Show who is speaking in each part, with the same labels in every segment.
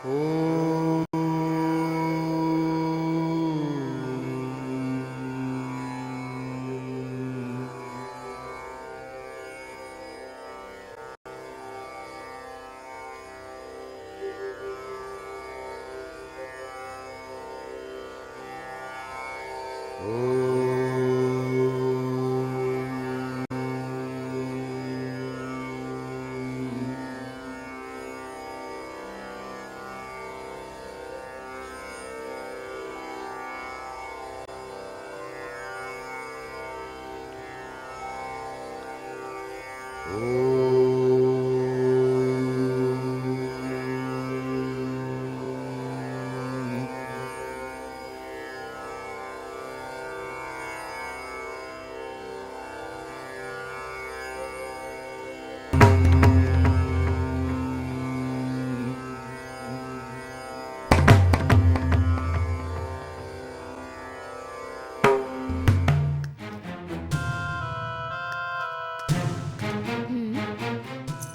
Speaker 1: ओम।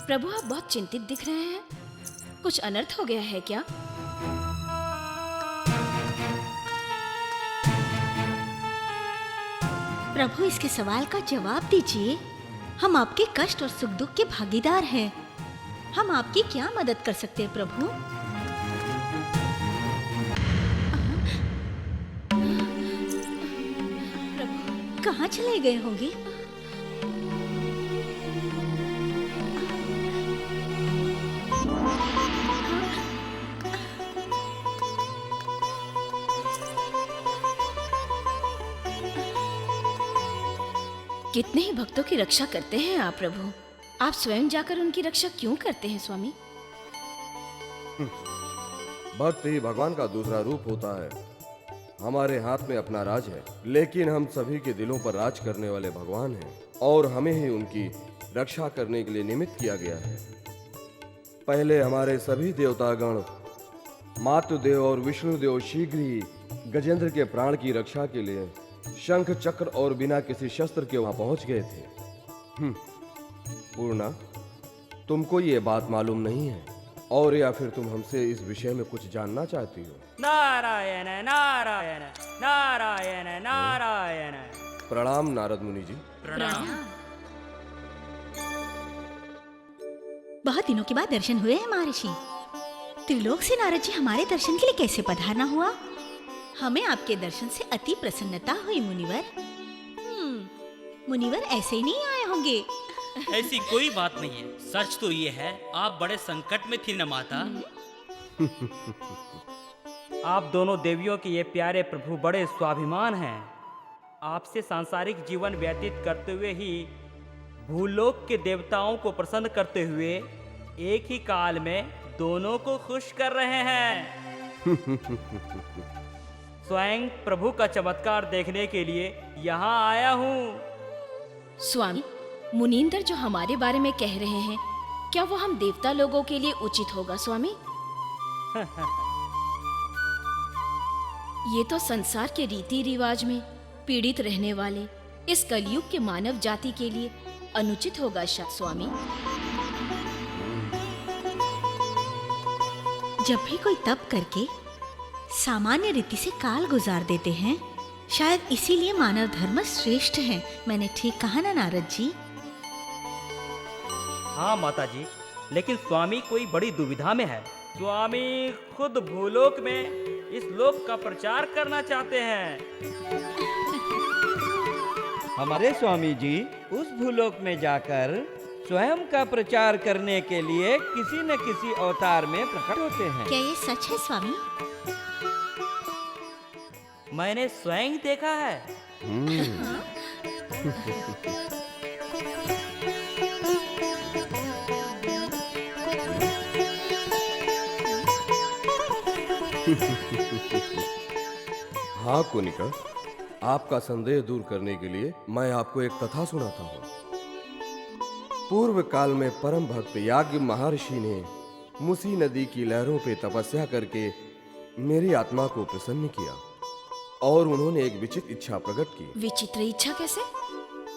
Speaker 2: प्रभु, आप बहुत चिंतित दिख रहे हैं। कुछ अनर्थ हो गया है क्या?
Speaker 3: प्रभु, इसके सवाल का जवाब दीजिए। हम आपके कष्ट और सुख दुख के भागीदार हैं। हम आपकी क्या मदद कर सकते हैं प्रभु? प्रभु, कहाँ चले गए होंगे?
Speaker 2: कितने ही भक्तों की रक्षा करते हैं आप प्रभु। आप स्वयं जाकर उनकी रक्षा क्यों करते हैं स्वामी?
Speaker 1: भक्त ही भगवान का दूसरा रूप होता है। हमारे हाथ में अपना राज है, लेकिन हम सभी के दिलों पर राज करने वाले भगवान हैं और हमें ही उनकी रक्षा करने के लिए निमित्त किया गया है। पहले हमारे सभी देवतागण, मातृदेव और विष्णुदेव शीघ्र ही गजेंद्र के प्राण की रक्षा के लिए शंख चक्र और बिना किसी शस्त्र के वहां पहुंच गए थे। पूर्णा, तुमको ये बात मालूम नहीं है और या फिर तुम हमसे इस विषय में कुछ जानना चाहती हो?
Speaker 4: नारायण नारायण नारायण नारायण।
Speaker 1: प्रणाम नारद मुनि जी।
Speaker 4: प्रणाम।
Speaker 3: बहुत दिनों के बाद दर्शन हुए हैं महर्षि। त्रिलोक से नारद जी हमारे दर्शन के लिए कैसे पधारना हुआ? हमें आपके दर्शन से अति प्रसन्नता हुई मुनिवर। मुनिवर ऐसे ही नहीं आए होंगे।
Speaker 4: ऐसी कोई बात नहीं है। सच तो ये है, आप बड़े संकट में थी न माता। आप दोनों देवियों के ये प्यारे प्रभु बड़े स्वाभिमान हैं। आपसे सांसारिक जीवन व्यतीत करते हुए ही भूलोक के देवताओं को प्रसन्न करते हुए एक ही काल में दोनों को खुश कर रहे हैं। स्वयं प्रभु का चमत्कार देखने के लिए यहाँ आया हूँ।
Speaker 2: स्वामी, मुनींद्र जो हमारे बारे में कह रहे हैं, क्या वो हम देवता लोगों के लिए उचित होगा स्वामी? ये तो संसार के रीति रिवाज में पीड़ित रहने वाले इस कलयुग के मानव जाति के लिए अनुचित होगा शायद स्वामी।
Speaker 3: जब भी कोई तप करके सामान्य रीति से काल गुजार देते हैं, शायद इसीलिए मानव धर्म श्रेष्ठ है। मैंने ठीक कहा ना नारद जी?
Speaker 4: हाँ माता जी, लेकिन स्वामी कोई बड़ी दुविधा में है। स्वामी खुद भूलोक में इस लोक का प्रचार करना चाहते हैं।
Speaker 5: हमारे स्वामी जी उस भूलोक में जाकर स्वयं का प्रचार करने के लिए किसी न किसी अवतार में प्रकट होते हैं।
Speaker 3: क्या ये सच है स्वामी?
Speaker 4: मैंने स्वयं देखा है।
Speaker 1: हाँ कुनिका, आपका संदेह दूर करने के लिए मैं आपको एक कथा सुनाता हूँ। पूर्व काल में परम भक्त याज्ञ महर्षि ने मुसी नदी की लहरों पे तपस्या करके मेरी आत्मा को प्रसन्न किया और उन्होंने एक विचित्र इच्छा प्रकट की।
Speaker 2: विचित्र इच्छा कैसे?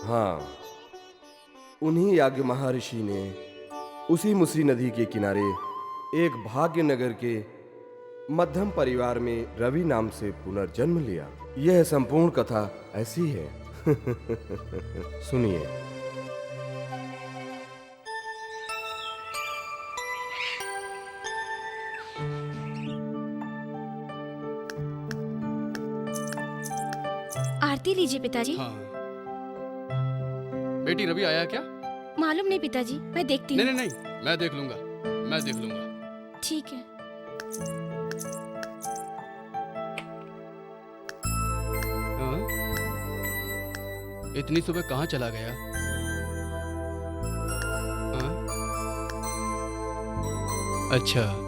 Speaker 1: हाँ, उन्हीं याज्ञ महर्षि ने उसी मुसी नदी के किनारे एक भाग्य नगर के मध्यम परिवार में रवि नाम से पुनर्जन्म लिया। यह संपूर्ण कथा ऐसी है। सुनिए।
Speaker 2: आरती लीजिए पिताजी।
Speaker 6: हाँ। बेटी रवि आया क्या?
Speaker 2: मालूम नहीं पिताजी, मैं देखती
Speaker 6: नहीं
Speaker 2: हूँ।
Speaker 6: नहीं नहीं, मैं देख लूंगा, मैं देख लूंगा।
Speaker 2: ठीक है।
Speaker 6: हाँ? इतनी सुबह कहाँ चला गया? हाँ? अच्छा।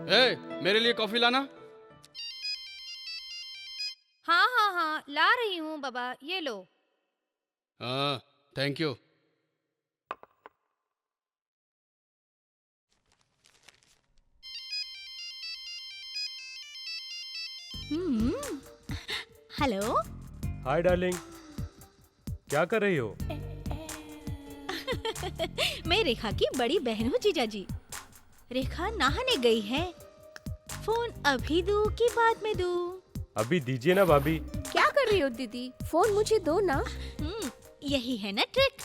Speaker 6: ए, मेरे लिए कॉफी लाना।
Speaker 7: हाँ हाँ हाँ, ला रही हूँ बाबा, ये लो।
Speaker 6: हाँ, thank you.
Speaker 3: Hello.
Speaker 8: Hi darling, क्या कर रही हो?
Speaker 3: मैं रेखा की बड़ी बहन हूँ जीजा जी। रेखा नहाने गई है। फोन अभी दूँ कि बाद में दूँ?
Speaker 8: अभी दीजिए ना भाभी।
Speaker 7: क्या कर रही हो दीदी? फोन मुझे दो ना।
Speaker 3: यही है ना ट्रिक,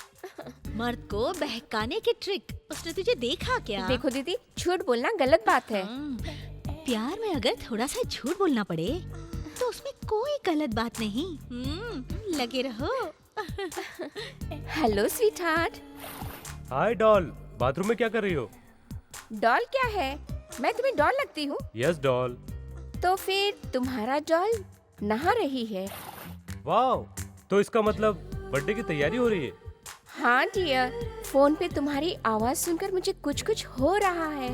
Speaker 3: मर्द को बहकाने की ट्रिक। उसने तुझे देखा क्या?
Speaker 7: देखो दीदी, झूठ बोलना गलत बात है।
Speaker 3: प्यार में अगर थोड़ा सा झूठ बोलना पड़े तो उसमें कोई गलत बात नहीं। लगे रहो।
Speaker 7: Hello sweet heart.
Speaker 8: Hi doll, bathroom में क्या कर रही हो?
Speaker 7: डॉल क्या है? मैं तुम्हें डॉल लगती हूँ?
Speaker 8: Yes doll.
Speaker 7: तो फिर तुम्हारा डॉल नहा रही है।
Speaker 8: वाओ, तो इसका मतलब बर्थडे की तैयारी हो रही है?
Speaker 7: हाँ डियर, फोन पे तुम्हारी आवाज सुनकर मुझे कुछ कुछ हो रहा है।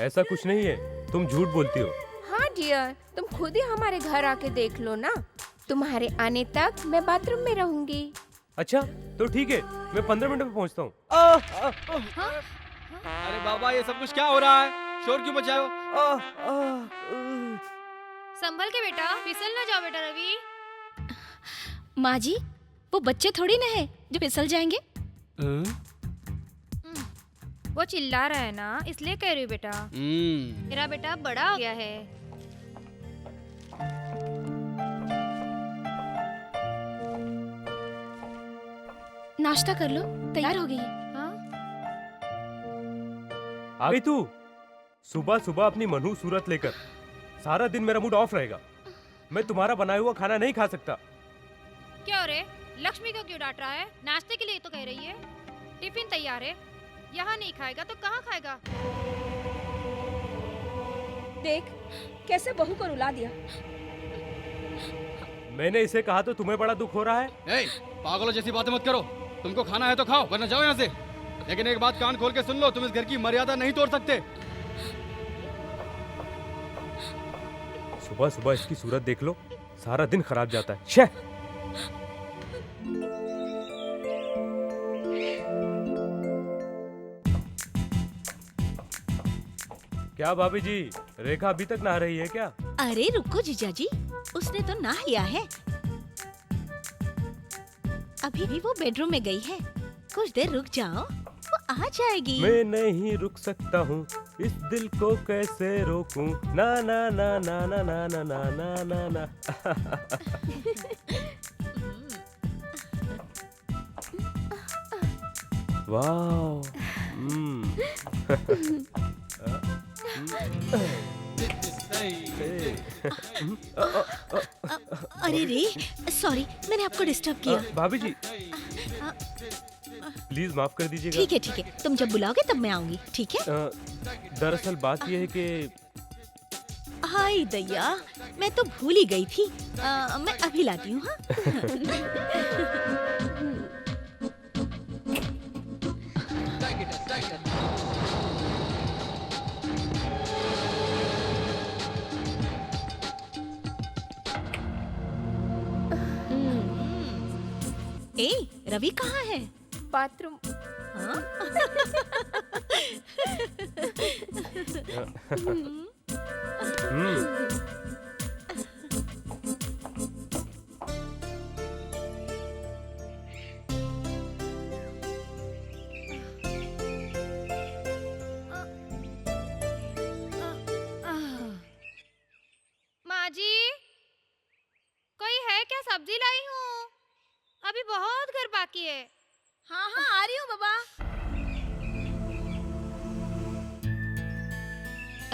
Speaker 8: ऐसा कुछ नहीं है, तुम झूठ बोलती हो।
Speaker 7: हाँ डियर, तुम खुद ही हमारे घर आके देख लो ना। तुम्हारे आने तक मैं बाथरूम में रहूंगी।
Speaker 8: अच्छा तो ठीक है, मैं 15 मिनट में पहुंचता हूँ।
Speaker 6: अरे बाबा, ये सब कुछ क्या हो रहा है? शोर क्यों मचाए हो?
Speaker 7: संभल के बेटा, फिसल ना जाओ बेटा रवि।
Speaker 2: माँ जी, वो बच्चे थोड़ी ना है जो फिसल जाएंगे।
Speaker 7: वो चिल्ला रहा है ना, इसलिए कह रही हूँ बेटा। मेरा बेटा बड़ा हो गया है।
Speaker 2: नाश्ता कर लो, तैयार हो गई है।
Speaker 8: आ गई तू? सुबह सुबह अपनी मनहूस सूरत लेकर। सारा दिन मेरा मूड ऑफ रहेगा। मैं तुम्हारा बनाया हुआ खाना नहीं खा सकता।
Speaker 7: क्यों रे, लक्ष्मी को क्यों डांट रहा है? नाश्ते के लिए तो कह रही है। टिफिन तैयार है, यहाँ नहीं खाएगा तो कहाँ खाएगा?
Speaker 9: देख कैसे बहू को रुला दिया।
Speaker 8: मैंने इसे कहा तो तुम्हें बड़ा दुख हो रहा है?
Speaker 6: ए, पागलों जैसी बातें मत करो। तुमको खाना है तो खाओ, वरना जाओ यहाँ से। लेकिन एक बात कान खोल के सुन लो, तुम इस घर की मर्यादा नहीं तोड़ सकते।
Speaker 8: सुबह सुबह इसकी सूरत देख लो, सारा दिन खराब जाता है। शे! क्या भाभी जी, रेखा अभी तक नहा रही है क्या?
Speaker 3: अरे रुको जीजा जी, उसने तो नहा लिया है। अभी भी वो बेडरूम में गई है। कुछ देर रुक जाओ, वो आ जाएगी।
Speaker 8: मैं नहीं रुक सकता हूँ, इस दिल को कैसे रोकूं? ना ना ना ना ना ना ना ना ना ना ना। वाओ।
Speaker 3: अरे रे, सॉरी, मैंने आपको डिस्टर्ब किया।
Speaker 8: भाभी जी प्लीज माफ कर दीजिएगा।
Speaker 3: ठीक है, तुम जब बुलाओगे तब मैं आऊंगी, ठीक है?
Speaker 8: दरअसल बात यह है कि
Speaker 3: हाय दैया, मैं तो भूल ही गई थी। मैं अभी लाती हूँ। ए, रवि कहाँ है?
Speaker 7: बाथरूम माँ जी, कोई है क्या? सब्जी लाई हूँ, अभी बहुत घर बाकी है।
Speaker 3: हाँ हाँ आ रही हूँ बाबा।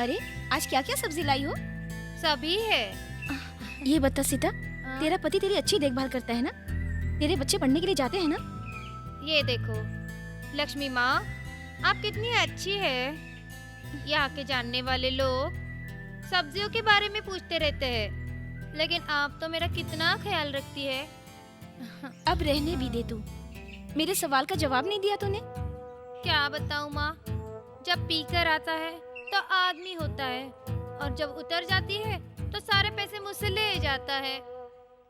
Speaker 3: अरे आज क्या क्या सब्जी लाई हो?
Speaker 7: सभी है।
Speaker 2: ये बता सीता, तेरा पति तेरी अच्छी देखभाल करता है ना? तेरे बच्चे पढ़ने के लिए जाते हैं ना?
Speaker 7: ये देखो लक्ष्मी माँ, आप कितनी अच्छी है। यहाँ के जानने वाले लोग सब्जियों के बारे में पूछते रहते हैं, लेकिन आप तो मेरा कितना ख्याल रखती है।
Speaker 2: अब रहने भी दे तू। मेरे सवाल का जवाब नहीं दिया तूने।
Speaker 7: क्या बताऊँ माँ, जब पीकर आता है तो आदमी होता है, और जब उतर जाती है तो सारे पैसे मुझसे ले जाता है।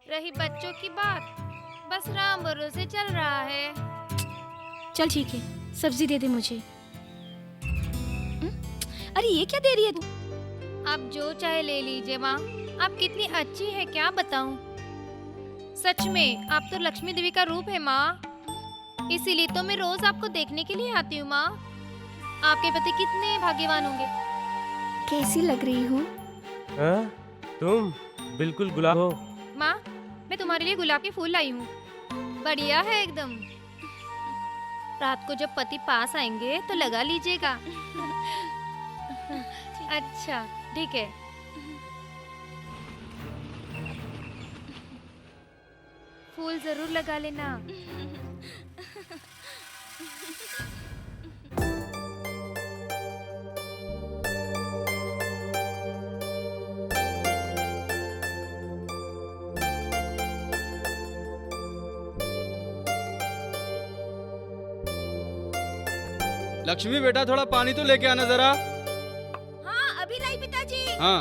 Speaker 7: रही बच्चों की बात, बस राम भरोसे चल रहा है।
Speaker 2: चल ठीक है, सब्जी दे दे मुझे। अरे ये क्या दे रही है तू?
Speaker 7: आप जो चाहे ले लीजिए माँ, आप कितनी अच्छी है क्या बताऊं। सच में आप तो लक्ष्मी देवी का रूप है माँ, इसीलिए तो मैं रोज आपको देखने के लिए आती हूँ माँ। आपके पति कितने भाग्यवान होंगे।
Speaker 2: कैसी लग रही हूँ?
Speaker 8: हाँ? तुम बिल्कुल गुलाब हो।
Speaker 7: माँ, मैं तुम्हारे लिए गुलाब के फूल लाई हूँ, बढ़िया है एकदम। रात को जब पति पास आएंगे तो लगा लीजिएगा। अच्छा ठीक है। फूल जरूर लगा लेना।
Speaker 6: लक्ष्मी बेटा, थोड़ा पानी तो लेके आना जरा।
Speaker 3: हाँ अभी लाई पिताजी।
Speaker 6: हाँ।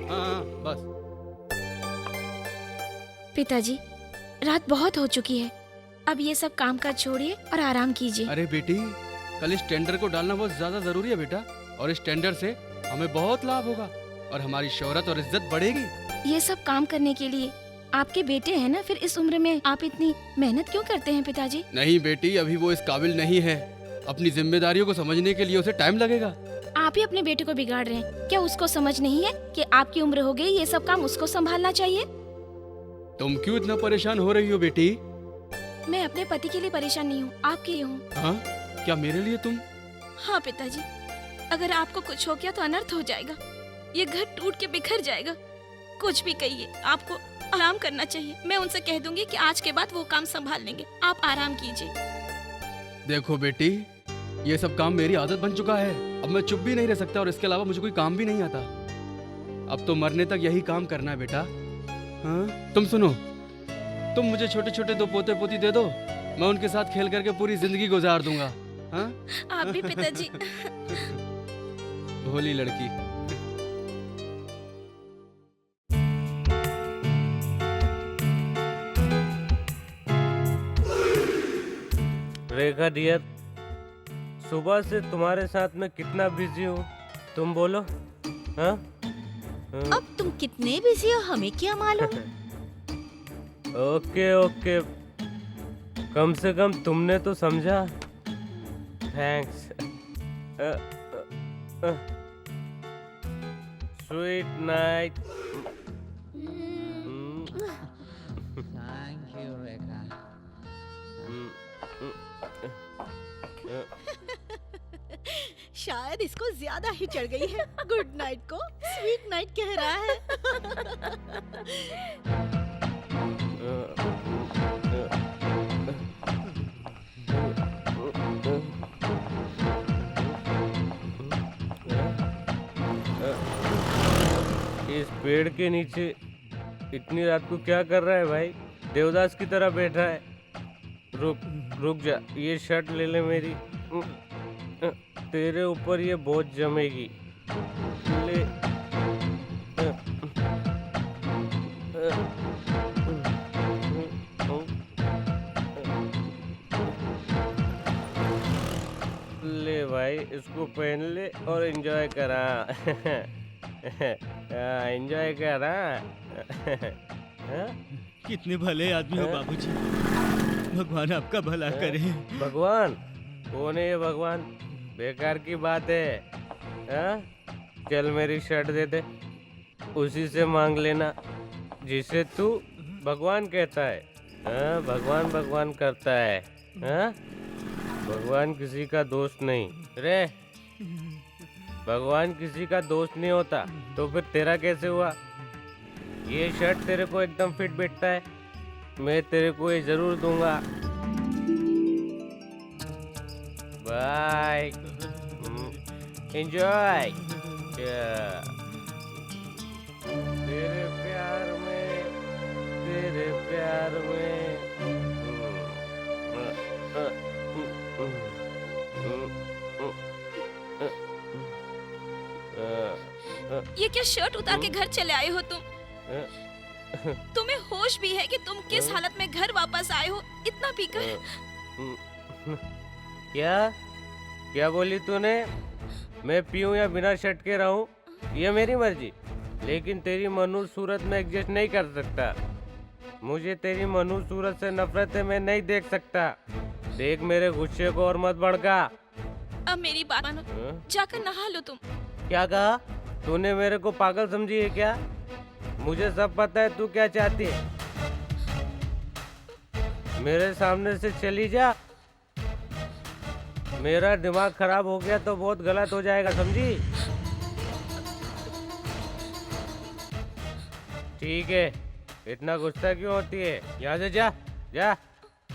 Speaker 6: हाँ बस।
Speaker 2: पिताजी, रात बहुत हो चुकी है, अब ये सब काम काज छोड़िए और आराम कीजिए।
Speaker 6: अरे बेटी, कल इस टेंडर को डालना बहुत ज्यादा जरूरी है बेटा, और इस टेंडर से हमें बहुत लाभ होगा और हमारी शोहरत और इज्जत बढ़ेगी।
Speaker 2: ये सब काम करने के लिए आपके बेटे हैं ना, फिर इस उम्र में आप इतनी मेहनत क्यों करते हैं पिताजी?
Speaker 6: नहीं बेटी, अभी वो इस काबिल नहीं है। अपनी जिम्मेदारियों को समझने के लिए उसे टाइम लगेगा।
Speaker 2: आप ही अपने बेटे को बिगाड़ रहे हैं। क्या उसको समझ नहीं है कि आपकी उम्र हो गई, ये सब काम उसको संभालना चाहिए?
Speaker 6: तुम क्यों इतना परेशान हो रही हो बेटी?
Speaker 2: मैं अपने पति के लिए परेशान नहीं हूँ, आपके लिए हूँ।
Speaker 6: हाँ? क्या मेरे लिए तुम?
Speaker 2: हाँ पिताजी, अगर आपको कुछ हो गया तो अनर्थ हो जाएगा, ये घर टूट के बिखर जाएगा। कुछ भी कहिए, आपको आराम करना चाहिए। मैं उनसे कह दूंगी कि आज के बाद वो काम संभाल लेंगे, आप आराम कीजिए।
Speaker 6: देखो बेटी, ये सब काम मेरी आदत बन चुका है। अब मैं चुप भी नहीं रह सकता और इसके अलावा मुझे कोई काम भी नहीं आता। अब तो मरने तक यही काम करना है बेटा। हाँ? तुम सुनो, तुम मुझे छोटे छोटे 2 पोते पोती दे दो, मैं उनके साथ खेल करके पूरी जिंदगी गुजार दूंगा। हाँ?
Speaker 2: आप भी पिताजी।
Speaker 6: भोली लड़की।
Speaker 8: रेखा डियर, सुबह से तुम्हारे साथ मैं कितना बिजी हूँ, तुम बोलो। हाँ?
Speaker 3: अब तुम कितने बिजी हो हमें क्या मालूम।
Speaker 8: ओके ओके, कम से कम तुमने तो समझा। Thanks. Sweet night.
Speaker 5: Thank you Rekha.
Speaker 3: शायद इसको ज्यादा ही चढ़ गई है। गुड नाइट को स्वीट नाइट कह रहा है।
Speaker 8: इस पेड़ के नीचे इतनी रात को क्या कर रहा है भाई? देवदास की तरह बैठा है। रुक रुक जा, ये शर्ट ले ले मेरी, तेरे ऊपर ये बहुत जमेगी। ले ले भाई, इसको पहन ले और एंजॉय करा। एंजॉय करा। हाँ?
Speaker 10: कितने भले आदमी हो बाबूजी, भगवान आपका भला करे।
Speaker 8: भगवान? कौन है ये भगवान? बेकार की बात है। हाँ? चल मेरी शर्ट दे दे, उसी से मांग लेना जिसे तू भगवान कहता है। हाँ? भगवान भगवान करता है। हाँ? भगवान किसी का दोस्त नहीं रे, भगवान किसी का दोस्त नहीं होता। तो फिर तेरा कैसे हुआ? ये शर्ट तेरे को एकदम फिट बैठता है, मैं तेरे को ये जरूर दूंगा। Bye, enjoy. तेरे प्यार में, तेरे प्यार में।
Speaker 2: ये क्या शर्ट उतार के घर चले आए हो तुम? तुम्हें होश भी है कि तुम किस हालत में घर वापस आए हो इतना पीकर?
Speaker 8: क्या क्या बोली तूने? मैं पीऊं या बिना शर्ट के रहूं ये मेरी मर्जी, लेकिन तेरी मनुष्य सूरत में एडजस्ट नहीं कर सकता। मुझे तेरी मनुष्य सूरत से नफरत है, मैं नहीं देख सकता। देख मेरे गुस्से को और मत भड़का।
Speaker 2: अब मेरी बात मानो, जाकर नहा लो तुम।
Speaker 8: क्या कहा तूने? मेरे को पागल समझी है क्या? मुझे सब पता है तू क्या चाहती है। मेरे सामने से चली जा, मेरा दिमाग खराब हो गया तो बहुत गलत हो जाएगा, समझी? ठीक है, इतना गुस्सा क्यों होती है? यहाँ से जा जा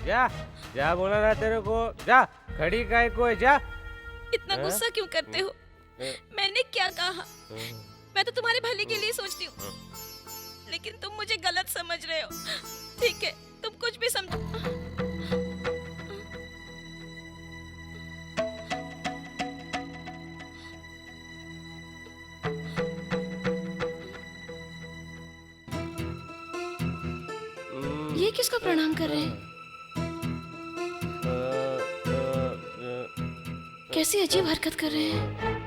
Speaker 8: जा जा, बोला ना तेरे को, जा। खड़ी काहे को है, जा।
Speaker 2: इतना गुस्सा क्यों करते हो? मैंने क्या कहा? मैं तो तुम्हारे भले के लिए सोचती हूँ, लेकिन तुम मुझे गलत समझ रहे हो। ठीक है, तुम कुछ भी समझो। ये किसको प्रणाम कर रहे हैं? कैसी अजीब हरकत कर रहे हैं।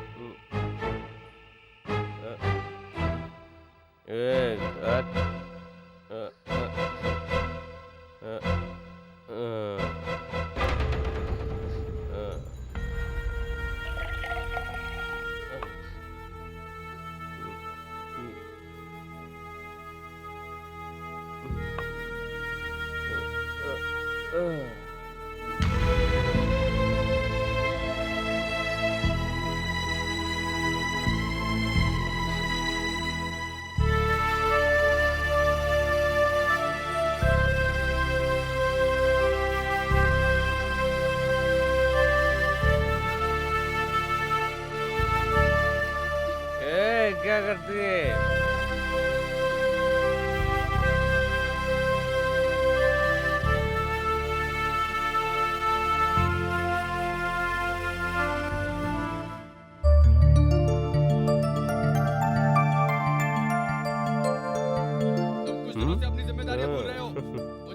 Speaker 8: क्या करती है?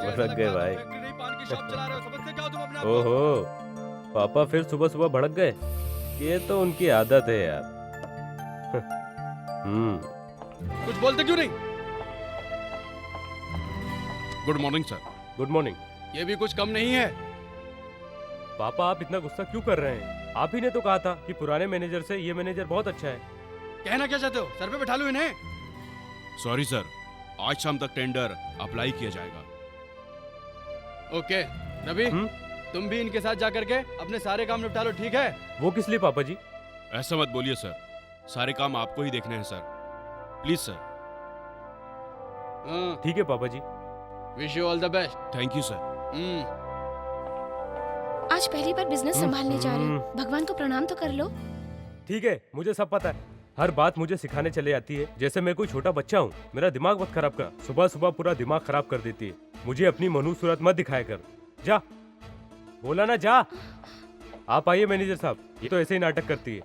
Speaker 8: भड़क गए भाई। ओहो, पापा फिर सुबह सुबह भड़क गए। ये तो उनकी आदत है यार।
Speaker 6: कुछ बोलते क्यों नहीं? Good morning sir.
Speaker 8: Good morning.
Speaker 6: ये भी कुछ कम नहीं है।
Speaker 8: पापा आप इतना गुस्सा क्यों कर रहे हैं? आप ही ने तो कहा था कि पुराने मैनेजर से ये मैनेजर बहुत अच्छा है।
Speaker 6: कहना क्या चाहते हो? सर पे बैठा लो इन्हें।
Speaker 11: सॉरी सर, आज शाम तक टेंडर अप्लाई किया जाएगा।
Speaker 6: ओके रवि, तुम भी इनके साथ जाकर के अपने सारे काम निपटा लो, ठीक है?
Speaker 8: वो किस लिए पापा जी?
Speaker 11: ऐसा मत बोलिए सर, सारे काम आपको ही देखने हैं सर, प्लीज सर।
Speaker 8: ठीक है पापा ji.
Speaker 6: Wish you all the best.
Speaker 11: Thank you sir.
Speaker 2: आज पहली बार बिजनेस संभालने जा रहे हो, भगवान को प्रणाम तो कर लो।
Speaker 8: ठीक है, मुझे सब पता है। हर बात मुझे सिखाने चले आती है, जैसे मैं कोई छोटा बच्चा हूँ। मेरा दिमाग मत खराब कर, सुबह सुबह पूरा दिमाग खराब कर देती है। मुझे अपनी मनुष्य सूरत मत दिखाया कर। जा, बोला ना जा। आप आइए मैनेजर साहब, ये तो ऐसे ही नाटक करती है।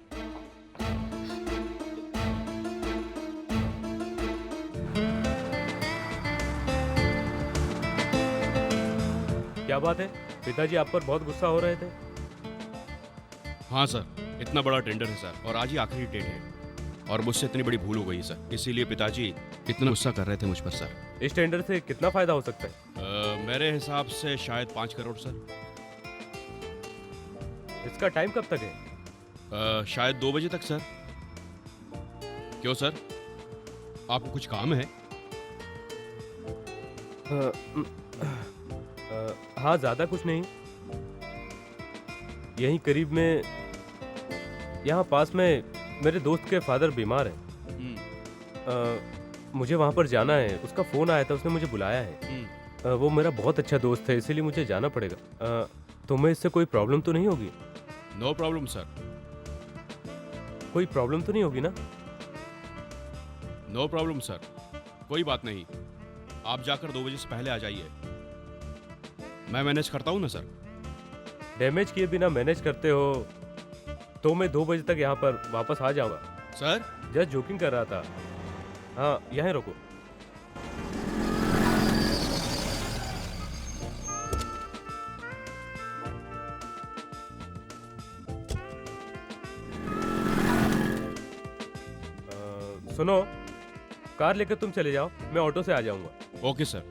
Speaker 8: क्या बात है, पिताजी आप पर बहुत गुस्सा हो रहे थे?
Speaker 11: हाँ सर, इतना बड़ा टेंडर है सर और आज ही आखिरी डेट है और मुझसे इतनी बड़ी भूल हो गई सर, इसीलिए पिताजी इतना गुस्सा कर रहे थे मुझ पर सर।
Speaker 8: इस टेंडर से कितना फायदा हो सकता है?
Speaker 11: मेरे हिसाब से शायद 5 करोड़ सर।
Speaker 8: इसका टाइम कब तक है?
Speaker 11: शायद 2 बजे तक सर। क्यों सर, आपको कुछ काम है?
Speaker 8: हाँ, ज्यादा कुछ नहीं। यहीं करीब में, यहाँ पास में मेरे दोस्त के फादर बीमार हैं। मुझे वहाँ पर जाना है। उसका फोन आया था, उसने मुझे बुलाया है। वो मेरा बहुत अच्छा दोस्त है, इसीलिए मुझे जाना पड़ेगा। तुम्हें इससे कोई प्रॉब्लम तो नहीं होगी?
Speaker 11: No problem sir.
Speaker 8: कोई प्रॉब्लम तो नहीं होगी ना?
Speaker 11: नो प्रॉब्लम सर, कोई बात नहीं। आप जाकर 2 बजे से पहले आ जाइए, मैं मैनेज करता हूँ ना सर।
Speaker 8: डैमेज किए बिना मैनेज करते हो तो मैं 2 बजे तक यहाँ पर वापस आ जाऊँगा।
Speaker 11: सर
Speaker 8: जस्ट जोकिंग कर रहा था। हाँ, यहीं रुको। सुनो, कार लेकर तुम चले जाओ, मैं ऑटो से आ जाऊंगा।
Speaker 11: Okay sir.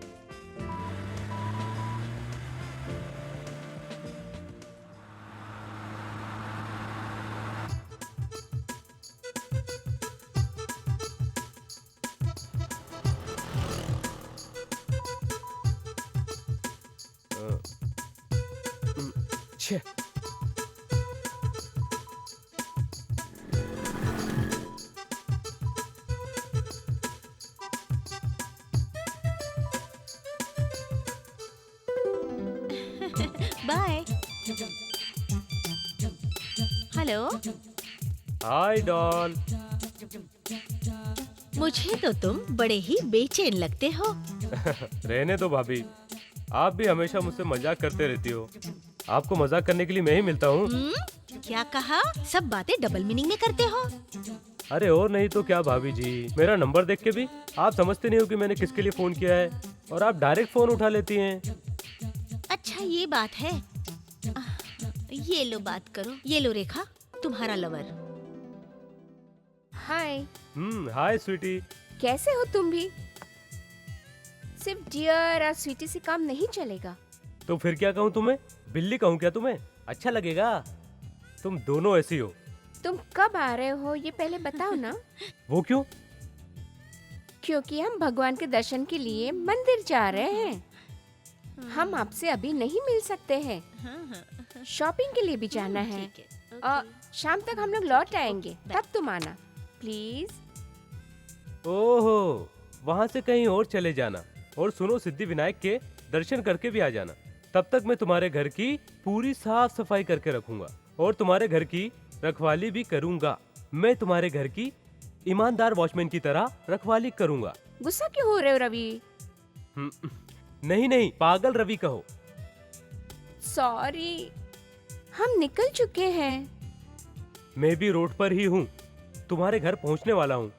Speaker 8: छे
Speaker 3: बाय। हेलो।
Speaker 8: हाय डॉल।
Speaker 3: मुझे तो तुम बड़े ही बेचैन लगते हो।
Speaker 8: रहने दो भाभी, आप भी हमेशा मुझसे मजाक करते रहती हो। आपको मजाक करने के लिए मैं ही मिलता हूँ।
Speaker 3: क्या कहा? सब बातें डबल मीनिंग में करते हो।
Speaker 8: अरे और नहीं तो क्या भाभी जी, मेरा नंबर देख के भी आप समझते नहीं हो कि मैंने किसके लिए फोन किया है, और आप डायरेक्ट फोन उठा लेती हैं।
Speaker 3: अच्छा ये बात है। ये लो बात करो। ये लो रेखा, तुम्हारा लवर।
Speaker 9: हाय।
Speaker 8: हाय स्वीटी।
Speaker 9: कैसे हो तुम भी? सिर्फ डियर और स्वीटी से काम नहीं चलेगा।
Speaker 8: तो फिर क्या कहूँ तुम्हें? बिल्ली कहूँ क्या तुम्हें? अच्छा लगेगा? तुम दोनों ऐसी हो।
Speaker 9: तुम कब आ रहे हो ये पहले बताओ ना।
Speaker 8: वो क्यों?
Speaker 9: क्योंकि हम भगवान के दर्शन के लिए मंदिर जा रहे हैं। हम आपसे अभी नहीं मिल सकते हैं। शॉपिंग के लिए भी जाना है। और शाम तक हम लोग लौट आएंगे, तब तुम आना प्लीज।
Speaker 8: ओहो, वहाँ से कहीं और चले जाना। और सुनो, सिद्धि विनायक के दर्शन करके भी आ जाना। तब तक मैं तुम्हारे घर की पूरी साफ सफाई करके रखूंगा और तुम्हारे घर की रखवाली भी करूंगा। मैं तुम्हारे घर की ईमानदार वॉचमैन की तरह रखवाली करूंगा।
Speaker 9: गुस्सा क्यों हो रहे हो रवि?
Speaker 8: नहीं नहीं, पागल रवि कहो।
Speaker 9: सॉरी, हम निकल चुके हैं।
Speaker 8: मैं भी रोड पर ही हूँ, तुम्हारे घर पहुँचने वाला हूँ।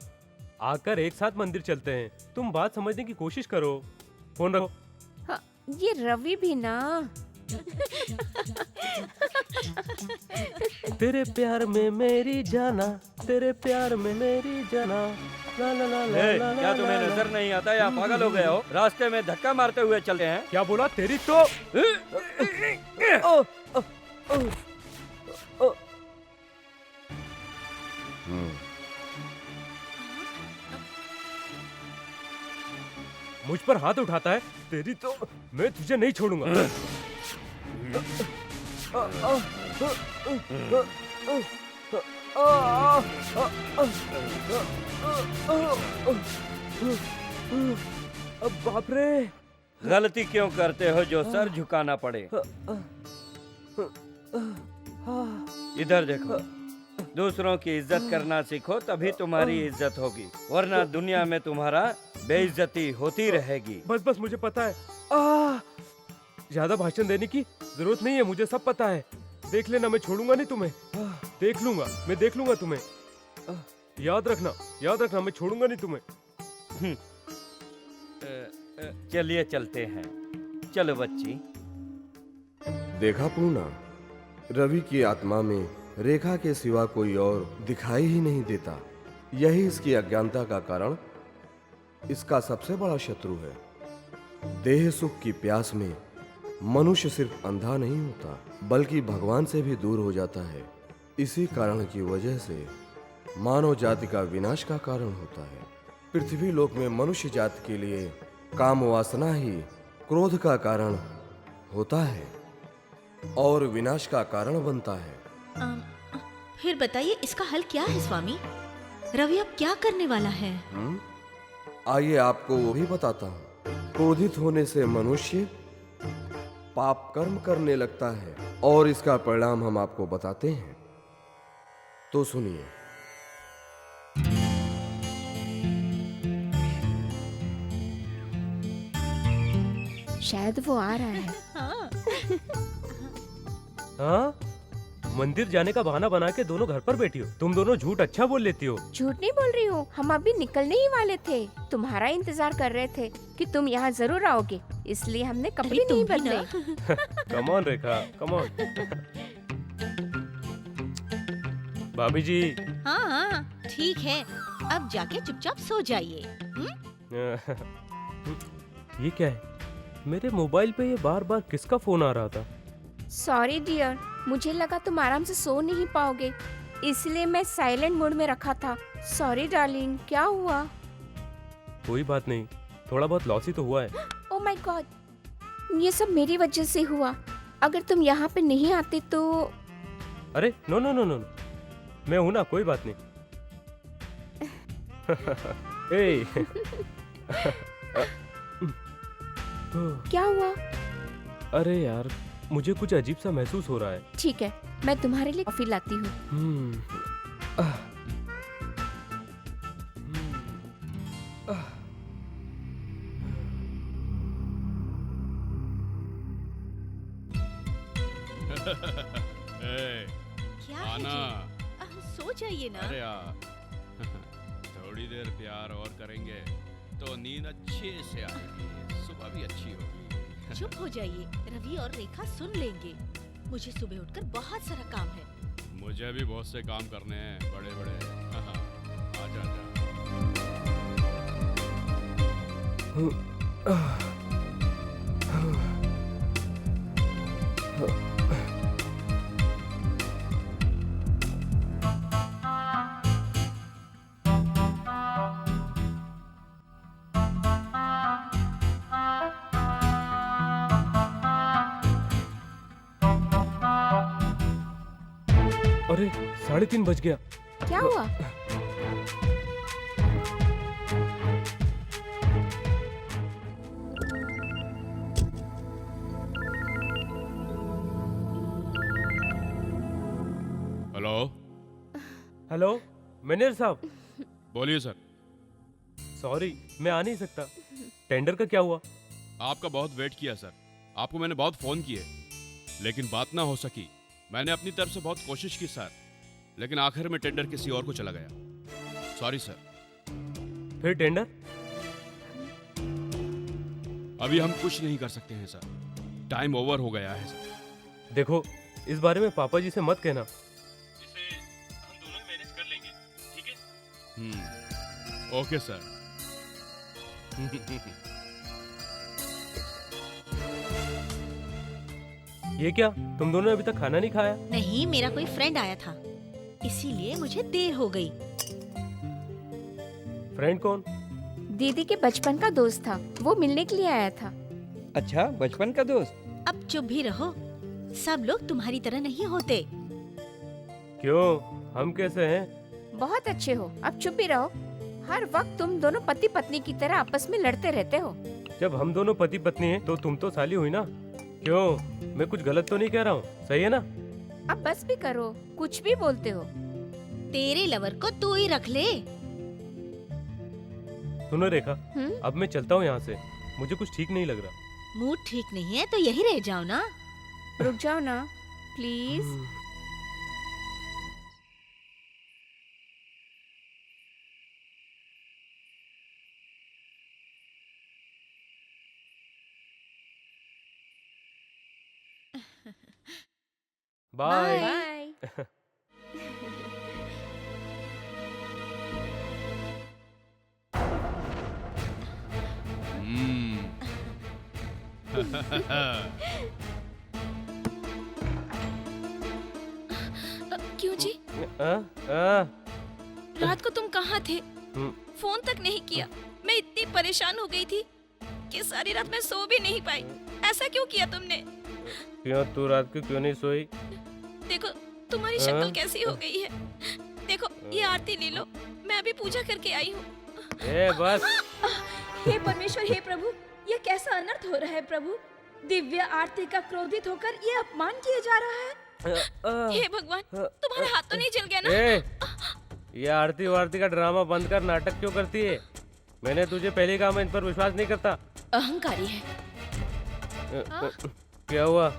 Speaker 8: आकर एक साथ मंदिर चलते हैं। तुम बात समझने की कोशिश करो। फोन रखो।
Speaker 9: हाँ, ये रवि भी ना।
Speaker 8: तेरे प्यार में मेरी जाना, तेरे प्यार में मेरी जाना। ला ला ला ला ला ला।
Speaker 5: क्या तुम्हें नजर नहीं आता या पागल हो गए हो? रास्ते में धक्का मारते हुए चलते हैं।
Speaker 8: क्या बोला? तेरी तो मुझ पर हाथ उठाता है। तेरी तो मैं तुझे नहीं छोड़ूंगा। बाप रे,
Speaker 5: गलती क्यों करते हो जो सर झुकाना पड़े? इधर देखो, दूसरों की इज्जत करना सीखो, तभी तुम्हारी इज्जत होगी, वरना दुनिया में तुम्हारा बेइज्जती होती रहेगी।
Speaker 8: बस बस, मुझे पता है। ज्यादा भाषण देने की जरूरत नहीं है, मुझे सब पता है। देख लेना, मैं छोड़ूंगा नहीं तुम्हें। देख लूंगा, मैं देख लूंगा तुम्हें। याद रखना, याद रखना, मैं छोड़ूंगा नहीं तुम्हें।
Speaker 5: चलिए चलते हैं। चलो बच्ची।
Speaker 1: देखा पूर्णा, रवि की आत्मा में रेखा के सिवा कोई और दिखाई ही नहीं देता। यही इसकी अज्ञानता का कारण इसका सबसे बड़ा शत्रु है। देह सुख की प्यास में मनुष्य सिर्फ अंधा नहीं होता, बल्कि भगवान से भी दूर हो जाता है। इसी कारण की वजह से मानव जाति का विनाश का कारण होता है। पृथ्वी लोक में मनुष्य जाति के लिए काम वासना ही क्रोध का कारण होता है और विनाश का कारण बनता है।
Speaker 3: फिर बताइए इसका हल क्या है स्वामी? रवि अब क्या करने वाला है?
Speaker 1: आइए आपको वो भी बताता हूँ। क्रोधित होने से मनुष्य पाप कर्म करने लगता है और इसका परिणाम हम आपको बताते हैं, तो सुनिए।
Speaker 9: शायद वो आ रहा है।
Speaker 8: हाँ, मंदिर जाने का बहाना बना के दोनों घर पर बैठी हो। तुम दोनों झूठ अच्छा बोल लेती हो।
Speaker 9: झूठ नहीं बोल रही हूँ, हम अभी निकलने ही वाले थे। तुम्हारा इंतजार कर रहे थे कि तुम यहाँ जरूर आओगे, इसलिए हमने कपड़े नहीं बदले।
Speaker 8: Come on Rekha, come on. भाभी जी।
Speaker 3: हाँ हाँ ठीक है, अब जाके चुपचाप सो जाइए।
Speaker 8: ये क्या है? मेरे मोबाइल पे ये बार बार किसका फोन आ रहा था?
Speaker 9: सॉरी डियर, मुझे लगा तुम आराम से सो नहीं पाओगे, इसलिए मैं साइलेंट मोड में रखा था। सॉरी डार्लिंग, क्या हुआ?
Speaker 8: कोई बात नहीं, थोड़ा बहुत लॉस ही तो हुआ है।
Speaker 9: ओह माय गॉड, ये सब मेरी वजह से हुआ। अगर तुम यहाँ पे नहीं आते तो।
Speaker 8: अरे नो नो नो नो, मैं हूं ना, कोई बात नहीं। ए,
Speaker 9: क्या हुआ?
Speaker 8: अरे यार, मुझे कुछ अजीब सा महसूस हो रहा है।
Speaker 9: ठीक है, मैं तुम्हारे लिए कॉफी लाती हूँ।
Speaker 3: क्या है
Speaker 11: आना।
Speaker 3: जी? सो जाइए ना।
Speaker 11: अरे यार थोड़ी देर प्यार और करेंगे तो नींद अच्छे से आएगी, सुबह भी अच्छी होगी।
Speaker 3: चुप हो जाइए, रवि और रेखा सुन लेंगे। मुझे सुबह उठकर बहुत सारा काम है।
Speaker 11: मुझे भी बहुत से काम करने हैं, बड़े बड़े। आजा
Speaker 8: अरे 3:30 बज गया।
Speaker 9: क्या हुआ?
Speaker 11: हेलो।
Speaker 8: हेलो मैनेजर साहब।
Speaker 11: बोलिए सर।
Speaker 8: सॉरी, मैं आ नहीं सकता। टेंडर का क्या हुआ?
Speaker 11: आपका बहुत वेट किया सर, आपको मैंने बहुत फोन किए लेकिन बात ना हो सकी। मैंने अपनी तरफ से बहुत कोशिश की सर, लेकिन आखिर में टेंडर किसी और को चला गया। Sorry sir.
Speaker 8: फिर टेंडर?
Speaker 11: अभी हम कुछ नहीं कर सकते हैं सर, टाइम ओवर हो गया है सर।
Speaker 8: देखो, इस बारे में पापा जी से मत कहना। इसे हम दोनों ही मैनेज कर लेंगे, ठीक है?
Speaker 11: Okay sir.
Speaker 8: ये क्या, तुम दोनों ने अभी तक खाना नहीं खाया?
Speaker 3: नहीं, मेरा कोई फ्रेंड आया था, इसीलिए मुझे देर हो गई।
Speaker 8: फ्रेंड कौन?
Speaker 9: दीदी के बचपन का दोस्त था, वो मिलने के लिए आया था।
Speaker 5: अच्छा, बचपन का दोस्त?
Speaker 3: अब चुप भी रहो, सब लोग तुम्हारी तरह नहीं होते।
Speaker 8: क्यों, हम कैसे हैं?
Speaker 9: बहुत अच्छे हो, अब चुप भी रहो। हर वक्त तुम दोनों पति पत्नी की तरह आपस में लड़ते रहते हो।
Speaker 8: जब हम दोनों पति पत्नी हैं, तो तुम तो साली हुई ना। क्यों, मैं कुछ गलत तो नहीं कह रहा हूँ, सही है ना?
Speaker 9: अब बस भी करो, कुछ भी बोलते हो।
Speaker 3: तेरे लवर को तू ही रख ले।
Speaker 8: सुनो रेखा, अब मैं चलता हूँ यहाँ से, मुझे कुछ ठीक नहीं लग रहा।
Speaker 3: मूड ठीक नहीं है तो यही रह जाओ ना।
Speaker 9: रुक जाओ ना प्लीज।
Speaker 8: बाय।
Speaker 9: बाय।
Speaker 11: हम्म।
Speaker 2: क्यों जी? रात को तुम कहाँ थे? फोन तक नहीं किया। मैं इतनी परेशान हो गई थी कि सारी रात मैं सो भी नहीं पाई। ऐसा क्यों किया तुमने?
Speaker 8: क्यों तू रात को क्यों नहीं सोई?
Speaker 2: देखो तुम्हारी शक्ल कैसी हो गई है। देखो ये आरती ले लो, मैं अभी पूजा करके आई हूँ।
Speaker 8: ए बस।
Speaker 2: हे परमेश्वर, हे प्रभु, ये कैसा अनर्थ हो रहा है प्रभु। दिव्य आरती का क्रोधित होकर ये अपमान किया जा रहा है। हे भगवान, तुम्हारा हाथ तो नहीं जल गया ना?
Speaker 8: ये आरती वारती का ड्रामा बंद कर, नाटक क्यों करती है? मैंने तुझे पहले कहा मैं इन पर विश्वास नहीं करता।
Speaker 2: अहंकारी है।
Speaker 8: क्या हुआ?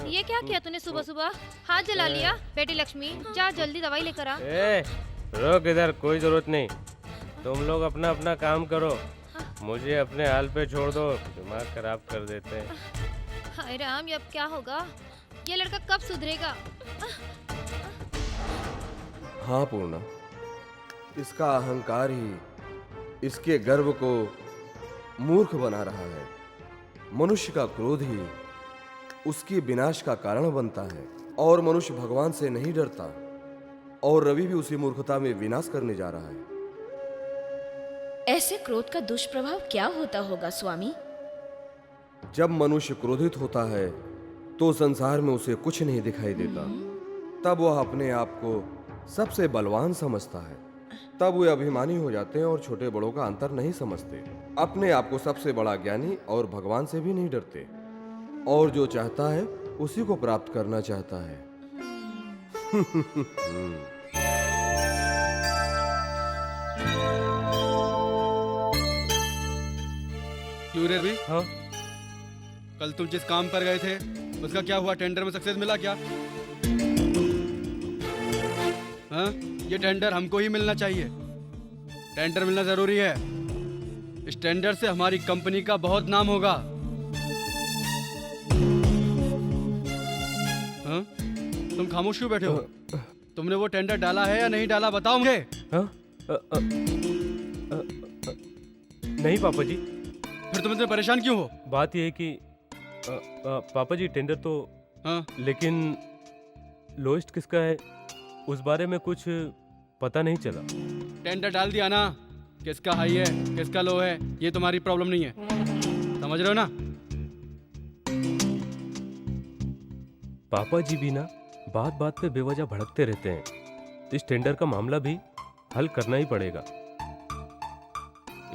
Speaker 7: ये क्या किया तूने सुबह सुबह? हाथ जला लिया? बेटी लक्ष्मी जा जल्दी दवाई लेकर आ।
Speaker 8: रोक इधर, कोई जरूरत नहीं। तुम लोग अपना अपना काम करो, मुझे अपने हाल पे छोड़ दो। दिमाग खराब कर देते हैं।
Speaker 7: हाय राम, ये अब क्या होगा? ये लड़का कब सुधरेगा?
Speaker 1: हाँ पूर्णा, इसका अहंकार ही इसके गर्व को मूर्ख बना रहा है। मनुष्य का क्रोध ही उसके विनाश का कारण बनता है और मनुष्य भगवान से नहीं डरता, और रवि भी उसी मूर्खता में विनाश करने जा रहा है।
Speaker 2: ऐसे क्रोध का दुष्प्रभाव क्या होता होगा स्वामी?
Speaker 1: जब मनुष्य क्रोधित होता है तो संसार में उसे कुछ नहीं दिखाई देता। तब वह अपने आप को सबसे बलवान समझता है। तब वे अभिमानी हो जाते हैं और छोटे बड़ों का अंतर नहीं समझते। अपने आप को सबसे बड़ा ज्ञानी और भगवान से भी नहीं डरते, और जो चाहता है उसी को प्राप्त करना चाहता है।
Speaker 6: क्यों रे रवि?
Speaker 8: हाँ?
Speaker 6: कल तुम जिस काम पर गए थे उसका क्या हुआ? टेंडर में सक्सेस मिला क्या? हाँ? ये टेंडर हमको ही मिलना चाहिए। टेंडर मिलना जरूरी है। इस टेंडर से हमारी कंपनी का बहुत नाम होगा। हाँ? तुम खामोश क्यों बैठे हो? तुमने वो टेंडर डाला है या नहीं डाला, बताओ मुझे।
Speaker 8: नहीं पापा जी।
Speaker 6: फिर तुम इतने परेशान क्यों हो?
Speaker 8: बात यह है कि पापा जी टेंडर तो
Speaker 6: हाँ?
Speaker 8: लेकिन लोएस्ट किसका है उस बारे में कुछ पता नहीं चला।
Speaker 6: टेंडर डाल दिया ना, किसका हाई है किसका लो है ये तुम्हारी प्रॉब्लम नहीं है, समझ रहे हो ना?
Speaker 8: पापा जी भी ना बात बात पे बेवजह भड़कते रहते हैं। इस टेंडर का मामला भी हल करना ही पड़ेगा।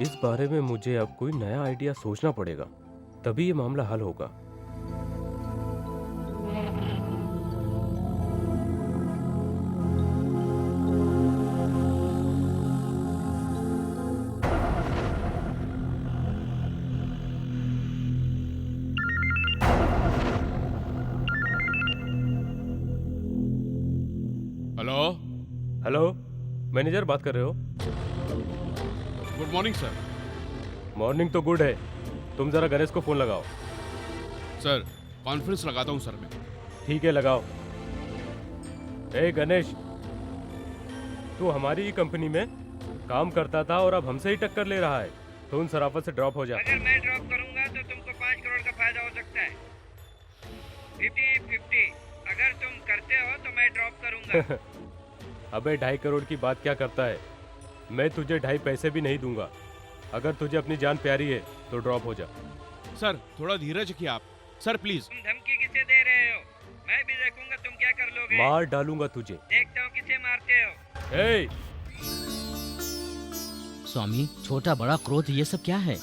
Speaker 8: इस बारे में मुझे अब कोई नया आइडिया सोचना पड़ेगा, तभी ये मामला हल होगा।
Speaker 11: हेलो?
Speaker 8: हेलो, मैनेजर बात कर रहे हो?
Speaker 11: Good morning sir.
Speaker 8: मॉर्निंग तो गुड है, तुम जरा गणेश को फोन लगाओ।
Speaker 11: सर कॉन्फ्रेंस लगाता हूँ सर मैं।
Speaker 8: ठीक है, लगाओ। ए गणेश, तू हमारी ही कंपनी में काम करता था और अब हमसे ही टक्कर ले रहा है, तो उन सराफत से ड्रॉप हो जा।
Speaker 5: अगर मैं ड्रॉप करूंगा तो तुमको 5 करोड़ का फायदा हो सकता है। 50-50 अगर तुम करते हो तो मैं ड्रॉप करूंगा।
Speaker 8: अबे 2.5 करोड़ की बात क्या करता है? मैं तुझे 2.5 पैसे भी नहीं दूंगा। अगर तुझे अपनी जान प्यारी है तो ड्रॉप हो जा।
Speaker 11: सर थोड़ा धीरज रखिए आप, सर प्लीज।
Speaker 5: तुम धमकी किसे दे रहे हो? मैं भी देखूंगा तुम क्या कर लोगे।
Speaker 8: मार डालूंगा तुझे।
Speaker 5: देखता हूँ किसे मारते हो।
Speaker 8: ए!
Speaker 12: स्वामी, छोटा बड़ा क्रोध ये सब क्या है?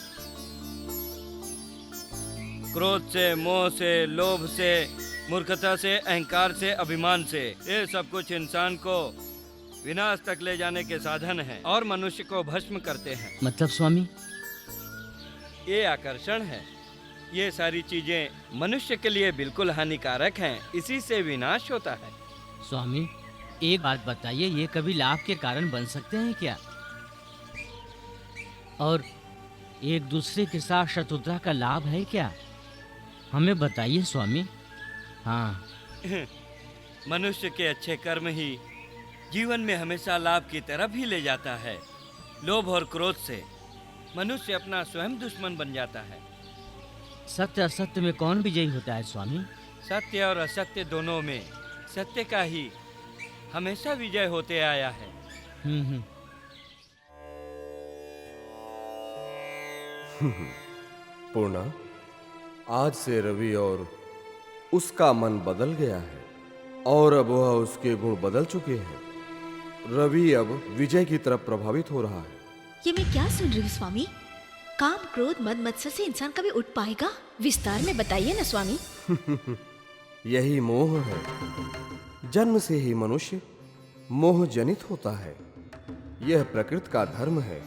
Speaker 5: क्रोध से, मोह से, लोभ से, मूर्खता से, अहंकार से, अभिमान से, ये सब कुछ इंसान को विनाश तक ले जाने के साधन हैं और मनुष्य को भस्म करते हैं।
Speaker 12: मतलब स्वामी?
Speaker 5: ये आकर्षण है। ये सारी चीजें मनुष्य के लिए बिल्कुल हानिकारक हैं, इसी से विनाश होता है।
Speaker 12: स्वामी, एक बात बताइए, ये कभी लाभ के कारण बन सकते हैं क्या? और एक दूसरे के साथ शत्रुता का लाभ है क्या? हमें बताइए स्वामी। हाँ।
Speaker 5: मनुष्य के अच्छे कर्म ही जीवन में हमेशा लाभ की तरफ ही ले जाता है। लोभ और क्रोध से मनुष्य अपना स्वयं दुश्मन बन जाता है।
Speaker 12: सत्य असत्य में कौन विजयी होता है स्वामी?
Speaker 5: सत्य और असत्य दोनों में सत्य का ही हमेशा विजय होते आया है।
Speaker 12: हम्म।
Speaker 1: पूर्णा, आज से रवि और उसका मन बदल गया है और अब वह उसके गुण बदल चुके हैं। रवि अब विजय की तरफ प्रभावित हो रहा है।
Speaker 3: ये मैं क्या सुन रही हूँ स्वामी? काम, क्रोध, मद मत्सर से इंसान कभी उठ पाएगा? विस्तार में बताइए ना स्वामी।
Speaker 1: यही मोह है। जन्म से ही मनुष्य मोह जनित होता है। यह प्रकृति का धर्म है।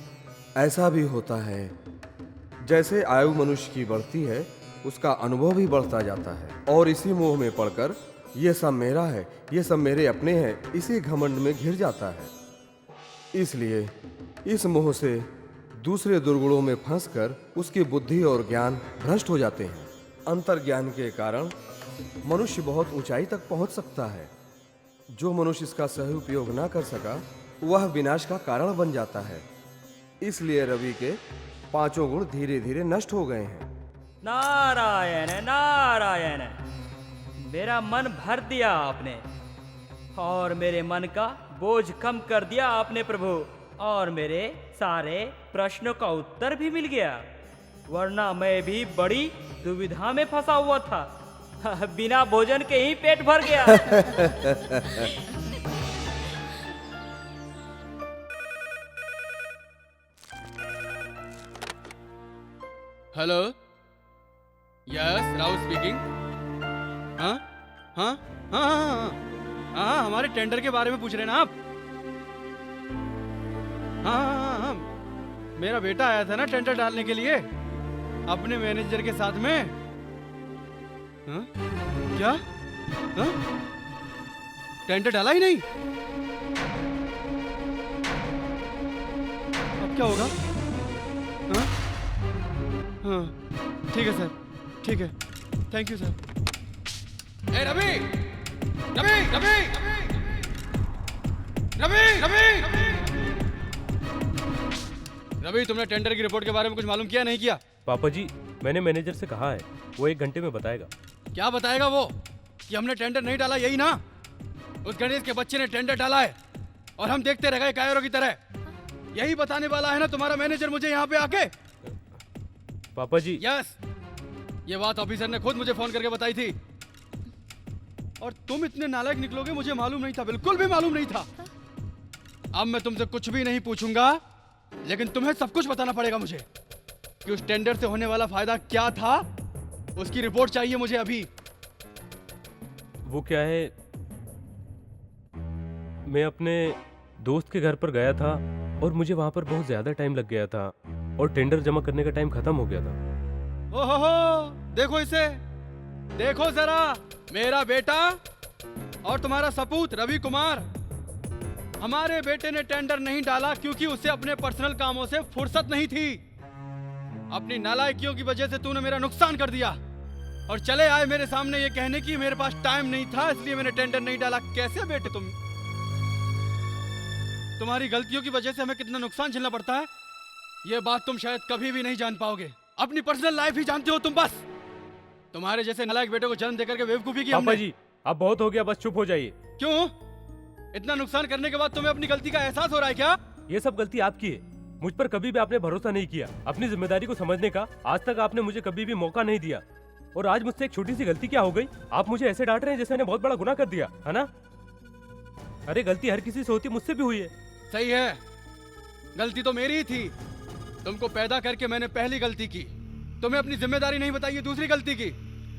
Speaker 1: ऐसा भी होता है जैसे आयु मनुष्य की बढ़ती है, उसका अनुभव भी बढ़ता जाता है और इसी मोह में पड़कर यह सब मेरा है, ये सब मेरे अपने हैं, इसी घमंड में घिर जाता है। इसलिए इस मोह से दूसरे दुर्गुणों में फंसकर उसकी बुद्धि और ज्ञान भ्रष्ट हो जाते हैं। अंतर्ज्ञान के कारण मनुष्य बहुत ऊंचाई तक पहुंच सकता है। जो मनुष्य इसका सही उपयोग ना कर सका, वह विनाश का कारण बन जाता है। इसलिए रवि के पांचों गुण धीरे धीरे नष्ट हो गए हैं।
Speaker 4: नारायण नारायण, मेरा मन भर दिया आपने और मेरे मन का बोझ कम कर दिया आपने प्रभु, और मेरे सारे प्रश्नों का उत्तर भी मिल गया, वरना मैं भी बड़ी दुविधा में फंसा हुआ था। बिना भोजन के ही पेट भर गया।
Speaker 6: Hello, yes, Rao speaking. हाँ हाँ हाँ हाँ हाँ हाँ, हमारे टेंडर के बारे में पूछ रहे हैं ना आप? हाँ हाँ हाँ हाँ, मेरा बेटा आया था ना टेंडर डालने के लिए अपने मैनेजर के साथ में। हाँ? क्या? हाँ? टेंडर डाला ही नहीं? अब क्या होगा? हाँ? हाँ, ठीक है सर, ठीक है, थैंक यू सर। ए रवि, रवि, रवि, रवि, रवि, रवि, तुमने टेंडर की रिपोर्ट के बारे में कुछ मालूम किया नहीं किया?
Speaker 8: पापा जी, मैंने मैनेजर से कहा है, वो 1 घंटे में बताएगा।
Speaker 6: क्या बताएगा वो? कि हमने टेंडर नहीं डाला, यही ना? उस गणेश के बच्चे ने टेंडर डाला है और हम देखते रह गए कायरों की तरह। यही बताने वाला है ना तुम्हारा मैनेजर मुझे यहाँ पे आके?
Speaker 8: पापा जी।
Speaker 6: यस, ये बात ऑफिसर ने खुद मुझे फोन करके बताई थी। और तुम इतने नालायक निकलोगे मुझे मालूम नहीं था, बिल्कुल भी मालूम नहीं था। अब मैं तुमसे कुछ भी नहीं पूछूंगा, लेकिन तुम्हें सब कुछ बताना पड़ेगा मुझे कि उस टेंडर से होने वाला फायदा क्या था। उसकी रिपोर्ट चाहिए मुझे अभी।
Speaker 8: वो क्या है, मैं अपने दोस्त के घर पर गया था और मुझे वहां पर बहुत ज्यादा टाइम लग गया था और टेंडर जमा करने का टाइम खत्म हो गया था।
Speaker 6: ओहो, देखो इसे, देखो जरा, मेरा बेटा और तुम्हारा सपूत रवि कुमार। हमारे बेटे ने टेंडर नहीं डाला क्योंकि उसे अपने पर्सनल कामों से फुर्सत नहीं थी। अपनी नालायकियों की वजह से तूने मेरा नुकसान कर दिया और चले आए मेरे सामने ये कहने की मेरे पास टाइम नहीं था इसलिए मैंने टेंडर नहीं डाला। कैसे बेटे तुम? तुम्हारी गलतियों की वजह से हमें कितना नुकसान झेलना पड़ता है, ये बात तुम शायद कभी भी नहीं जान पाओगे। अपनी पर्सनल लाइफ ही जानते हो तुम बस। तुम्हारे जैसे नालायक बेटे को जन्म देकर के बेवकूफी की हमने।
Speaker 8: पापा जी, अब बहुत हो गया, बस चुप हो जाइए।
Speaker 6: क्यों? इतना नुकसान करने के बाद तुम्हें अपनी गलती का एहसास हो रहा है क्या?
Speaker 8: ये सब गलती आपकी है। मुझ पर कभी भी आपने भरोसा नहीं किया, अपनी जिम्मेदारी को समझने का आज तक आपने मुझे कभी भी मौका नहीं दिया। और आज मुझसे एक छोटी सी गलती क्या हो गई, आप मुझे ऐसे डांट रहे हैं जैसे मैंने बहुत बड़ा गुनाह कर दिया है ना? अरे गलती हर किसी से होती, मुझसे भी हुई है।
Speaker 6: सही है, गलती तो मेरी ही थी। तुमको पैदा करके मैंने पहली गलती की, तुम्हें अपनी जिम्मेदारी नहीं बताई, दूसरी गलती की,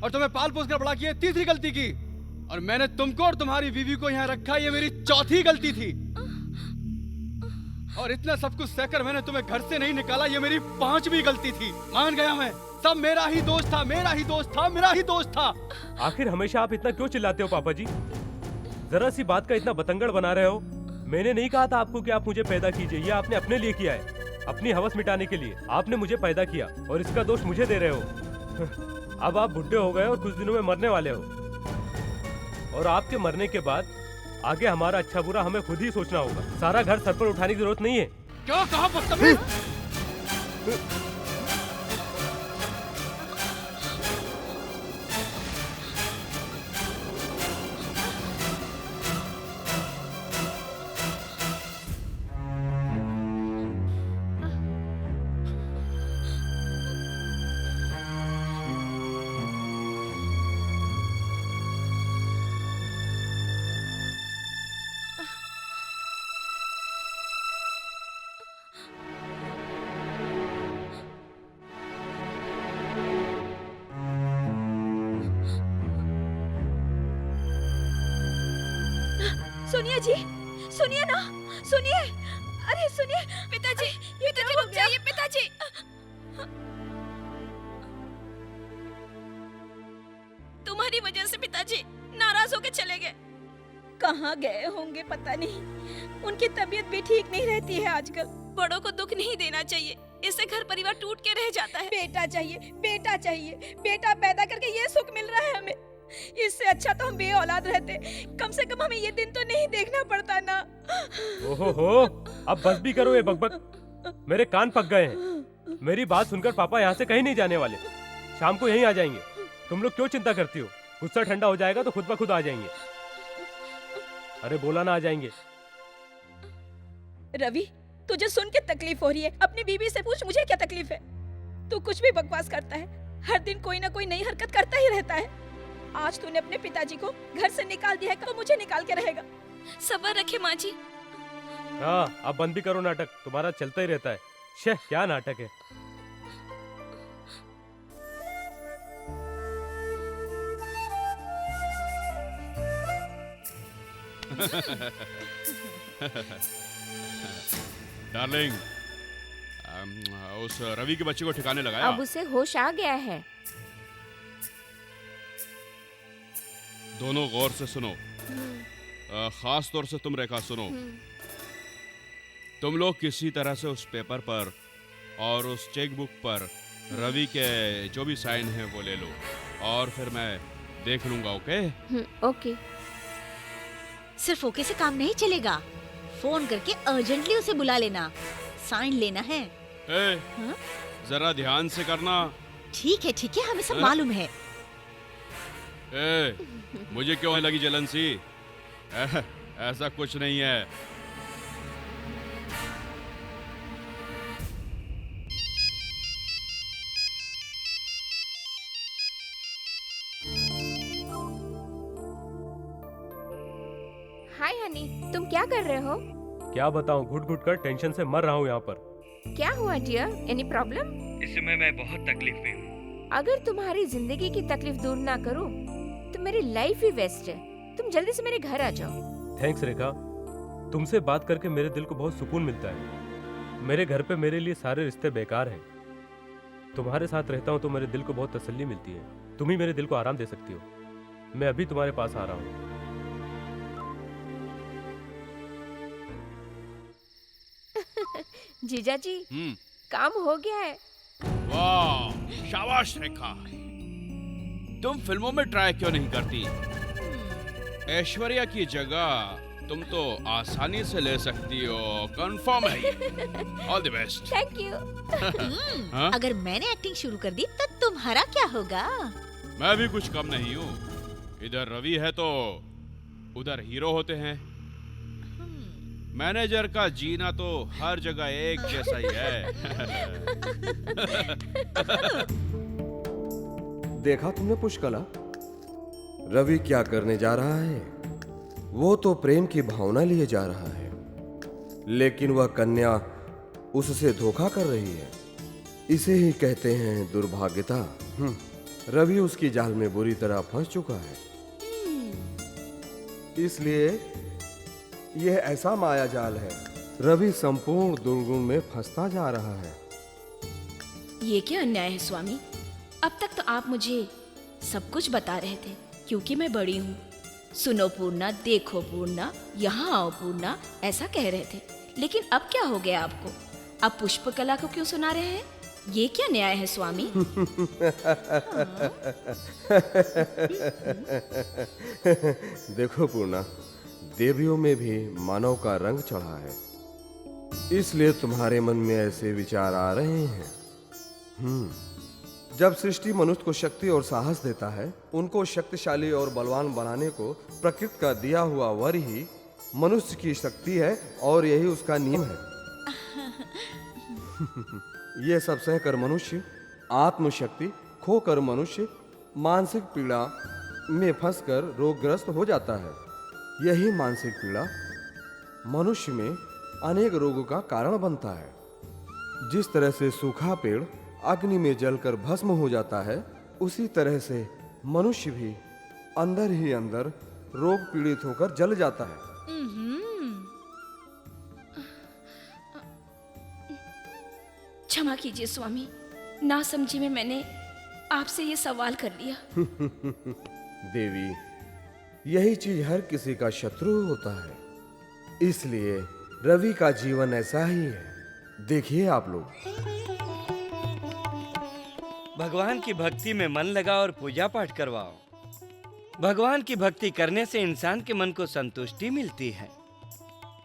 Speaker 6: और तुम्हें पाल पोस कर बड़ा किया, तीसरी गलती की, और मैंने तुमको और तुम्हारी बीवी को यहाँ रखा, ये मेरी चौथी गलती थी। और इतना सब कुछ सहकर मैंने तुम्हें घर से नहीं निकाला, ये मेरी 5वीं गलती थी। मान गया मैं, सब मेरा ही दोस्त था, मेरा ही दोस्त था, मेरा ही दोस्त था।
Speaker 8: आखिर हमेशा आप इतना क्यों चिल्लाते हो पापा जी? जरा सी बात का इतना बतंगड़ बना रहे हो। मैंने नहीं कहा था आपको कि आप मुझे पैदा कीजिए, ये आपने अपने लिए किया है, अपनी हवस मिटाने के लिए। आपने मुझे पैदा किया और इसका दोष मुझे दे रहे हो। अब आप बुढ़े हो गए और कुछ दिनों में मरने वाले हो, और आपके मरने के बाद आगे हमारा अच्छा बुरा हमें खुद ही सोचना होगा। सारा घर सर पर उठाने की जरूरत नहीं है।
Speaker 11: क्या कहा बदतमीज?
Speaker 2: सुनिए जी, सुनिए ना, सुनिए। अरे सुनिए पिताजी, पिताजी रुक जाइए पिताजी। तुम्हारी वजह से पिताजी नाराज होके चले गए। कहाँ गए होंगे पता नहीं। उनकी तबीयत भी ठीक नहीं रहती है आजकल। बड़ों को दुख नहीं देना चाहिए, इससे घर परिवार टूट के रह जाता है। बेटा चाहिए, बेटा चाहिए, बेटा पैदा करके ये सुख मिल रहा है हमें। इससे अच्छा तो हम बे औलाद रहते, कम से कम हमें ये दिन तो नहीं देखना पड़ता ना।
Speaker 8: ओहो, अब बस भी करो ये बकबक, मेरे कान पक गए हैं। मेरी बात सुनकर पापा यहाँ से कहीं नहीं जाने वाले, शाम को यहीं आ जाएंगे। तुम लोग क्यों चिंता करती हो? गुस्सा ठंडा हो जाएगा तो खुद ब खुद आ जाएंगे। अरे बोला ना, आ जाएंगे।
Speaker 2: रवि, तुझे सुन के तकलीफ हो रही है, अपनी बीवी से पूछ मुझे क्या तकलीफ है। तू कुछ भी बकवास करता है, हर दिन कोई ना कोई नई हरकत करता ही रहता है। आज तूने अपने पिताजी को घर से निकाल दिया है, तो मुझे निकाल के रहेगा। सब्र रखे माँ जी।
Speaker 8: हाँ, अब बंद भी करो नाटक, तुम्हारा चलता ही रहता है। शे, क्या नाटक है।
Speaker 11: डार्लिंग, उस रवि के बच्चे को ठिकाने लगाया?
Speaker 9: अब उसे होश आ गया है।
Speaker 11: दोनों गौर से सुनो, खास तौर से तुम रेखा सुनो। तुम लोग किसी तरह से उस पेपर पर और उस चेक बुक पर रवि के जो भी साइन है वो ले लो, और फिर मैं देख लूंगा। ओके?
Speaker 9: ओके।
Speaker 3: सिर्फ ओके से काम नहीं चलेगा, फोन करके अर्जेंटली उसे बुला लेना, साइन लेना है।
Speaker 11: जरा ध्यान से करना।
Speaker 3: ठीक है, हमें सब मालूम है।
Speaker 11: मुझे क्यों लगी जलन सी? ऐसा कुछ नहीं है।
Speaker 9: हाय हनी, तुम क्या कर रहे हो?
Speaker 8: क्या बताऊं, घुट घुट कर टेंशन से मर रहा हूँ यहाँ पर।
Speaker 9: क्या हुआ डियर? Any problem?
Speaker 5: इस समय मैं बहुत तकलीफ में हूँ।
Speaker 9: अगर तुम्हारी जिंदगी की तकलीफ दूर ना करूं, तो मेरी लाइफ ही वेस्ट है। तुम जल्दी से मेरे घर आ जाओ।
Speaker 8: थैंक्स रेखा, तुमसे बात करके मेरे दिल को बहुत सुकून मिलता है। मेरे घर पे मेरे लिए सारे रिश्ते बेकार हैं। तुम्हारे साथ रहता हूँ तो मेरे दिल को बहुत तसल्ली मिलती है। तुम ही मेरे दिल को आराम दे सकती हो। मैं अभी तुम्हारे पास आ रहा हूँ।
Speaker 9: जीजा जी, काम हो गया है।
Speaker 11: वाह, शाबाश रेखा। तुम फिल्मों में ट्राई क्यों नहीं करती? ऐश्वर्या की जगह तुम तो आसानी से ले सकती हो। कंफर्म है। All the best.
Speaker 9: Thank you.
Speaker 3: अगर मैंने एक्टिंग शुरू कर दी तो तुम्हारा क्या होगा?
Speaker 11: मैं भी कुछ कम नहीं हूँ। इधर रवि है तो उधर हीरो होते हैं। मैनेजर का जीना तो हर जगह एक जैसा ही है।
Speaker 1: देखा तुमने पुष्कला, रवि क्या करने जा रहा है? वो तो प्रेम की भावना लिए जा रहा है, लेकिन वह कन्या उससे धोखा कर रही है। इसे ही कहते हैं दुर्भाग्यता। रवि उसकी जाल में बुरी तरह फंस चुका है। इसलिए यह ऐसा माया जाल है, रवि संपूर्ण दुर्गुण में फंसता जा रहा है।
Speaker 2: ये क्या अन्याय है स्वामी? अब तक तो आप मुझे सब कुछ बता रहे थे, क्योंकि मैं बड़ी हूँ। सुनो पूर्णा, देखो पूर्णा, यहाँ आओ पूर्णा, ऐसा कह रहे थे। लेकिन अब क्या हो गया आपको? अब पुष्पकला को क्यों सुना रहे हैं?
Speaker 3: ये क्या न्याय है स्वामी?
Speaker 1: देखो पूर्णा, देवियों में भी मानव का रंग चढ़ा है, इसलिए तुम्हारे मन में ऐसे विचार आ रहे हैं। जब सृष्टि मनुष्य को शक्ति और साहस देता है, उनको शक्तिशाली और बलवान बनाने को प्रकृति का दिया हुआ वर ही मनुष्य की शक्ति है और यही उसका नियम है। ये सब सहकर मनुष्य आत्मशक्ति खोकर मनुष्य मानसिक पीड़ा में फंसकर रोगग्रस्त हो जाता है। यही मानसिक पीड़ा मनुष्य में अनेक रोगों का कारण बनता है। जिस तरह से सूखा पेड़ अग्नि में जलकर भस्म हो जाता है, उसी तरह से मनुष्य भी अंदर ही अंदर रोग पीड़ित होकर जल जाता है।
Speaker 2: क्षमा कीजिए स्वामी, ना समझी में मैंने आपसे ये सवाल कर लिया।
Speaker 1: देवी, यही चीज हर किसी का शत्रु होता है, इसलिए रवि का जीवन ऐसा ही है। देखिए आप लोग,
Speaker 5: भगवान की भक्ति में मन लगाओ और पूजा पाठ करवाओ। भगवान की भक्ति करने से इंसान के मन को संतुष्टि मिलती है।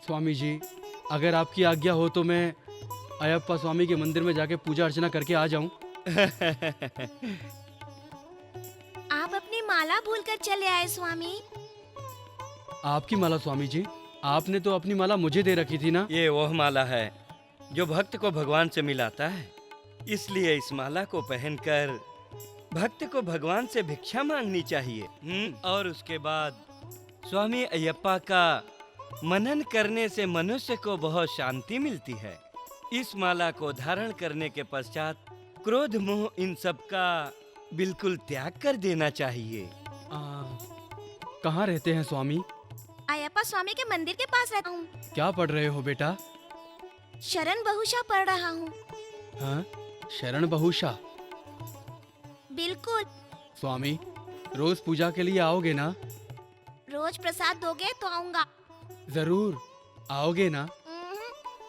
Speaker 6: स्वामी जी, अगर आपकी आज्ञा हो तो मैं अयप्पा स्वामी के मंदिर में जाके पूजा अर्चना करके आ जाऊं।
Speaker 3: आप अपनी माला भूलकर चले आए स्वामी।
Speaker 6: आपकी माला स्वामी जी? आपने तो अपनी माला मुझे दे रखी थी ना।
Speaker 5: ये वह माला है जो भक्त को भगवान से मिलाता है, इसलिए इस माला को पहनकर भक्त को भगवान से भिक्षा मांगनी चाहिए। और उसके बाद स्वामी अयप्पा का मनन करने से मनुष्य को बहुत शांति मिलती है। इस माला को धारण करने के पश्चात क्रोध मोह इन सब का बिल्कुल त्याग कर देना चाहिए।
Speaker 6: कहाँ रहते हैं स्वामी?
Speaker 3: अयप्पा स्वामी के मंदिर के पास रहता हूँ।
Speaker 6: क्या पढ़ रहे हो बेटा?
Speaker 3: शरण बहुशा पढ़ रहा हूँ।
Speaker 6: हाँ, शरण बहुशा?
Speaker 3: बिल्कुल।
Speaker 6: स्वामी, रोज पूजा के लिए आओगे ना?
Speaker 3: रोज प्रसाद दोगे तो आऊंगा।
Speaker 6: जरूर आओगे ना?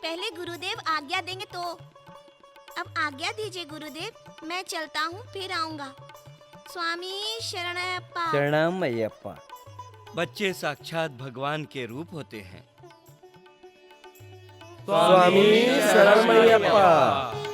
Speaker 3: पहले गुरुदेव आज्ञा देंगे तो। अब आज्ञा दीजिए गुरुदेव, मैं चलता हूँ, फिर आऊंगा। स्वामी शरणयप्पा।
Speaker 8: शरणम अयप्पा।
Speaker 5: बच्चे साक्षात भगवान के रूप होते हैं।
Speaker 8: स्वामी शरणमयप्पा।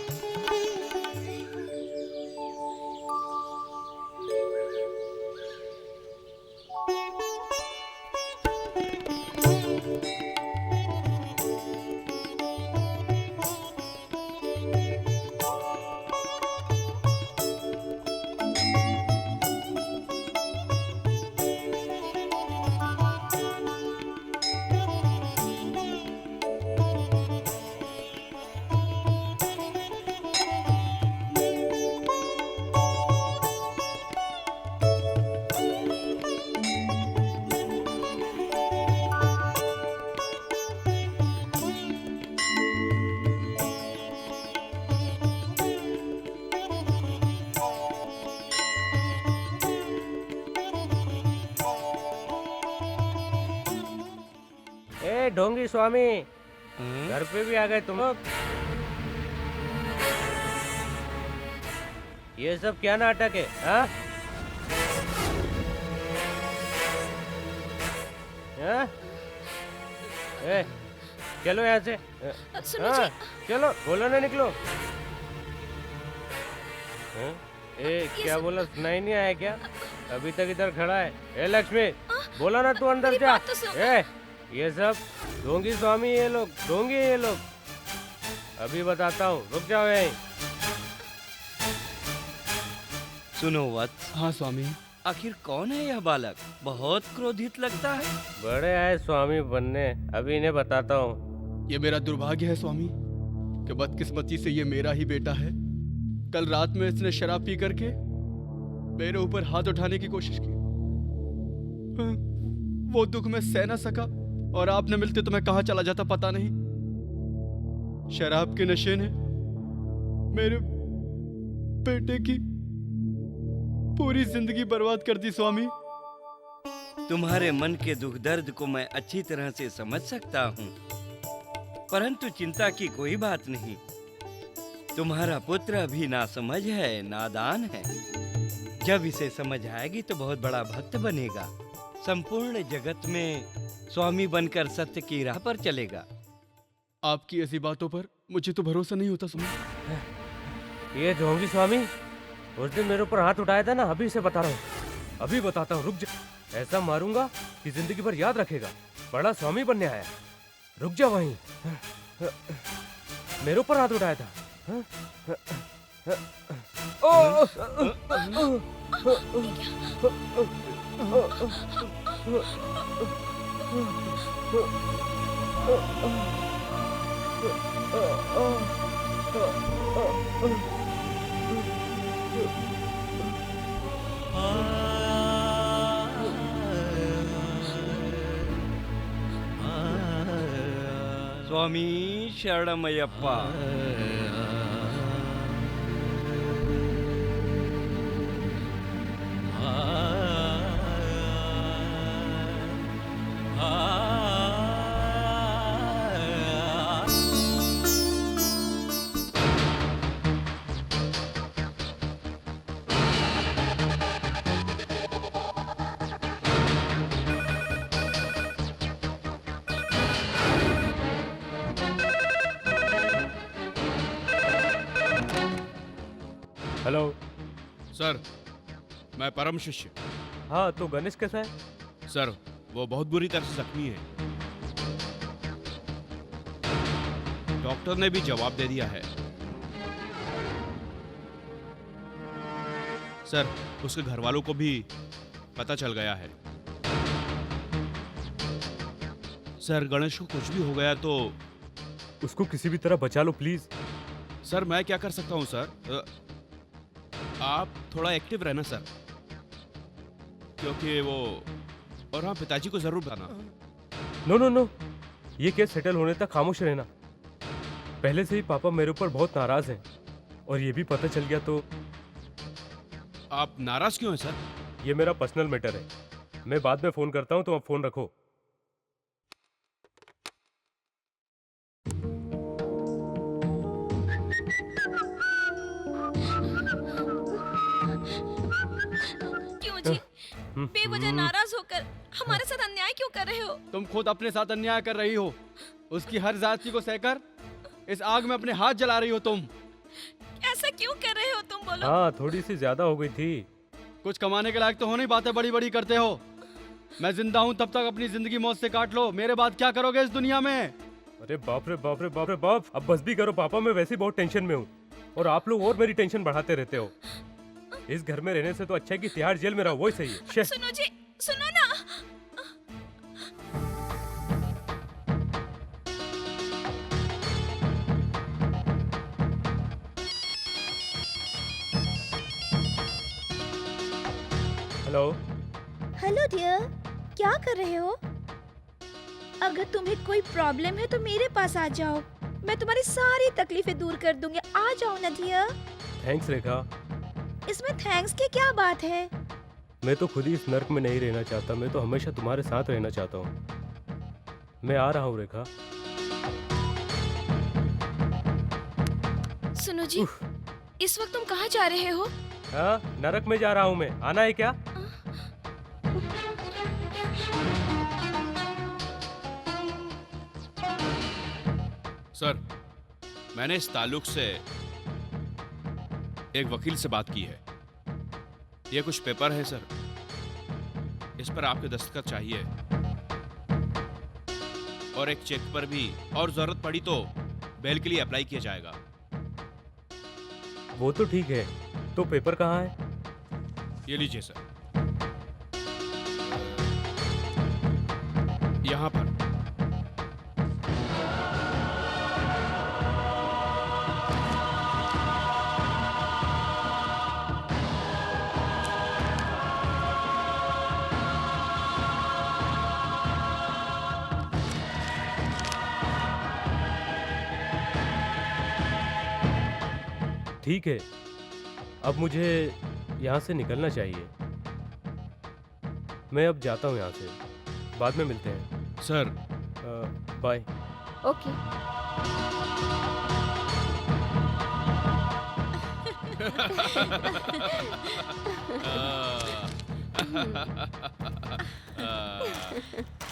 Speaker 8: ढोंगी स्वामी, घर पे भी आ गए तुम लोग। ये सब क्या नाटक है? हाँ? चलो यहाँ से।
Speaker 2: सुनो जी।
Speaker 8: चलो, बोलो ना, निकलो। क्या बोला, सुनाई नहीं आया क्या? अभी तक इधर खड़ा है। लक्ष्मी, बोला ना तू अंदर जा। ये सब ढोंगी स्वामी, ये लोग ढोंगी, ये लोग। अभी बताता हूँ, रुक जाओ यहीं।
Speaker 5: सुनो वत्स।
Speaker 6: हाँ स्वामी।
Speaker 5: आखिर कौन है यह बालक? बहुत क्रोधित लगता है।
Speaker 8: बड़े आए स्वामी बनने, अभी इन्हें बताता हूँ।
Speaker 6: ये मेरा दुर्भाग्य है स्वामी कि बदकिस्मती से ये मेरा ही बेटा है। कल रात में इसने शराब पी करके मेरे ऊपर हाथ उठाने की कोशिश की। वो दुख मैं सह ना सका और आप न मिलते तो मैं कहाँ चला जाता पता नहीं। शराब के नशे ने मेरे बेटे की पूरी जिंदगी बर्बाद कर दी स्वामी।
Speaker 5: तुम्हारे मन के दुख दर्द को मैं अच्छी तरह से समझ सकता हूँ, परंतु चिंता की कोई बात नहीं। तुम्हारा पुत्र अभी नासमझ है, नादान है। जब इसे समझ आएगी तो बहुत बड़ा भक्त बनेगा, संपूर्ण जगत में स्वामी बनकर सत्य की राह पर चलेगा।
Speaker 6: आपकी ऐसी बातों पर मुझे तो भरोसा नहीं होता सुमन।
Speaker 8: ये ढोंगी स्वामी उस दिन मेरे ऊपर हाथ उठाया था ना, अभी से बता रहा हूँ, अभी बताता हूँ, रुक जा। ऐसा मारूंगा कि जिंदगी भर याद रखेगा। बड़ा स्वामी बनने आया, रुक जा वहीं। मेरे ऊपर हाथ उठाया था।
Speaker 5: स्वामी शरणमयप्पा।
Speaker 8: हेलो
Speaker 11: सर, मैं परम शिष्य।
Speaker 8: हाँ, तो गणेश कैसा है?
Speaker 11: सर, वो बहुत बुरी तरह से जख्मी है। डॉक्टर ने भी जवाब दे दिया है। सर, उसके घर वालों को भी पता चल गया है। सर, गणेश को कुछ भी हो गया तो
Speaker 8: उसको किसी भी तरह बचा लो प्लीज।
Speaker 11: सर, मैं क्या कर सकता हूँ सर? आप थोड़ा एक्टिव रहना सर, क्योंकि वो, और हाँ, पिताजी को जरूर बताना।
Speaker 8: नो नो नो, ये केस सेटल होने तक खामोश रहना। पहले से ही पापा मेरे ऊपर बहुत नाराज हैं, और ये भी पता चल गया तो।
Speaker 11: आप नाराज क्यों हैं सर?
Speaker 8: ये मेरा पर्सनल मैटर है, मैं बाद में फोन करता हूँ, तो आप फोन रखो।
Speaker 2: क्यों जी? बेवजह नाराज होकर हमारे साथ अन्याय क्यों कर रहे हो?
Speaker 6: तुम खुद अपने साथ अन्याय कर रही हो। उसकी हर जाति को सहकर इस आग में अपने हाथ जला रही हो तुम।
Speaker 2: ऐसा क्यों कर रहे हो तुम, बोलो?
Speaker 8: हाँ, थोड़ी सी ज्यादा हो गई थी।
Speaker 6: कुछ कमाने के लायक तो हो नहीं, बातें बड़ी बड़ी करते हो। मैं जिंदा हूँ तब तक अपनी जिंदगी मौत से काट लो, मेरे बाद क्या करोगे इस दुनिया में?
Speaker 8: अरे बाप रे बाप रे बाप रे बाप, अब बस भी करो पापा, मैं वैसे ही बहुत टेंशन में हूँ, और आप लोग और मेरी टेंशन बढ़ाते रहते हो। इस घर में रहने से तो अच्छा है कि तिहाड़ जेल में रहो, वही सही है।
Speaker 2: सुनो जी, सुनो ना।
Speaker 8: हेलो
Speaker 13: हेलो डियर, क्या कर रहे हो? अगर तुम्हें कोई प्रॉब्लम है तो मेरे पास आ जाओ, मैं तुम्हारी सारी तकलीफें दूर कर दूंगी। आ जाओ ना डियर।
Speaker 8: थैंक्स रेखा।
Speaker 13: इसमें थैंक्स की क्या बात है?
Speaker 8: मैं तो खुद ही इस नर्क में नहीं रहना चाहता, मैं तो हमेशा तुम्हारे साथ रहना चाहता हूँ। मैं आ रहा हूँ रेखा।
Speaker 2: सुनो जी, इस वक्त तुम कहाँ जा रहे हो?
Speaker 8: हाँ, नरक में जा रहा हूँ मैं, आना है क्या?
Speaker 11: सर, मैंने इस ताल्लुक से एक वकील से बात की है। ये कुछ पेपर है सर, इस पर आपके दस्तखत चाहिए, और एक चेक पर भी, और जरूरत पड़ी तो बेल के लिए अप्लाई किया जाएगा।
Speaker 8: वो तो ठीक है, तो पेपर कहाँ है?
Speaker 11: ये लीजिए सर, यहाँ पर।
Speaker 8: ठीक है, अब मुझे यहाँ से निकलना चाहिए। मैं अब जाता हूँ यहाँ से, बाद में मिलते हैं।
Speaker 11: Sir,
Speaker 9: okay.
Speaker 8: बाय।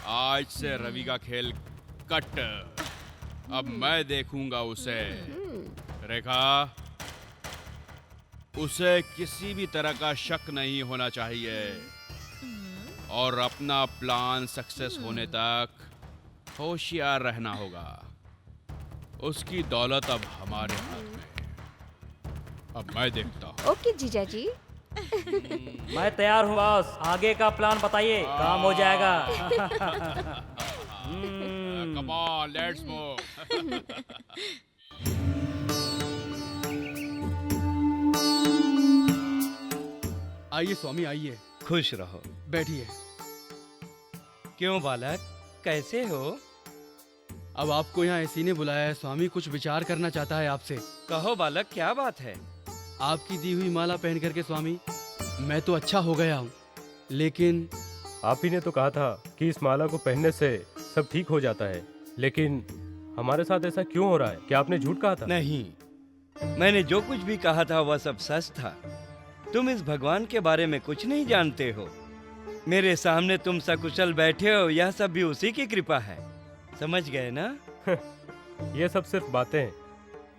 Speaker 11: आज से रवि का खेल कट। अब मैं देखूंगा उसे। रेखा, उसे किसी भी तरह का शक नहीं होना चाहिए और अपना प्लान सक्सेस होने तक होशियार रहना होगा। उसकी दौलत अब हमारे हाथ में है। अब मैं देखता हूँ।
Speaker 9: ओके जीजा जी।
Speaker 4: मैं तैयार हूँ बॉस, आगे का प्लान बताइए, काम हो जाएगा।
Speaker 11: Come on, let's move.
Speaker 6: आइए स्वामी, आइए,
Speaker 5: खुश रहो।
Speaker 6: बैठिए।
Speaker 5: क्यों बालक, कैसे हो?
Speaker 6: अब आपको यहाँ इसी ने बुलाया है स्वामी, कुछ विचार करना चाहता है आपसे।
Speaker 5: कहो बालक, क्या बात है?
Speaker 6: आपकी दी हुई माला पहन करके स्वामी, मैं तो अच्छा हो गया हूँ, लेकिन
Speaker 8: आप ही ने तो कहा था कि इस माला को पहनने से सब ठीक हो जाता है, लेकिन हमारे साथ ऐसा क्यों हो रहा है? क्या आपने झूठ कहा था?
Speaker 5: नहीं, मैंने जो कुछ भी कहा था वह सब सच था। तुम इस भगवान के बारे में कुछ नहीं जानते हो। मेरे सामने तुम सकुशल बैठे हो, यह सब भी उसी की कृपा है। समझ गए ना?
Speaker 8: ये सब सिर्फ बातें हैं।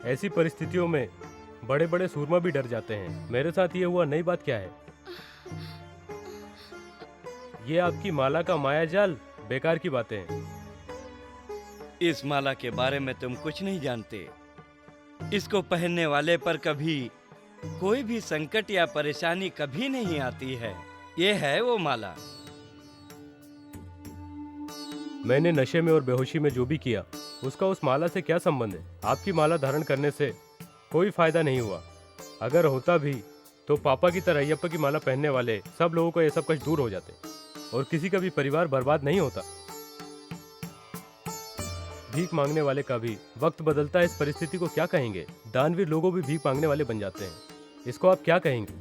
Speaker 8: ऐसी परिस्थितियों में बड़े बड़े सूरमा भी डर जाते हैं। मेरे साथ ये हुआ, नई बात क्या है? ये आपकी माला का मायाजाल, बेकार की बातें हैं।
Speaker 5: इस माला के बारे में तुम कुछ नहीं जानते। इसको पहनने वाले पर कभी कोई भी संकट या परेशानी कभी नहीं आती है। ये है वो माला।
Speaker 8: मैंने नशे में और बेहोशी में जो भी किया, उसका उस माला से क्या संबंध है? आपकी माला धारण करने से कोई फायदा नहीं हुआ। अगर होता भी तो पापा की तरह अय्यप्पा की माला पहनने वाले सब लोगों को ये सब कष्ट दूर हो जाते और किसी का भी परिवार बर्बाद नहीं होता। भीख मांगने वाले का भी वक्त बदलता है। इस परिस्थिति को क्या कहेंगे? दानवीर लोगों भी भीख मांगने वाले बन जाते हैं। इसको आप क्या कहेंगे?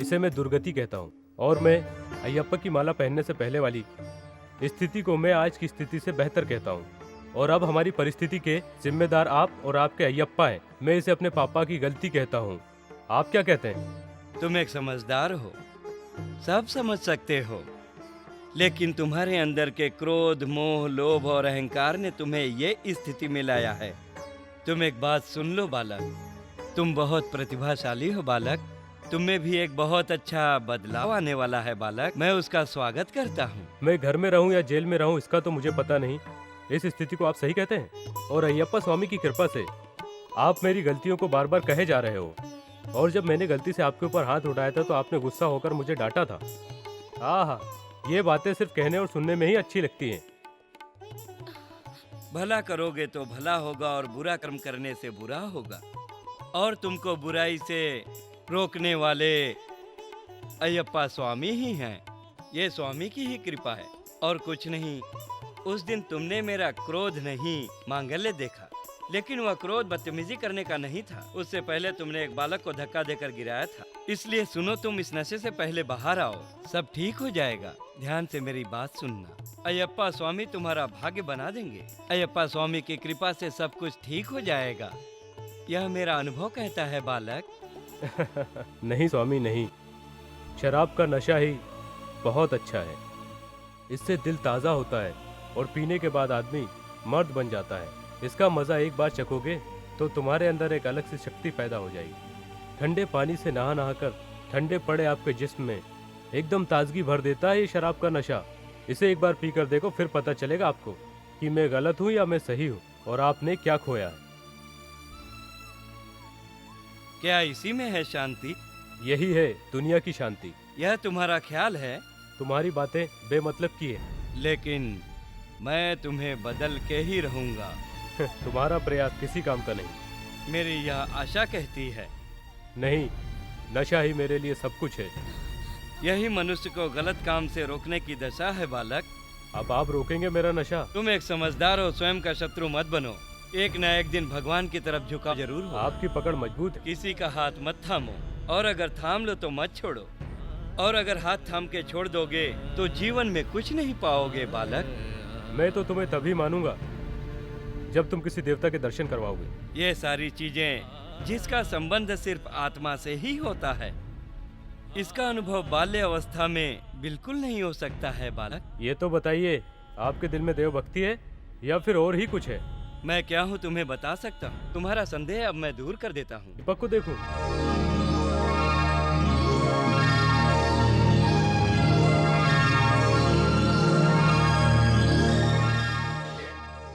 Speaker 8: इसे मैं दुर्गति कहता हूँ। और मैं अय्यप्पा की माला पहनने से पहले वाली स्थिति को मैं आज की स्थिति से बेहतर कहता हूँ। और अब हमारी परिस्थिति के जिम्मेदार आप और आपके अय्यप्पा हैं। मैं इसे अपने पापा की गलती कहता हूँ। आप क्या कहते हैं?
Speaker 5: तुम एक समझदार हो, सब समझ सकते हो, लेकिन तुम्हारे अंदर के क्रोध, मोह, लोभ और अहंकार ने तुम्हें ये स्थिति में लाया है। तुम एक बात सुन लो बालक, तुम बहुत प्रतिभाशाली हो बालक। तुम में भी एक बहुत अच्छा बदलाव आने वाला है बालक। मैं उसका स्वागत करता हूँ।
Speaker 8: मैं घर में रहूं या जेल में रहूं, इसका तो मुझे पता नहीं। इस स्थिति को आप सही कहते हैं और अय्यप्पा स्वामी की कृपा से आप मेरी गलतियों को बार बार कहे जा रहे हो। और जब मैंने गलती से आपके ऊपर हाथ उठाया था तो आपने गुस्सा होकर मुझे डांटा था। आहा, ये बातें सिर्फ कहने और सुनने में ही अच्छी लगती हैं।
Speaker 5: भला करोगे तो भला होगा और बुरा कर्म करने से बुरा होगा। और तुमको बुराई से रोकने वाले अय्यप्पा स्वामी ही हैं। ये स्वामी की ही कृपा है और कुछ नहीं। उस दिन तुमने मेरा क्रोध नहीं, मांगल्य देखा, लेकिन वह क्रोध बदतमीजी करने का नहीं था। उससे पहले तुमने एक बालक को धक्का देकर गिराया था। इसलिए सुनो, तुम इस नशे से पहले बाहर आओ, सब ठीक हो जाएगा। ध्यान से मेरी बात सुनना। अय्यप्पा स्वामी तुम्हारा भाग्य बना देंगे। अय्यप्पा स्वामी की कृपा से सब कुछ ठीक हो जाएगा। यह मेरा अनुभव कहता है बालक।
Speaker 8: नहीं स्वामी, नहीं। शराब का नशा ही बहुत अच्छा है। इससे दिल ताज़ा होता है और पीने के बाद आदमी मर्द बन जाता है। इसका मज़ा एक बार चखोगे तो तुम्हारे अंदर एक अलग सी शक्ति पैदा हो जाएगी। ठंडे पानी से नहा नहा कर ठंडे पड़े आपके जिस्म में एकदम ताजगी भर देता है ये शराब का नशा। इसे एक बार पी कर देखो, फिर पता चलेगा आपको कि मैं गलत हूँ या मैं सही हूँ और आपने क्या खोया है।
Speaker 5: क्या इसी में है शांति?
Speaker 8: यही है दुनिया की शांति।
Speaker 5: यह तुम्हारा ख्याल है?
Speaker 8: तुम्हारी बातें बेमतलब की है,
Speaker 5: लेकिन मैं तुम्हें बदल के ही रहूंगा।
Speaker 8: तुम्हारा प्रयास किसी काम का नहीं।
Speaker 5: मेरी यह आशा कहती है।
Speaker 8: नहीं, नशा ही मेरे लिए सब कुछ है।
Speaker 5: यही मनुष्य को गलत काम से रोकने की दशा है बालक।
Speaker 8: अब आप रोकेंगे मेरा नशा?
Speaker 5: तुम एक समझदार हो, स्वयं का शत्रु मत बनो। एक न एक दिन भगवान की तरफ झुकाव जरूर हो।
Speaker 8: आपकी पकड़ मजबूत है।
Speaker 5: किसी का हाथ मत थामो, और अगर थाम लो तो मत छोड़ो। और अगर हाथ थाम के छोड़ दोगे तो जीवन में कुछ नहीं पाओगे बालक।
Speaker 8: मैं तो तुम्हें तभी मानूंगा जब तुम किसी देवता के दर्शन करवाओगे।
Speaker 5: ये सारी चीजें जिसका संबंध सिर्फ आत्मा से ही होता है। इसका अनुभव बाल्य अवस्था में बिल्कुल नहीं हो सकता है बालक।
Speaker 8: ये तो बताइए, आपके दिल में देव भक्ति है या फिर और ही कुछ है?
Speaker 5: मैं क्या हूँ तुम्हें बता सकता हूँ। तुम्हारा संदेह अब मैं दूर कर देता हूँ।
Speaker 8: दीपक को देखूं।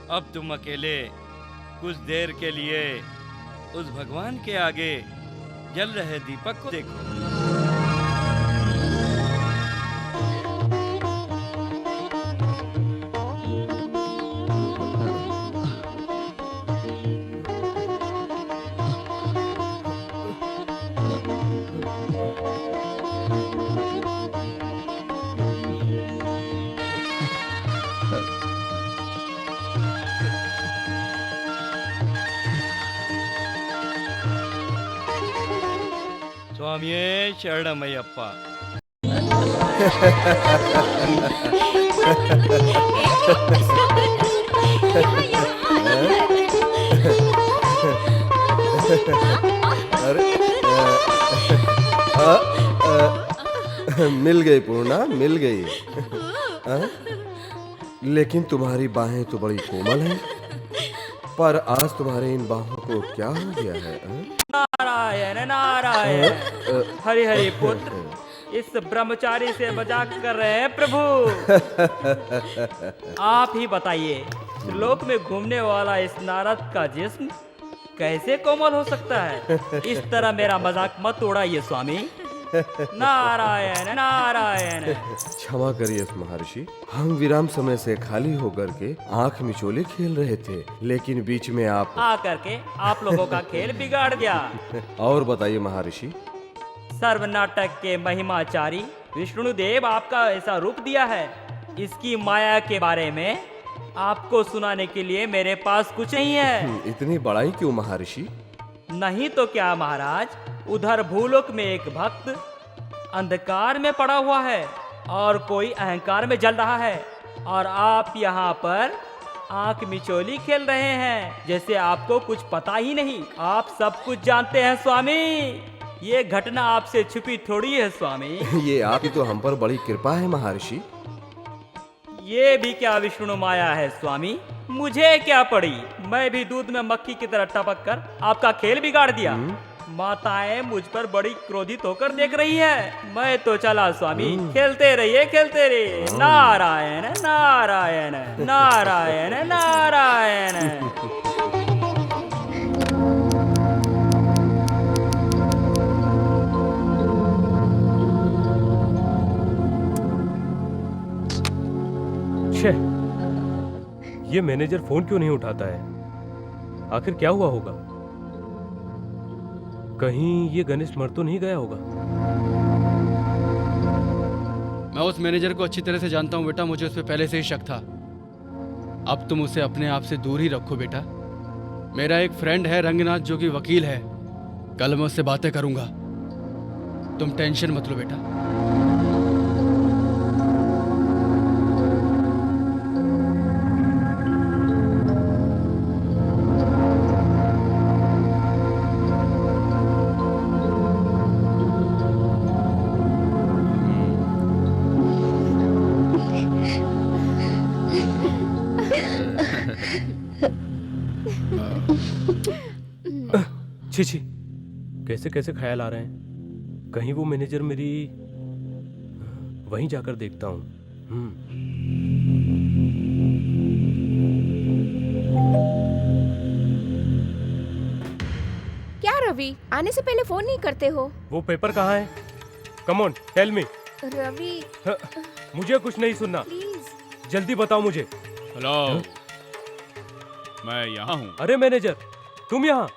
Speaker 5: अब तुम अकेले कुछ देर के लिए उस भगवान के आगे जल रहे दीपक को देखो। स्वामिये शरणमयप्पा।
Speaker 1: अरे मिल गई पूर्णा, मिल गई। लेकिन तुम्हारी बाहें तो बड़ी कोमल हैं, पर आज तुम्हारे इन बाहों को क्या हो गया है?
Speaker 4: नारायण नारायण। हरि हरि पुत्र, इस ब्रह्मचारी से मजाक कर रहे हैं प्रभु। आप ही बताइए, लोक में घूमने वाला इस नारद का जिस्म कैसे कोमल हो सकता है? इस तरह मेरा मजाक मत उड़ाइए स्वामी। नारायण नारायण।
Speaker 1: क्षमा करिए महर्षि, हम विराम समय से खाली होकर के आंख मिचोले खेल रहे थे, लेकिन बीच में आप
Speaker 4: आकर के आप लोगों का खेल बिगाड़ गया।
Speaker 1: और बताइए महर्षि।
Speaker 4: सर्व नाटक के महिमाचारी विष्णुदेव आपका ऐसा रूप दिया है, इसकी माया के बारे में आपको सुनाने के लिए मेरे पास कुछ नहीं है।
Speaker 1: इतनी बड़ाई क्यों महर्षि?
Speaker 4: नहीं तो क्या महाराज, उधर भूलोक में एक भक्त अंधकार में पड़ा हुआ है और कोई अहंकार में जल रहा है, और आप यहाँ पर आंख मिचोली खेल रहे हैं जैसे आपको कुछ पता ही नहीं। आप सब कुछ जानते हैं स्वामी, ये घटना आपसे छुपी थोड़ी है स्वामी।
Speaker 1: ये आपकी तो हम पर बड़ी कृपा है महर्षि।
Speaker 4: ये भी क्या विष्णु माया है स्वामी? मुझे क्या पड़ी, मैं भी दूध में मक्खी की तरह टपक कर आपका खेल बिगाड़ दिया। माताएं मुझ पर बड़ी क्रोधित होकर देख रही है। मैं तो चला स्वामी, खेलते रहिए खेलते रहिए। नारायण नारायण नारायण नारायण।
Speaker 8: ये मैनेजर फोन क्यों नहीं उठाता है? आखिर क्या हुआ होगा? कहीं ये गणेश मर तो नहीं गया होगा?
Speaker 6: मैं उस मैनेजर को अच्छी तरह से जानता हूँ बेटा, मुझे उस पर पहले से ही शक था। अब तुम उसे अपने आप से दूर ही रखो बेटा। मेरा एक फ्रेंड है रंगनाथ, जो कि वकील है, कल मैं उससे बातें करूंगा। तुम टेंशन मत लो बेटा।
Speaker 8: छी, कैसे कैसे ख्याल आ रहे हैं। कहीं वो मैनेजर मेरी, वहीं जाकर देखता हूँ।
Speaker 9: क्या रवि, आने से पहले फोन नहीं करते हो?
Speaker 8: वो पेपर कहाँ है? Come on tell me.
Speaker 9: Ravi
Speaker 8: मुझे कुछ नहीं सुनना,
Speaker 9: प्लीज
Speaker 8: जल्दी बताओ मुझे।
Speaker 11: हेलो, मैं यहाँ हूँ।
Speaker 8: अरे मैनेजर, तुम यहाँ?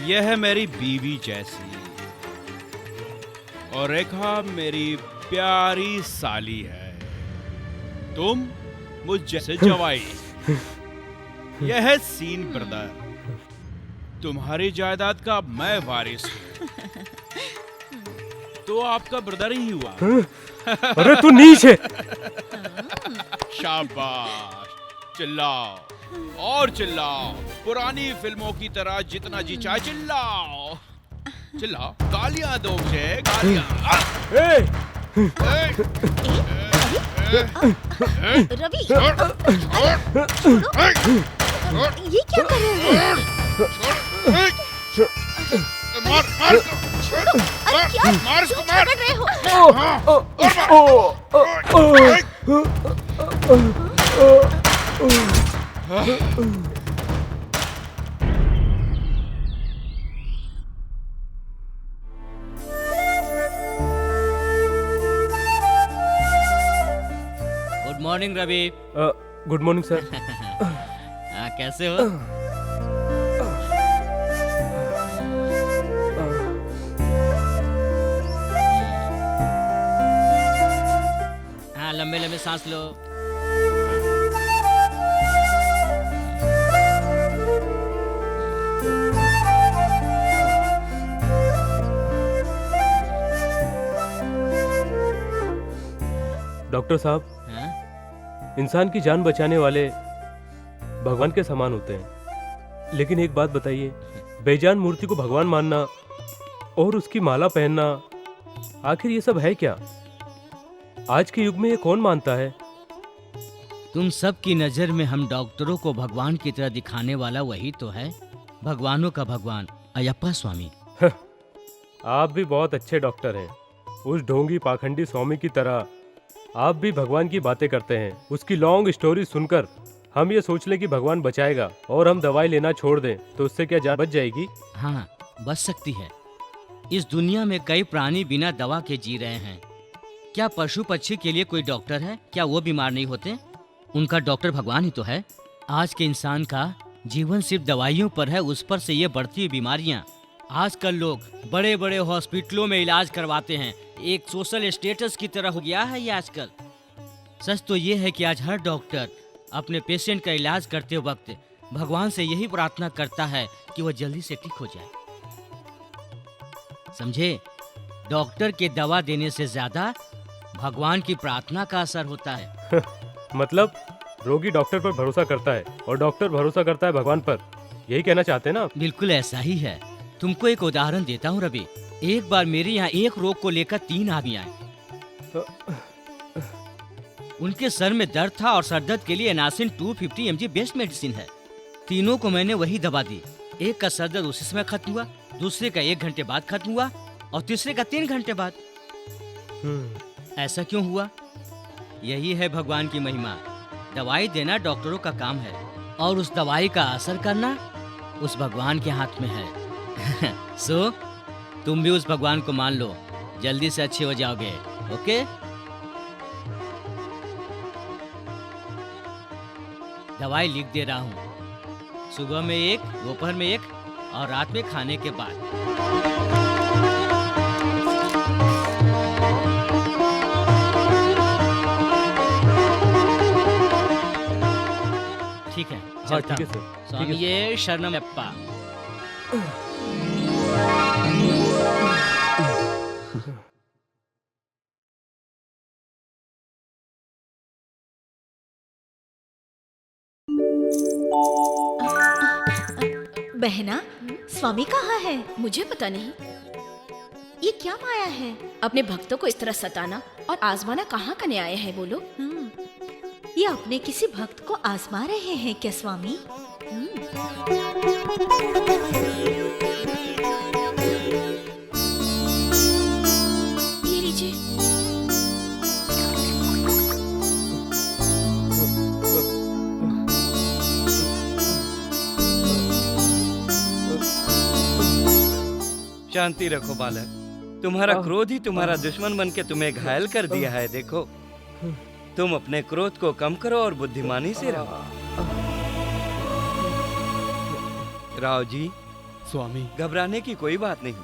Speaker 11: यह है मेरी बीवी जैसी, और रेखा मेरी प्यारी साली है। तुम मुझ जैसे जवाई। यह है सीन ब्रदर, तुम्हारी जायदाद का मैं वारिस हूं, तो आपका ब्रदर ही हुआ।
Speaker 8: अरे तू नीच है।
Speaker 11: शाबाश, चिल्लाओ। और चिल्लाओ, पुरानी फिल्मों की तरह जितना जी चाहे चिल्लाओ। चिल्लाओ, गालियां दो मुझे, गालियां।
Speaker 3: रवि, ये क्या कर रहे हो?
Speaker 11: मार मार
Speaker 3: अरे क्या
Speaker 11: मार
Speaker 3: क्यों
Speaker 11: इसको, मार।
Speaker 3: झगड़ रहे हो?
Speaker 12: Good morning Ravi.
Speaker 8: Good morning sir.
Speaker 12: हाँ, कैसे हो? हाँ, लंबे लंबे सांस लो।
Speaker 8: डॉक्टर साहब,
Speaker 12: हाँ?
Speaker 8: इंसान की जान बचाने वाले भगवान के समान होते हैं, लेकिन एक बात बताइए, बेजान मूर्ति को भगवान मानना और उसकी माला पहनना, आखिर ये सब है क्या? आज के युग में ये कौन मानता है?
Speaker 12: तुम सब की नजर में हम डॉक्टरों को भगवान की तरह दिखाने वाला वही तो है, भगवानों का भगवान अयप्पा स्वामी।
Speaker 8: आप भी बहुत अच्छे डॉक्टर हैं। उस ढोंगी पाखंडी स्वामी की तरह आप भी भगवान की बातें करते हैं। उसकी लॉन्ग स्टोरी सुनकर हम ये सोच लें कि भगवान बचाएगा और हम दवाई लेना छोड़ दें, तो उससे क्या जान बच जाएगी?
Speaker 12: हाँ, बच सकती है। इस दुनिया में कई प्राणी बिना दवा के जी रहे हैं। क्या पशु पक्षी के लिए कोई डॉक्टर है? क्या वो बीमार नहीं होते? उनका डॉक्टर भगवान ही तो है। आज के इंसान का जीवन सिर्फ दवाइयों पर है, उस पर से ये बढ़ती हुई बीमारियां। आजकल लोग बड़े बड़े हॉस्पिटलों में इलाज करवाते हैं, एक सोशल स्टेटस की तरह हो गया है ये आजकल। सच तो ये है कि आज हर डॉक्टर अपने पेशेंट का इलाज करते वक्त भगवान से यही प्रार्थना करता है कि वह जल्दी से ठीक हो जाए। समझे? डॉक्टर के दवा देने से ज्यादा भगवान की प्रार्थना का असर होता है।
Speaker 8: मतलब रोगी डॉक्टर पर भरोसा करता है और डॉक्टर भरोसा करता है भगवान पर, यही कहना चाहते हैं ना?
Speaker 12: बिल्कुल ऐसा ही है। तुमको एक उदाहरण देता हूँ रवि। एक बार मेरे यहाँ एक रोग को लेकर 3 आदमी आए। उनके सर में दर्द था और सर दर्द के लिए एनासिन 250 mg बेस्ट मेडिसिन है। तीनों को मैंने वही दवा दी। एक का सर दर्द उसी समय खत्म हुआ, दूसरे का 1 घंटे बाद खत्म हुआ और तीसरे का 3 घंटे बाद। ऐसा क्यों हुआ? यही है भगवान की महिमा। दवाई देना डॉक्टरों का काम है और उस दवाई का असर करना उस भगवान के हाथ में है। सो तुम भी उस भगवान को मान लो, जल्दी से अच्छे हो जाओगे। ओके? दवाई लिख दे रहा हूँ। सुबह में 1, दोपहर में 1 और रात में खाने के बाद। ठीक है,
Speaker 8: हाँ, ठीक है सर।
Speaker 12: स्वामी ये शरणमप्पा।
Speaker 3: बहना, स्वामी कहाँ है?
Speaker 2: मुझे पता नहीं।
Speaker 3: ये क्या माया है?
Speaker 2: अपने भक्तों को इस तरह सताना और आजमाना कहाँ का न्याय है बोलो?
Speaker 3: ये अपने किसी भक्त को आजमा रहे हैं क्या स्वामी?
Speaker 2: ये लीजिए।
Speaker 5: शांति रखो बालक। तुम्हारा क्रोध ही तुम्हारा दुश्मन बन के तुम्हें घायल कर दिया है। देखो, तुम अपने क्रोध को कम करो और बुद्धिमानी से रहो। राव जी,
Speaker 6: स्वामी,
Speaker 5: घबराने की कोई बात नहीं,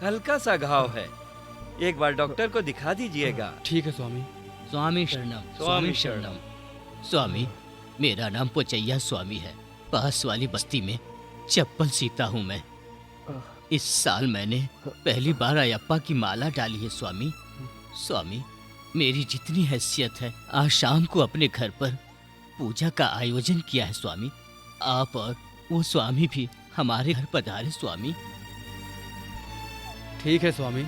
Speaker 5: हल्का सा घाव है। एक बार डॉक्टर को दिखा दीजिएगा।
Speaker 6: ठीक है स्वामी।
Speaker 12: स्वामी शरणम, स्वामी शरणम। स्वामी, मेरा नाम पोचैया स्वामी है। पास वाली बस्ती में चप्पल सीता हूँ मैं। इस साल मैंने पहली बार अयप्पा की माला डाली है स्वामी। स्वामी, मेरी जितनी हैसियत है, आज शाम को अपने घर पर पूजा का आयोजन किया है स्वामी। आप और वो स्वामी भी हमारे घर पधारे स्वामी।
Speaker 6: ठीक है स्वामी,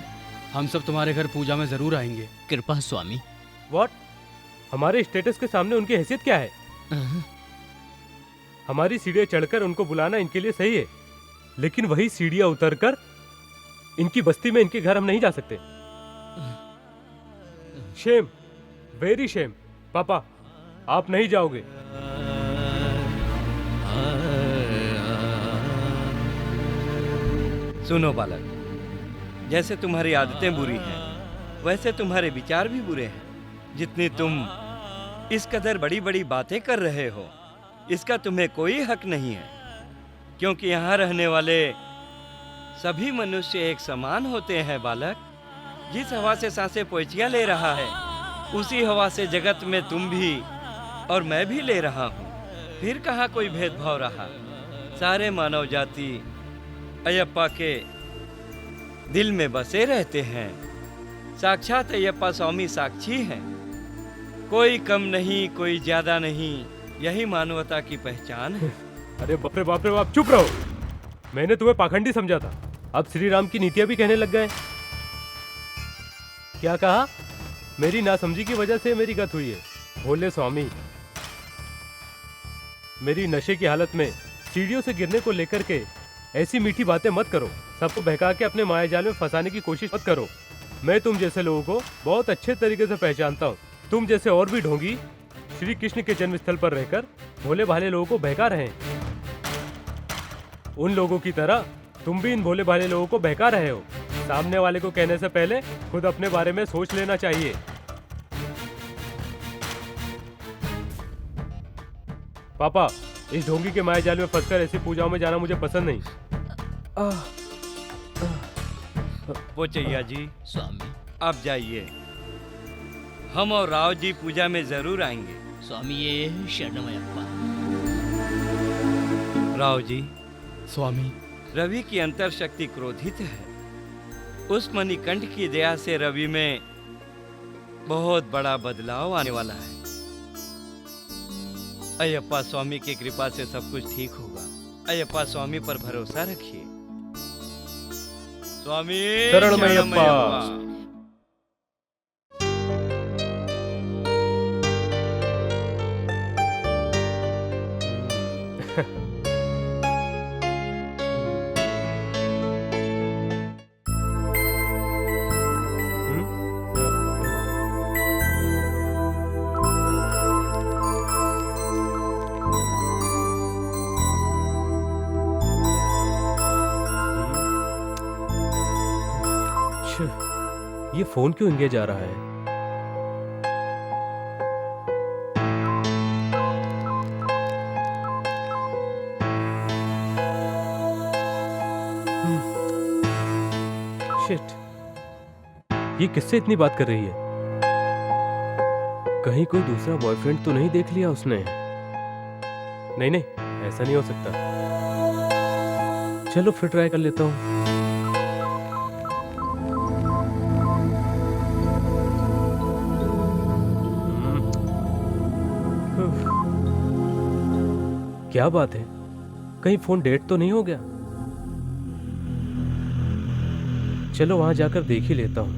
Speaker 6: हम सब तुम्हारे घर पूजा में जरूर आएंगे।
Speaker 12: कृपा स्वामी।
Speaker 8: व्हाट? हमारे स्टेटस के सामने उनकी हैसियत क्या है? हमारी सीढ़ियाँ चढ़कर उनको बुलाना इनके लिए सही है, लेकिन वही सीढ़ियाँ उतरकर इनकी बस्ती में इनके घर हम नहीं जा सकते। Shame, very shame. पापा, आप नहीं जाओगे।
Speaker 5: सुनो बालक, जैसे तुम्हारी आदतें बुरी हैं, वैसे तुम्हारे विचार भी बुरे हैं। जितनी तुम इस कदर बड़ी बड़ी बातें कर रहे हो, इसका तुम्हें कोई हक नहीं है, क्योंकि यहाँ रहने वाले सभी मनुष्य एक समान होते हैं बालक। जिस हवा से सांसें पोइचियाँ ले रहा है, उसी हवा से जगत में तुम भी और मैं भी ले रहा हूँ। फिर कहाँ कोई भेदभाव रहा? सारे मानव जाति अयप्पा के दिल में बसे रहते हैं। साक्षात अयप्पा स्वामी साक्षी हैं। कोई कम नहीं, कोई ज्यादा नहीं, यही मानवता की पहचान है।
Speaker 8: अरे बाप रे बाप रे बाप, चुप रहो। मैंने तुम्हें पाखंडी समझा था, अब श्री राम की नीतियां भी कहने लग गए। क्या कहा? मेरी नासमझी की वजह से मेरी गत हुई है। भोले स्वामी, मेरी नशे की हालत में सीढ़ियों से गिरने को लेकर के ऐसी मीठी बातें मत करो। सबको बहका के अपने मायाजाल में फंसाने की कोशिश मत करो। मैं तुम जैसे लोगों को बहुत अच्छे तरीके से पहचानता हूँ। तुम जैसे और भी ढोंगी श्री कृष्ण के जन्म स्थल पर रहकर भोले भाले लोगों को बहका रहे हैं। उन लोगों की तरह तुम भी इन भोले भाले लोगों को बहका रहे हो। सामने वाले को कहने से पहले खुद अपने बारे में सोच लेना चाहिए। पापा, इस ढोंगी के मायाजाल में फंसकर ऐसी पूजाओं में जाना मुझे पसंद नहीं।
Speaker 5: पोचैया जी,
Speaker 12: स्वामी
Speaker 5: आप जाइए, हम और राव जी पूजा में जरूर आएंगे।
Speaker 12: स्वामी ये शरणमयप्पा।
Speaker 5: राव जी,
Speaker 6: स्वामी,
Speaker 5: रवि की अंतर शक्ति क्रोधित है। उस मणिकंठ की दया से रवि में बहुत बड़ा बदलाव आने वाला है। अयप्पा स्वामी की कृपा से सब कुछ ठीक होगा। अयप्पा स्वामी पर भरोसा रखिए। स्वामी
Speaker 8: शरणमयप्पा। ये फोन क्यों इंगेज आ रहा है? शिट, ये किससे इतनी बात कर रही है? कहीं कोई दूसरा बॉयफ्रेंड तो नहीं देख लिया उसने? नहीं नहीं, ऐसा नहीं हो सकता। चलो फिर ट्राई कर लेता हूँ। क्या बात है, कहीं फोन डेड तो नहीं हो गया? चलो वहां जाकर देख ही लेता हूँ।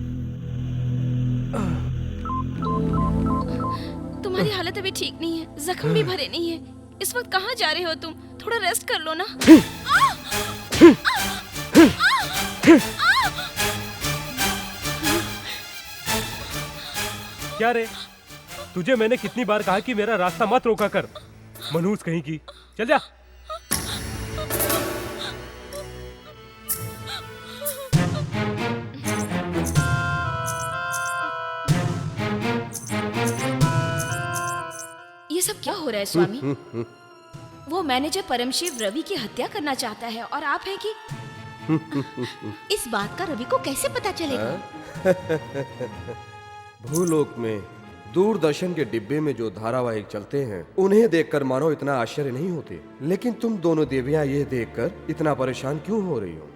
Speaker 2: तुम्हारी हालत अभी ठीक नहीं है, जख्म भी भरे नहीं है। इस वक्त कहाँ जा रहे हो तुम? थोड़ा रेस्ट कर लो ना।
Speaker 8: क्या रे, तुझे मैंने कितनी बार कहा कि मेरा रास्ता मत रोका कर। मनहूस कहीं की, चल जा।
Speaker 2: ये सब क्या हो रहा है स्वामी? वो मैनेजर परमशिव रवि की हत्या करना चाहता है और आप हैं कि
Speaker 3: इस बात का रवि को कैसे पता चलेगा?
Speaker 1: भूलोक में दूरदर्शन के डिब्बे में जो धारावाहिक चलते हैं, उन्हें देखकर मानो इतना आश्चर्य नहीं होते। लेकिन तुम दोनों देवियां ये देखकर इतना परेशान क्यों हो रही हो?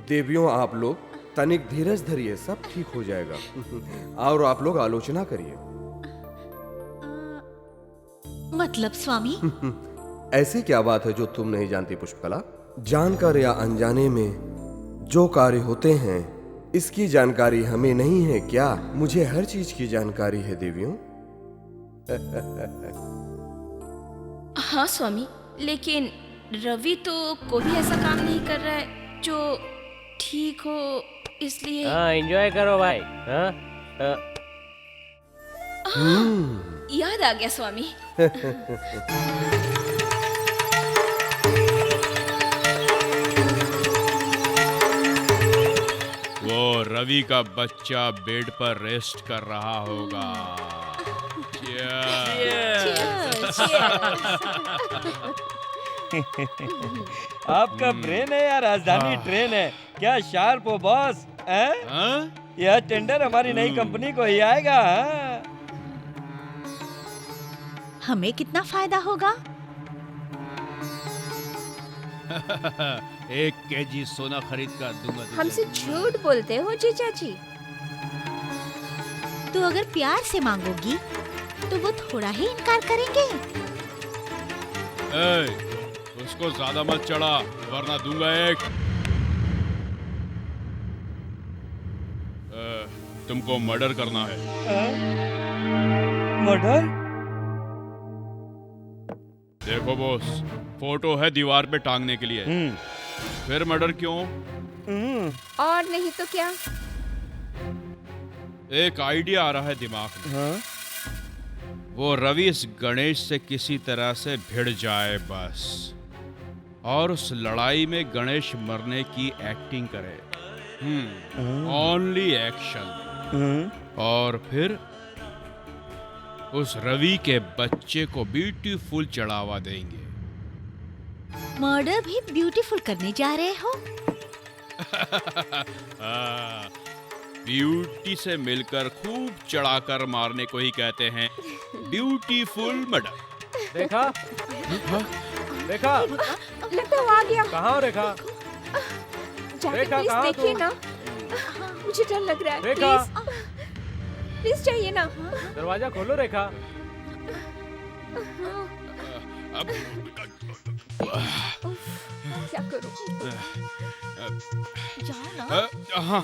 Speaker 1: देवियों, आप लोग तनिक धीरज धरिए, सब ठीक हो जाएगा। और आप लोग आलोचना करिए।
Speaker 3: मतलब स्वामी?
Speaker 1: ऐसी क्या बात है जो तुम नहीं जानती पुष्पकला? जानकर या अनजाने में जो कार्य होते हैं, इसकी जानकारी हमें नहीं है क्या? मुझे हर चीज की जानकारी है देवियों।
Speaker 2: हाँ स्वामी, लेकिन रवि तो कोई ऐसा काम नहीं कर रहा है जो ठीक हो, इसलिए।
Speaker 8: हाँ, एंजॉय करो भाई। हाँ?
Speaker 2: याद आ गया स्वामी।
Speaker 11: वो रवि का बच्चा बेड पर रेस्ट कर रहा होगा।
Speaker 5: आपका ब्रेन है या राजधानी ट्रेन है? क्या शार्प हो बॉस? यह टेंडर हमारी नई कंपनी को ही आएगा।
Speaker 3: हमें कितना फायदा होगा?
Speaker 11: 1 केजी सोना खरीद कर दूंगा तुझे।
Speaker 9: हमसे झूठ बोलते हो जीजा जी।
Speaker 3: तो अगर प्यार से मांगोगी तो वो थोड़ा ही इनकार करेंगे।
Speaker 11: उसको ज्यादा मत चढ़ा वरना दूंगा एक। तुमको मर्डर करना है।
Speaker 5: मर्डर?
Speaker 11: देखो बॉस, फोटो है दीवार पे टांगने के लिए। फिर मर्डर क्यों?
Speaker 9: और नहीं तो क्या?
Speaker 11: एक आइडिया आ रहा है दिमाग में। वो रवि इस गणेश से किसी तरह से भिड़ जाए बस, और उस लड़ाई में गणेश मरने की एक्टिंग करे। Only action. और फिर उस रवि के बच्चे को ब्यूटीफुल चढ़ावा देंगे।
Speaker 3: मर्डर भी ब्यूटीफुल करने जा रहे हो?
Speaker 11: ब्यूटी से मिलकर खूब चढ़ाकर मारने को ही कहते हैं ब्यूटीफुल मर्डर।
Speaker 8: देखा? देखा?
Speaker 9: लगता वो आ गया।
Speaker 8: कहाँ रेखा?
Speaker 9: जाके
Speaker 8: रेखा,
Speaker 9: प्लीज
Speaker 8: कहाँ
Speaker 9: देखिए
Speaker 8: तुम?
Speaker 9: ना, मुझे डर लग रहा है।
Speaker 8: रेखा?
Speaker 9: प्लीज जाइए ना।
Speaker 8: दरवाजा खोलो रेखा।
Speaker 11: अब
Speaker 9: क्या करूं?
Speaker 3: जाओ ना।
Speaker 11: हाँ।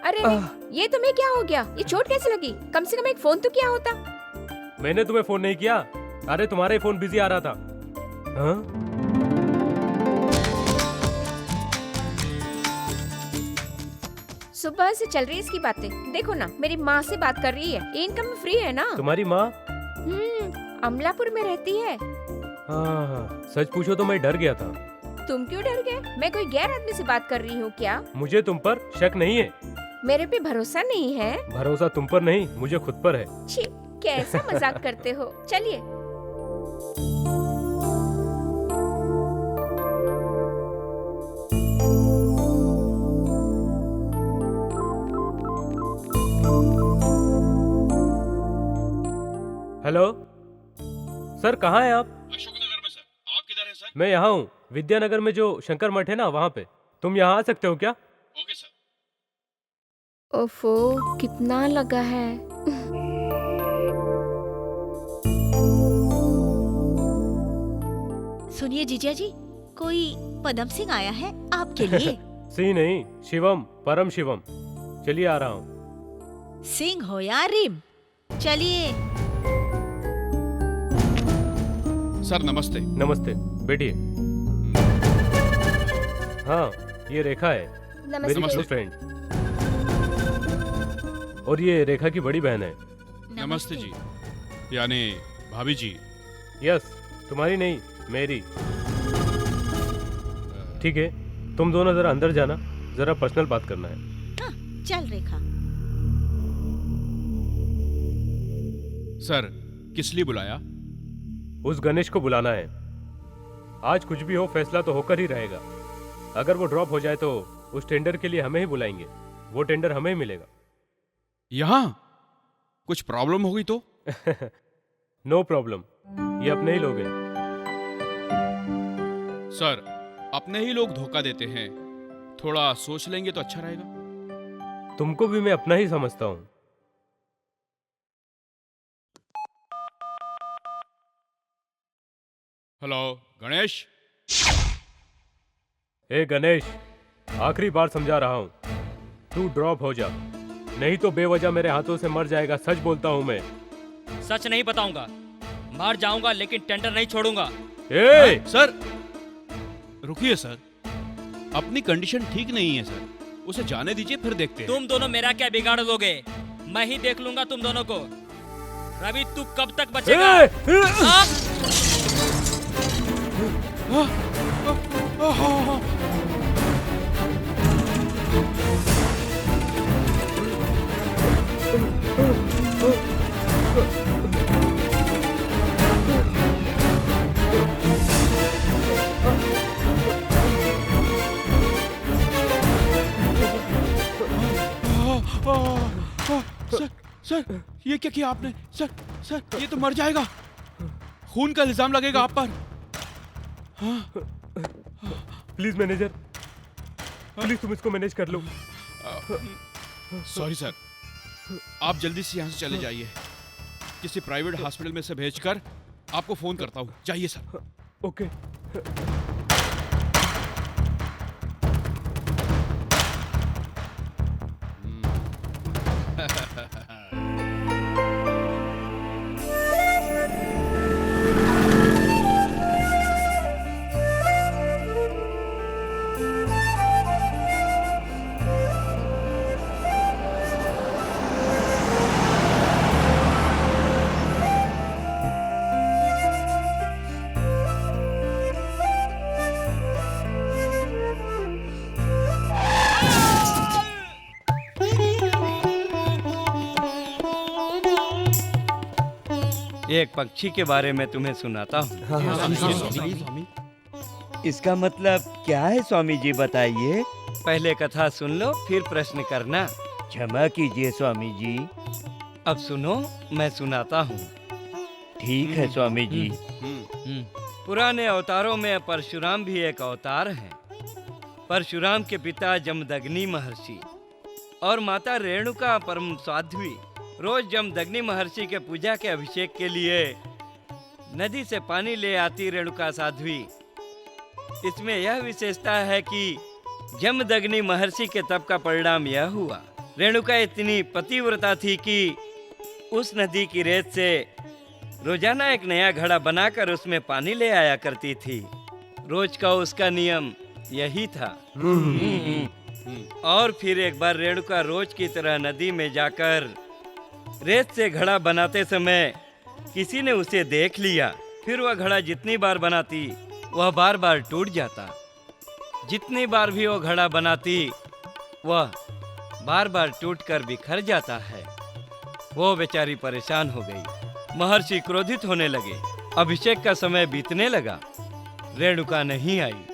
Speaker 9: अरे ये तुम्हें क्या हो गया? ये चोट कैसे लगी? कम से कम एक फोन तो किया होता।
Speaker 8: मैंने तुम्हें फोन नहीं किया। अरे तुम्हारा ही फोन बिजी आ रहा था। हाँ?
Speaker 9: सुबह से चल रही है इसकी बातें। देखो ना, मेरी माँ से बात कर रही है। इनकम फ्री है ना।
Speaker 8: तुम्हारी माँ?
Speaker 9: अमलापुर में रहती है।
Speaker 8: हाँ, सच पूछो तो मैं डर गया था।
Speaker 9: तुम क्यों डर गए? मैं कोई गैर आदमी से बात कर रही हूँ क्या?
Speaker 8: मुझे तुम पर शक नहीं है।
Speaker 9: मेरे पे भरोसा नहीं है?
Speaker 8: भरोसा तुम पर नहीं, मुझे खुद पर है।
Speaker 9: छी, कैसा मजाक करते हो। चलिए।
Speaker 8: हेलो सर, कहाँ हैं आप?
Speaker 11: अशोकनगर में सर। आप किधर हैं सर?
Speaker 8: मैं यहाँ हूँ, विद्यानगर में जो शंकर मठ है ना, वहाँ पे। तुम यहाँ आ सकते हो क्या?
Speaker 11: Okay sir.
Speaker 9: ओफो, कितना लगा है।
Speaker 3: सुनिए जीजा जी, कोई पदम सिंह आया है आपके लिए।
Speaker 8: सी नहीं, शिवम, परम शिवम। चलिए आ रहा हूँ।
Speaker 3: सिंह हो या रिम, चलिए।
Speaker 11: सर नमस्ते।
Speaker 8: नमस्ते, बैठिए। हाँ, ये रेखा है, मेरी
Speaker 9: नमस्ते।
Speaker 8: Close friend. और ये रेखा की बड़ी बहन है।
Speaker 11: नमस्ते जी, यानी भाभी जी।
Speaker 8: यस, तुम्हारी नहीं, मेरी। ठीक है, तुम दोनों जरा अंदर जाना, जरा पर्सनल बात करना है।
Speaker 3: हाँ, चल रेखा।
Speaker 11: सर, किस लिए बुलाया?
Speaker 8: उस गणेश को बुलाना है। आज कुछ भी हो, फैसला तो होकर ही रहेगा। अगर वो ड्रॉप हो जाए तो उस टेंडर के लिए हमें ही बुलाएंगे। वो टेंडर हमें ही मिलेगा।
Speaker 11: यहाँ कुछ प्रॉब्लम होगी तो?
Speaker 8: नो प्रॉब्लम, ये अपने ही लोग हैं।
Speaker 11: सर, अपने ही लोग धोखा देते हैं। थोड़ा सोच लेंगे तो अच्छा रहेगा।
Speaker 8: तुमको भी मैं अपना ही समझता हूँ।
Speaker 11: हेलो गणेश।
Speaker 8: ए गणेश, आखिरी बार समझा रहा हूँ, तू ड्रॉप हो जा, नहीं तो बेवजह मेरे हाथों से मर जाएगा। सच बोलता हूँ मैं।
Speaker 4: सच नहीं बताऊंगा, मर जाऊंगा लेकिन टेंडर नहीं छोड़ूंगा।
Speaker 8: ए
Speaker 11: सर रुकिए सर, अपनी कंडीशन ठीक नहीं है सर, उसे जाने दीजिए, फिर देखते हैं।
Speaker 4: तुम दोनों मेरा क्या बिगाड़ दोगे? मैं ही देख लूंगा तुम दोनों को। रवि तू कब तक बचेगा?
Speaker 11: सर सर, ये क्या किया आपने? सर सर, ये तो मर जाएगा, खून का इल्जाम लगेगा आप पर।
Speaker 8: प्लीज मैनेजर, प्लीज तुम इसको मैनेज कर लो।
Speaker 11: सॉरी सर, आप जल्दी से यहाँ से चले जाइए। किसी प्राइवेट हॉस्पिटल में से भेजकर आपको फोन करता हूँ। जाइए सर।
Speaker 8: ओके।
Speaker 5: एक पक्षी के बारे में तुम्हें सुनाता हूँ। इसका मतलब क्या है स्वामी जी, बताइए। पहले कथा सुन लो फिर प्रश्न करना। क्षमा कीजिए स्वामी जी। अब सुनो, मैं सुनाता हूँ। ठीक है स्वामी जी। पुराने अवतारों में परशुराम भी एक अवतार हैं। परशुराम के पिता जमदग्नि महर्षि और माता रेणुका परम साध्वी रोज जमदग्नि महर्षि के पूजा के अभिषेक के लिए नदी से पानी ले आती रेणुका साध्वी। इसमें यह विशेषता है कि जमदग्नि महर्षि के तप का परिणाम यह हुआ, रेणुका इतनी पतिव्रता थी कि उस नदी की रेत से रोजाना एक नया घड़ा बनाकर उसमें पानी ले आया करती थी। रोज का उसका नियम यही था। और फिर एक बार रेणुका रोज की तरह नदी में जाकर रेत से घड़ा बनाते समय किसी ने उसे देख लिया। फिर वह घड़ा जितनी बार बनाती वह बार बार टूट जाता। जितनी बार भी वो घड़ा बनाती वह बार बार टूटकर बिखर जाता है। वो बेचारी परेशान हो गई। महर्षि क्रोधित होने लगे। अभिषेक का समय बीतने लगा, रेणुका नहीं आई।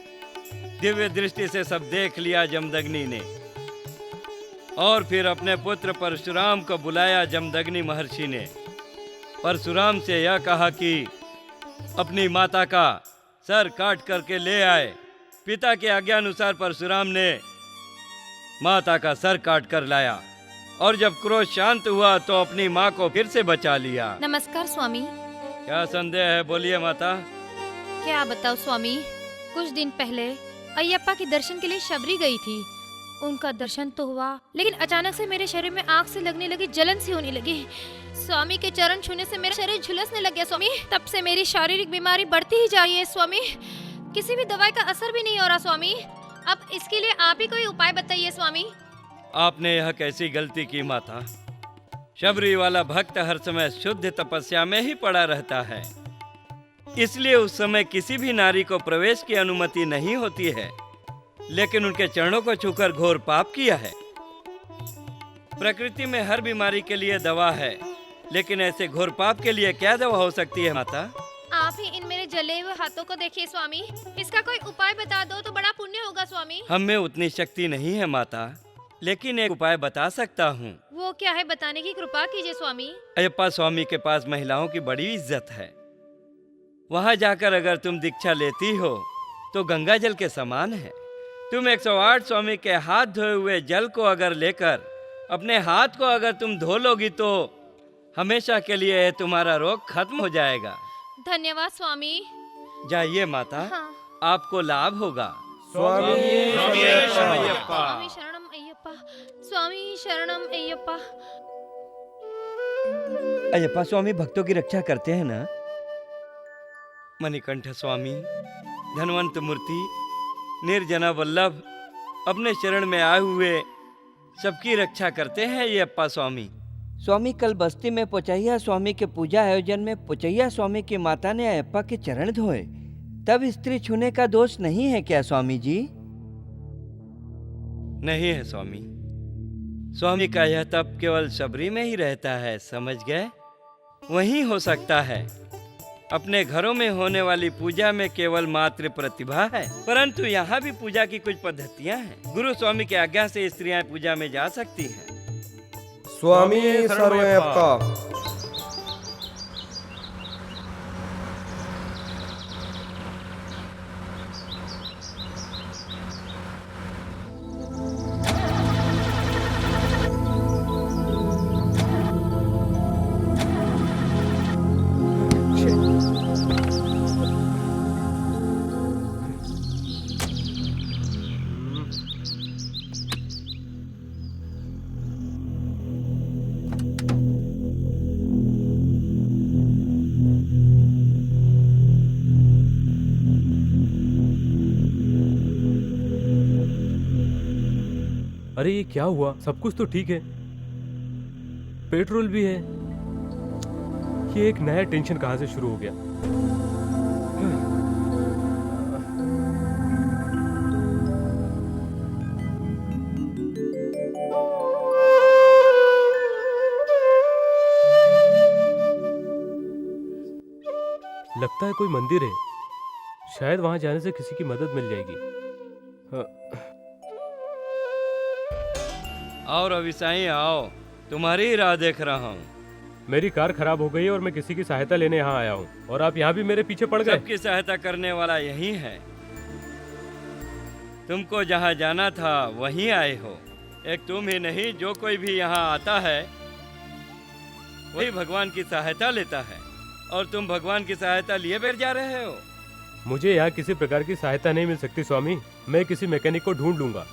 Speaker 5: दिव्य दृष्टि से सब देख लिया जमदग्नि ने और फिर अपने पुत्र परशुराम को बुलाया। जमदग्नि महर्षि ने परशुराम से यह कहा कि अपनी माता का सर काट करके ले आए। पिता के आज्ञा अनुसार परशुराम ने माता का सर काट कर लाया और जब क्रोध शांत हुआ तो अपनी माँ को फिर से बचा लिया।
Speaker 7: नमस्कार स्वामी।
Speaker 5: क्या संदेह है, बोलिए माता।
Speaker 7: क्या बताओ स्वामी, कुछ दिन पहले अयप्पा के दर्शन के लिए शबरी गई थी। उनका दर्शन तो हुआ, लेकिन अचानक से मेरे शरीर में आग से लगने लगी, जलन सी होने लगी। स्वामी के चरण छूने से मेरा शरीर झुलसने लग गया स्वामी। तब से मेरी शारीरिक बीमारी बढ़ती ही जा रही है स्वामी। किसी भी दवाई का असर भी नहीं हो रहा स्वामी। अब इसके लिए आप ही कोई उपाय बताइए स्वामी।
Speaker 5: आपने यह कैसी गलती की माता। शबरी वाला भक्त हर समय शुद्ध तपस्या में ही पड़ा रहता है, इसलिए उस समय किसी भी नारी को प्रवेश की अनुमति नहीं होती है। लेकिन उनके चरणों को छूकर घोर पाप किया है। प्रकृति में हर बीमारी के लिए दवा है, लेकिन ऐसे घोर पाप के लिए क्या दवा हो सकती है माता?
Speaker 7: आप ही इन मेरे जले हुए हाथों को देखिए स्वामी। इसका कोई उपाय बता दो तो बड़ा पुण्य होगा स्वामी।
Speaker 5: हम में उतनी शक्ति नहीं है माता, लेकिन एक उपाय बता सकता हूँ।
Speaker 7: वो क्या है, बताने की कृपा कीजिए स्वामी।
Speaker 5: अयप्पा स्वामी के पास महिलाओं की बड़ी इज्जत है। वहाँ जाकर अगर तुम दीक्षा लेती हो तो गंगा जल के समान है। तुम 108 स्वामी के हाथ धोए हुए जल को अगर लेकर अपने हाथ को अगर तुम धो लोगी तो हमेशा के लिए तुम्हारा रोग खत्म हो जाएगा।
Speaker 7: धन्यवाद स्वामी।
Speaker 5: जाइए माता,
Speaker 7: हाँ।
Speaker 5: आपको लाभ होगा।
Speaker 8: स्वामी
Speaker 5: शरणमय्यप्पा।
Speaker 7: स्वामी शरणम अय्यप्पा, स्वामी शरणम अय्यप्पा।
Speaker 5: अयप्पा स्वामी भक्तों की रक्षा करते हैं ना? मणिकंठ स्वामी, धनवंत मूर्ति, निर्जना वल्लभ अपने शरण में आए हुए सबकी रक्षा करते हैं ये अप्पा स्वामी।
Speaker 14: स्वामी, कल बस्ती में पोचैया स्वामी के पूजा आयोजन में पोचैया स्वामी की माता ने अयप्पा के चरण धोए, तब स्त्री छूने का दोष नहीं है क्या स्वामी जी?
Speaker 5: नहीं है स्वामी। स्वामी का यह तप केवल शबरी में ही रहता है, समझ गए? वहीं हो सकता है। अपने घरों में होने वाली पूजा में केवल मात्र प्रतिभा है, परंतु यहाँ भी पूजा की कुछ पद्धतियाँ हैं। गुरु स्वामी की आज्ञा से स्त्रियां पूजा में जा सकती हैं।
Speaker 8: स्वामी शरणमय्यप्पा।
Speaker 15: अरे ये क्या हुआ? सब कुछ तो ठीक है, पेट्रोल भी है। ये एक नया टेंशन कहां से शुरू हो गया? लगता है कोई मंदिर है, शायद वहां जाने से किसी की मदद मिल जाएगी।
Speaker 5: और अभिसाई आओ, तुम्हारी ही राह देख रहा हूँ।
Speaker 15: मेरी कार खराब हो गई है और मैं किसी की सहायता लेने यहाँ आया हूँ, और आप यहाँ भी मेरे पीछे पड़ गए।
Speaker 5: सबकी सहायता करने वाला यही है। तुमको जहाँ जाना था वहीं आए हो। एक तुम ही नहीं, जो कोई भी यहाँ आता है वही भगवान की सहायता लेता है, और तुम भगवान की सहायता लिए बैठ जा रहे हो।
Speaker 15: मुझे यहाँ किसी प्रकार की सहायता नहीं मिल सकती स्वामी। मैं किसी मैकेनिक को ढूंढ लूंगा।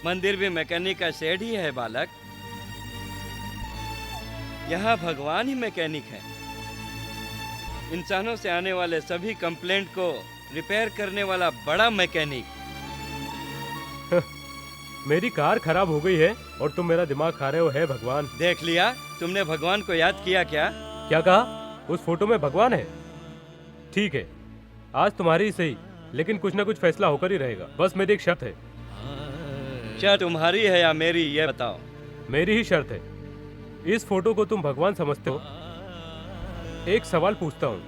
Speaker 5: मंदिर भी मैकेनिक का शेड ही है बालक। यहाँ भगवान ही मैकेनिक है। इंसानों से आने वाले सभी कंप्लेंट को रिपेयर करने वाला बड़ा मैकेनिक।
Speaker 15: मेरी कार खराब हो गई है और तुम मेरा दिमाग खा रहे हो। है भगवान।
Speaker 5: देख लिया, तुमने भगवान को याद किया क्या?
Speaker 15: क्या कहा? उस फोटो में भगवान है? ठीक है, आज तुम्हारी ही सही, लेकिन कुछ ना कुछ फैसला होकर ही रहेगा। बस मेरी एक शर्त है।
Speaker 5: क्या तुम्हारी है या मेरी, ये बताओ।
Speaker 15: मेरी ही शर्त है। इस फोटो को तुम भगवान समझते हो? एक सवाल पूछता हूँ,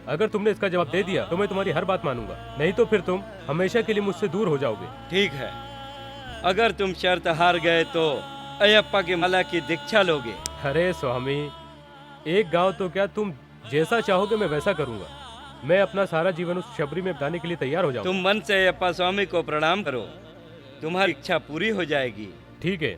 Speaker 15: अगर तुमने इसका जवाब दे दिया तो मैं तुम्हारी हर बात मानूंगा, नहीं तो फिर तुम हमेशा के लिए मुझसे दूर हो जाओगे।
Speaker 5: ठीक है, अगर तुम शर्त हार गए तो अयप्पा की माला की दीक्षा लोगे।
Speaker 15: अरे स्वामी, एक गांव तो क्या, तुम जैसा चाहोगे मैं वैसा करूंगा। मैं अपना सारा जीवन उस शबरी में बिताने के लिए तैयार हो जाऊंगा।
Speaker 5: तुम मन से अयप्पा स्वामी को प्रणाम करो, तुम्हारी इच्छा पूरी हो जाएगी।
Speaker 15: ठीक है।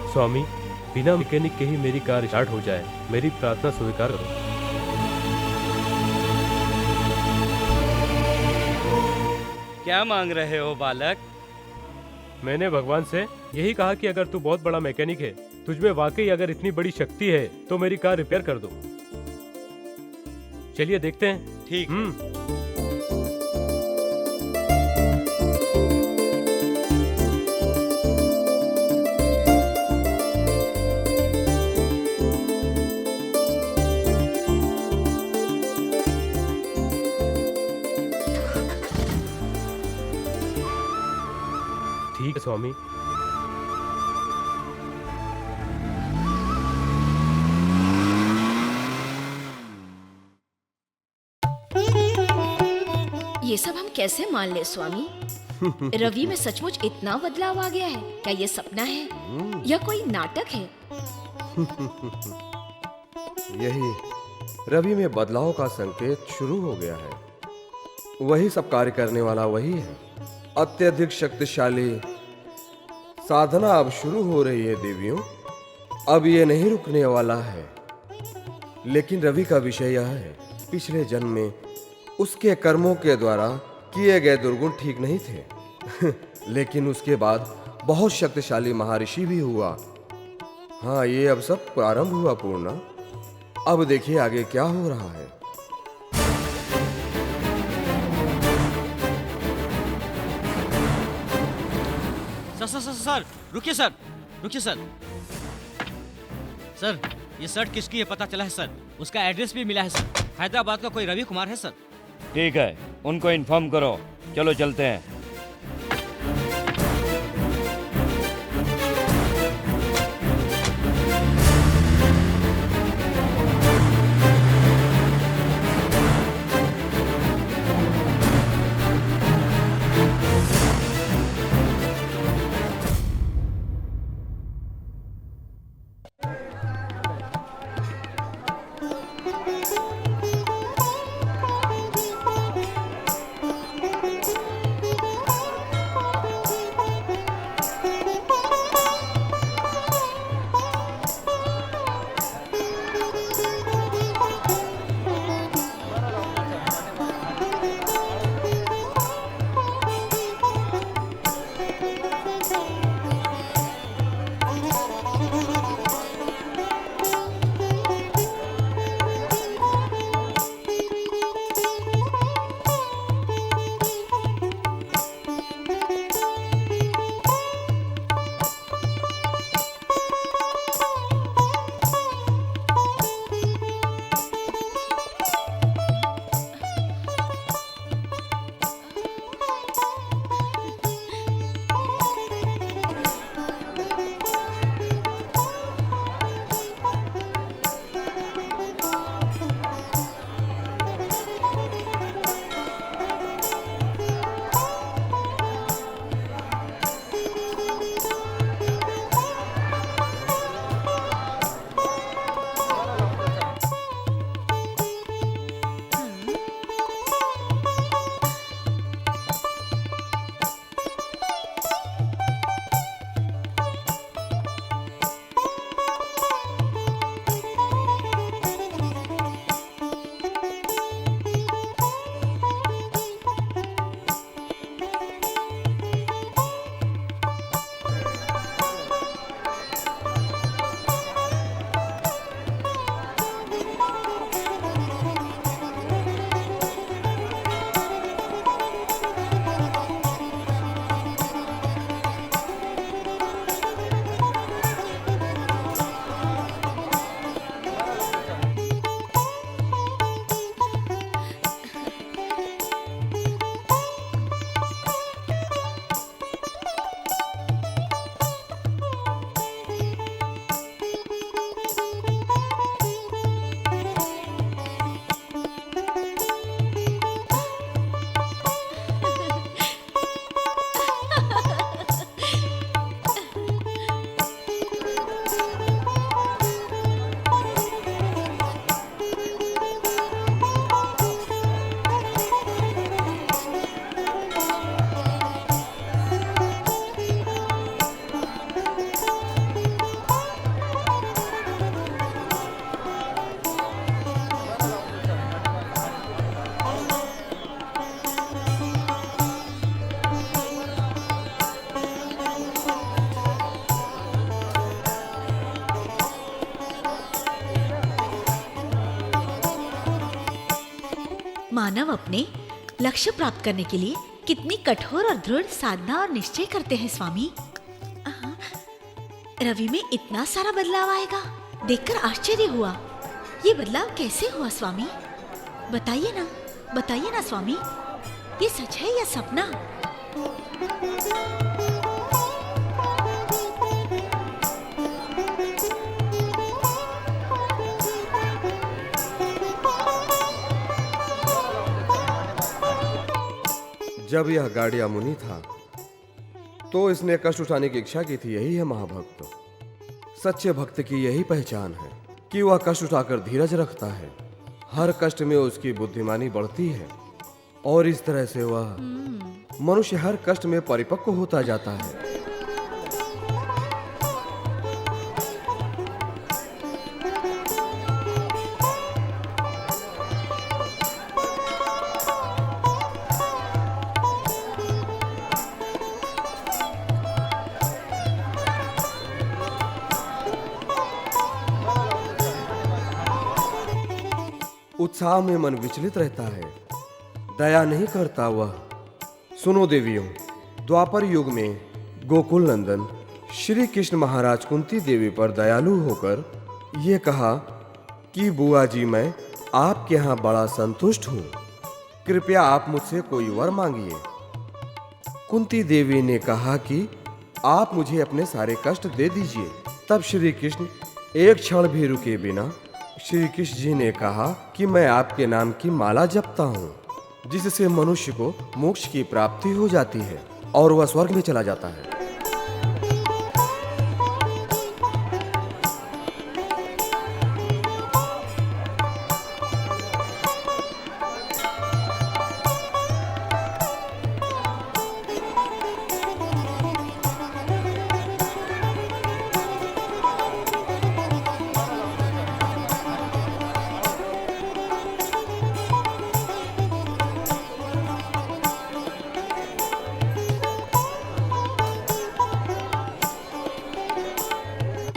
Speaker 15: स्वामी, बिना मैकेनिक के ही मेरी कार स्टार्ट हो जाए, मेरी प्रार्थना स्वीकार करो।
Speaker 5: क्या मांग रहे हो बालक?
Speaker 15: मैंने भगवान से यही कहा कि अगर तू बहुत बड़ा मैकेनिक है, तुझमें वाकई अगर इतनी बड़ी शक्ति है, तो मेरी कार रिपेयर कर दो। चलिए देखते हैं।
Speaker 5: ठीक।
Speaker 15: स्वामी।
Speaker 9: ये सब हम कैसे मान ले स्वामी? रवि में सचमुच इतना बदलाव आ गया है? क्या ये सपना है या कोई नाटक है?
Speaker 1: यही रवि में बदलाव का संकेत शुरू हो गया है। वही सब कार्य करने वाला वही है। अत्यधिक शक्तिशाली साधना अब शुरू हो रही है देवियों। अब ये नहीं रुकने वाला है। लेकिन रवि का विषय यह है, पिछले जन्म में उसके कर्मों के द्वारा किए गए दुर्गुण ठीक नहीं थे लेकिन उसके बाद बहुत शक्तिशाली महर्षि भी हुआ। हाँ, ये अब सब प्रारंभ हुआ पूर्णा। अब देखिए आगे क्या हो रहा है।
Speaker 12: सर रुकिए सर, रुकिए सर। सर ये शर्ट किसकी है पता चला है सर। उसका एड्रेस भी मिला है सर। हैदराबाद का कोई रवि कुमार है सर।
Speaker 5: ठीक है, उनको इन्फॉर्म करो। चलो चलते हैं।
Speaker 3: मानव अपने लक्ष्य प्राप्त करने के लिए कितनी कठोर और दृढ़ साधना और निश्चय करते हैं स्वामी। रवि में इतना सारा बदलाव आएगा देखकर आश्चर्य हुआ। ये बदलाव कैसे हुआ स्वामी? बताइए ना स्वामी, ये सच है या सपना?
Speaker 1: जब यह गाड़िया मुनि था तो इसने कष्ट उठाने की इच्छा की थी। यही है महाभक्त। सच्चे भक्त की यही पहचान है कि वह कष्ट उठाकर धीरज रखता है। हर कष्ट में उसकी बुद्धिमानी बढ़ती है और इस तरह से वह मनुष्य हर कष्ट में परिपक्व होता जाता है। उत्साह में मन विचलित रहता है, दया नहीं करता वह। सुनो देवियों, द्वापर युग में गोकुल नंदन श्री कृष्ण महाराज कुंती देवी पर दयालु होकर ये कहा कि बुआ जी, मैं आपके यहाँ बड़ा संतुष्ट हूँ, कृपया आप मुझसे कोई वर मांगिए। कुंती देवी ने कहा कि आप मुझे अपने सारे कष्ट दे दीजिए। तब श्री कृष्ण एक क्षण भी रुके बिना श्री कृष्ण जी ने कहा कि मैं आपके नाम की माला जपता हूँ, जिससे मनुष्य को मोक्ष की प्राप्ति हो जाती है और वह स्वर्ग में चला जाता है।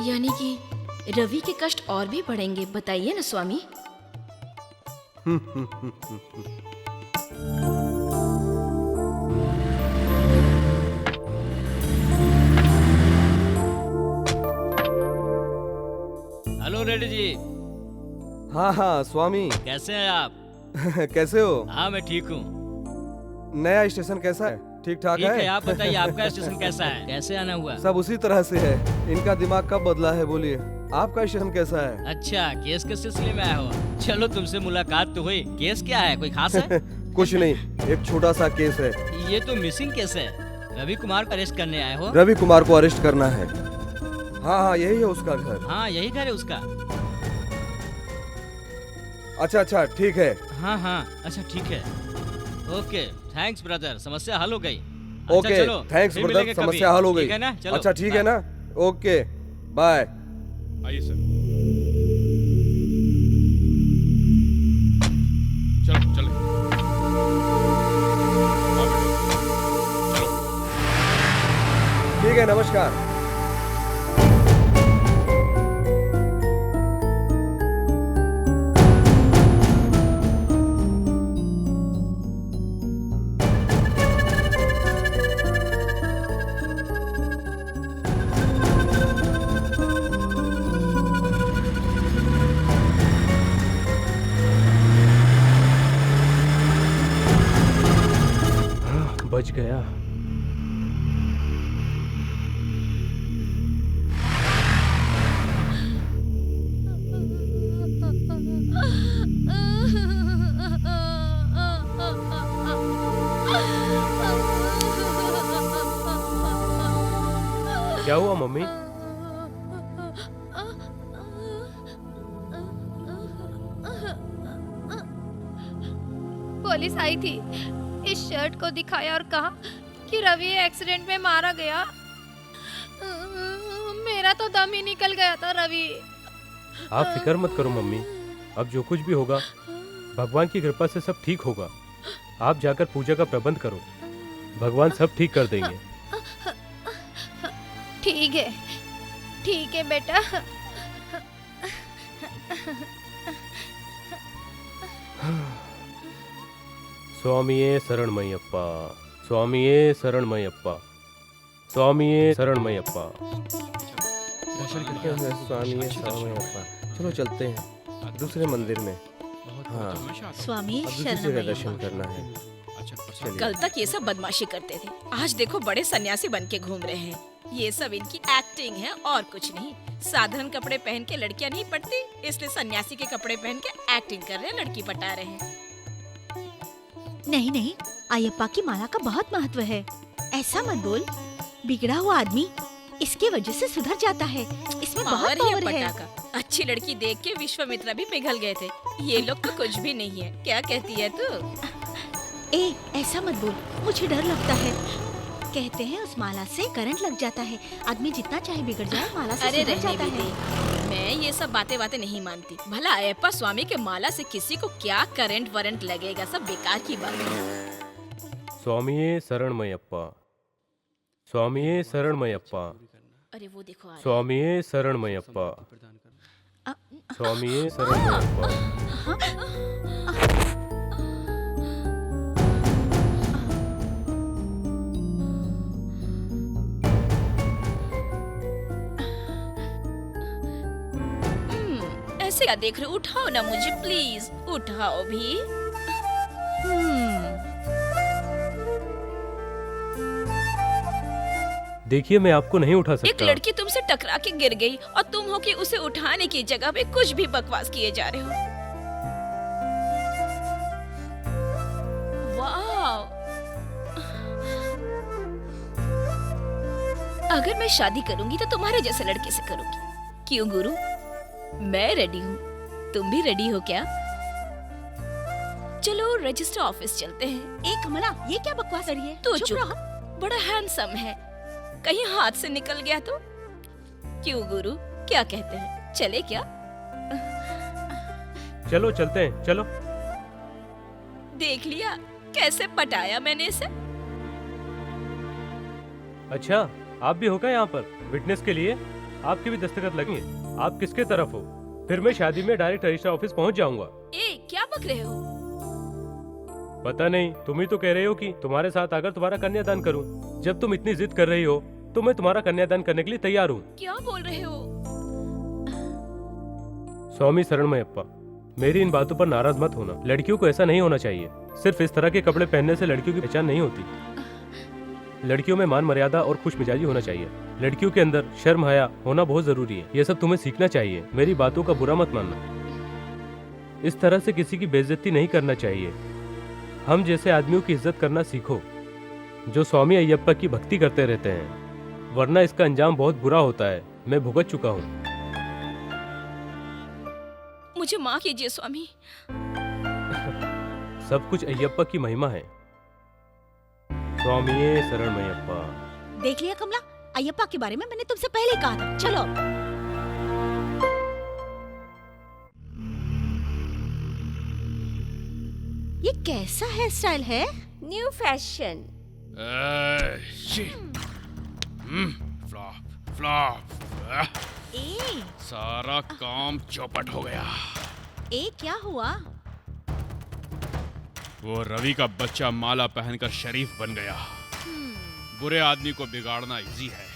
Speaker 2: यानी कि रवि के कष्ट और भी बढ़ेंगे, बताइए ना स्वामी।
Speaker 12: हेलो रेड्डी जी।
Speaker 1: हाँ हाँ स्वामी।
Speaker 12: कैसे हैं आप?
Speaker 1: कैसे हो?
Speaker 12: हाँ मैं ठीक हूँ।
Speaker 1: नया स्टेशन कैसा है? ठीक ठाक
Speaker 12: ठीक
Speaker 1: है?
Speaker 12: है, आप बताइए आपका स्टेशन कैसा है? कैसे आना हुआ?
Speaker 1: सब उसी तरह से है। इनका दिमाग कब बदला है बोलिए? आपका स्टेशन कैसा है?
Speaker 12: अच्छा, केस के सिलसिले में आए हो? चलो तुमसे मुलाकात तो हुई। केस क्या है, कोई खास है?
Speaker 1: कुछ नहीं, एक छोटा सा केस है।
Speaker 12: ये तो मिसिंग केस है। रवि कुमार को अरेस्ट करने आए हो?
Speaker 1: रवि कुमार को अरेस्ट करना है। हाँ हाँ, यही है उसका घर।
Speaker 12: हाँ यही घर है उसका।
Speaker 1: अच्छा अच्छा, ठीक है।
Speaker 12: हाँ हाँ, अच्छा ठीक है। ओके, थैंक्स ब्रदर, समस्या हल हो गई।
Speaker 1: ओके, थैंक्स ब्रदर, समस्या हल हो गई।
Speaker 12: ठीक है ना? चलो,
Speaker 1: अच्छा ठीक है ना? Okay, bye.
Speaker 11: आइए सर। चलो चलो।
Speaker 1: ठीक है, नमस्कार।
Speaker 15: बच गया। क्या हुआ मम्मी?
Speaker 7: पुलिस आई थी, इस शर्ट को दिखाया और कहा कि रवि एक्सीडेंट में मारा गया। मेरा तो दम ही निकल गया था रवि।
Speaker 15: आप फिक्र मत करो मम्मी, अब जो कुछ भी होगा भगवान की कृपा से सब ठीक होगा। आप जाकर पूजा का प्रबंध करो, भगवान सब ठीक कर देंगे।
Speaker 7: ठीक है बेटा।
Speaker 15: स्वामिये शरणमयप्पा, स्वामिये शरणमयप्पा, स्वामिये शरणमयप्पा।
Speaker 1: दर्शन करके हमें स्वामी शरणमयप्पा। चलो चलते हैं दूसरे मंदिर में। हाँ,
Speaker 3: स्वामी
Speaker 1: अब दूसरी जगह दर्शन करना है।
Speaker 2: कल तक ये सब बदमाशी करते थे, आज देखो बड़े सन्यासी बन के घूम रहे हैं। ये सब इनकी एक्टिंग है और कुछ नहीं। साधारण कपड़े पहन के लड़कियां नहीं पटती, इसलिए सन्यासी के कपड़े पहन के एक्टिंग कर रहे हैं, लड़की पटा रहे हैं।
Speaker 3: नहीं नहीं, अयप्पा की माला का बहुत महत्व है। ऐसा मत बोल। बिगड़ा हुआ आदमी इसके वजह से सुधर जाता है। इसमें बहुत
Speaker 2: पावर
Speaker 3: पावर
Speaker 2: है
Speaker 3: है।
Speaker 2: पटाखा। अच्छी लड़की देख के विश्वामित्रा भी पिघल गए थे। ये लोग तो कुछ भी नहीं है। क्या कहती है तू?
Speaker 3: ए, ऐसा मत बोल, मुझे डर लगता है। कहते हैं उस माला से करंट लग जाता है। आदमी जितना चाहे बिगड़ जाए, माला से
Speaker 2: अरे
Speaker 3: सुधर
Speaker 2: रहने
Speaker 3: जाता
Speaker 2: भी
Speaker 3: है।
Speaker 2: दे। मैं ये सब बातें नहीं मानती। भला अयप्पा स्वामी के माला से किसी को क्या करंट वरंट लगेगा? सब बेकार की बात है।
Speaker 15: स्वामिये शरणमयप्पा, स्वामिये शरणमयप्पा,
Speaker 2: अरे वो देखो आ रहा है।
Speaker 15: स्वामिये शरणमयप्पा, स्वामिये शरणमयप्पा।
Speaker 2: ऐसे क्या देख रहे हो? उठाओ ना मुझे प्लीज, उठाओ भी।
Speaker 15: देखिए मैं आपको नहीं उठा
Speaker 2: एक
Speaker 15: सकता।
Speaker 2: लड़की तुमसे टकरा के गिर गई और तुम हो कि उसे उठाने की जगह पे कुछ भी बकवास किए जा रहे हो। वाह! अगर मैं शादी करूंगी तो तुम्हारे जैसे लड़के से करूंगी। क्यों गुरु? मैं रेडी हूँ। तुम भी रेडी हो क्या? चलो रजिस्टर ऑफिस चलते हैं।
Speaker 3: ए कमला, ये क्या बकवास कर रही है?
Speaker 2: तो
Speaker 3: चुप
Speaker 2: चुप।
Speaker 3: रहो।
Speaker 2: बड़ा हैंडसम है, कहीं हाथ से निकल गया तो? क्यों गुरु, क्या कहते हैं? चले क्या?
Speaker 15: चलो चलते हैं, चलो।
Speaker 2: देख लिया कैसे पटाया मैंने इसे।
Speaker 15: अच्छा, आप भी हो क्या यहाँ पर विटनेस के लिए? आपके भी दस्तखत लगेंगे। आप किसके तरफ हो? फिर मैं शादी में डायरेक्ट रजिस्टर ऑफिस पहुँच जाऊंगा।
Speaker 2: ए, क्या बक रहे हो?
Speaker 15: पता नहीं, तुम ही तो कह रहे हो कि तुम्हारे साथ आकर तुम्हारा कन्यादान करूं। जब तुम इतनी जिद कर रही हो तो मैं तुम्हारा कन्यादान करने के लिए तैयार हूँ।
Speaker 2: क्या बोल रहे हो?
Speaker 15: स्वामी शरणमयप्पा, मेरी इन बातों पर नाराज मत होना। लड़कियों को ऐसा नहीं होना चाहिए। सिर्फ इस तरह के कपड़े पहनने से लड़कियों की पहचान नहीं होती। लड़कियों में मान मर्यादा और खुश मिजाजी होना चाहिए। लड़कियों के अंदर शर्म हया होना बहुत जरूरी है। ये सब तुम्हें सीखना चाहिए। मेरी बातों का बुरा मत मानना। इस तरह से किसी की बेइज्जती नहीं करना चाहिए। हम जैसे आदमियों की इज्जत करना सीखो, जो स्वामी अयप्पा की भक्ति करते रहते हैं, वरना इसका अंजाम बहुत बुरा होता है। मैं भुगत चुका हूँ।
Speaker 2: मुझे माफ कीजिए स्वामी।
Speaker 15: सब कुछ अयप्पा की महिमा है। स्वामिये शरणमयप्पा।
Speaker 3: देख लिया कमला, अयप्पा के बारे में मैंने तुमसे पहले कहा था। चलो। ये कैसा हेयर स्टाइल है?
Speaker 9: New fashion.
Speaker 11: Flop flop.
Speaker 3: ए,
Speaker 11: सारा काम चौपट हो गया।
Speaker 3: क्या हुआ?
Speaker 11: वो रवि का बच्चा माला पहनकर शरीफ बन गया। बुरे आदमी को बिगाड़ना इजी है,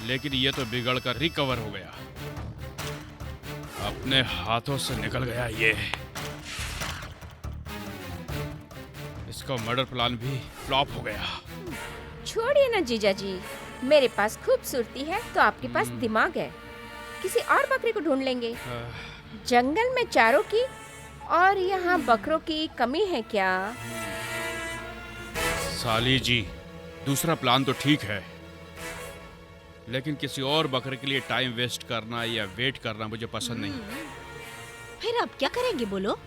Speaker 11: लेकिन ये तो बिगड़कर रिकवर हो गया। अपने हाथों से निकल गया ये। इसका मर्डर प्लान भी फ्लॉप हो गया।
Speaker 9: छोड़िए ना जीजा जी, मेरे पास खूबसूरती है तो आपके पास दिमाग है। किसी और बकरी को ढूंढ लेंगे। जंगल में चारों की और यहाँ बकरों की कमी है क्या?
Speaker 11: साली जी, दूसरा प्लान तो ठीक है, लेकिन किसी और बकरे के लिए टाइम वेस्ट करना या वेट करना मुझे पसंद नहीं।
Speaker 3: फिर आप क्या करेंगे बोलो?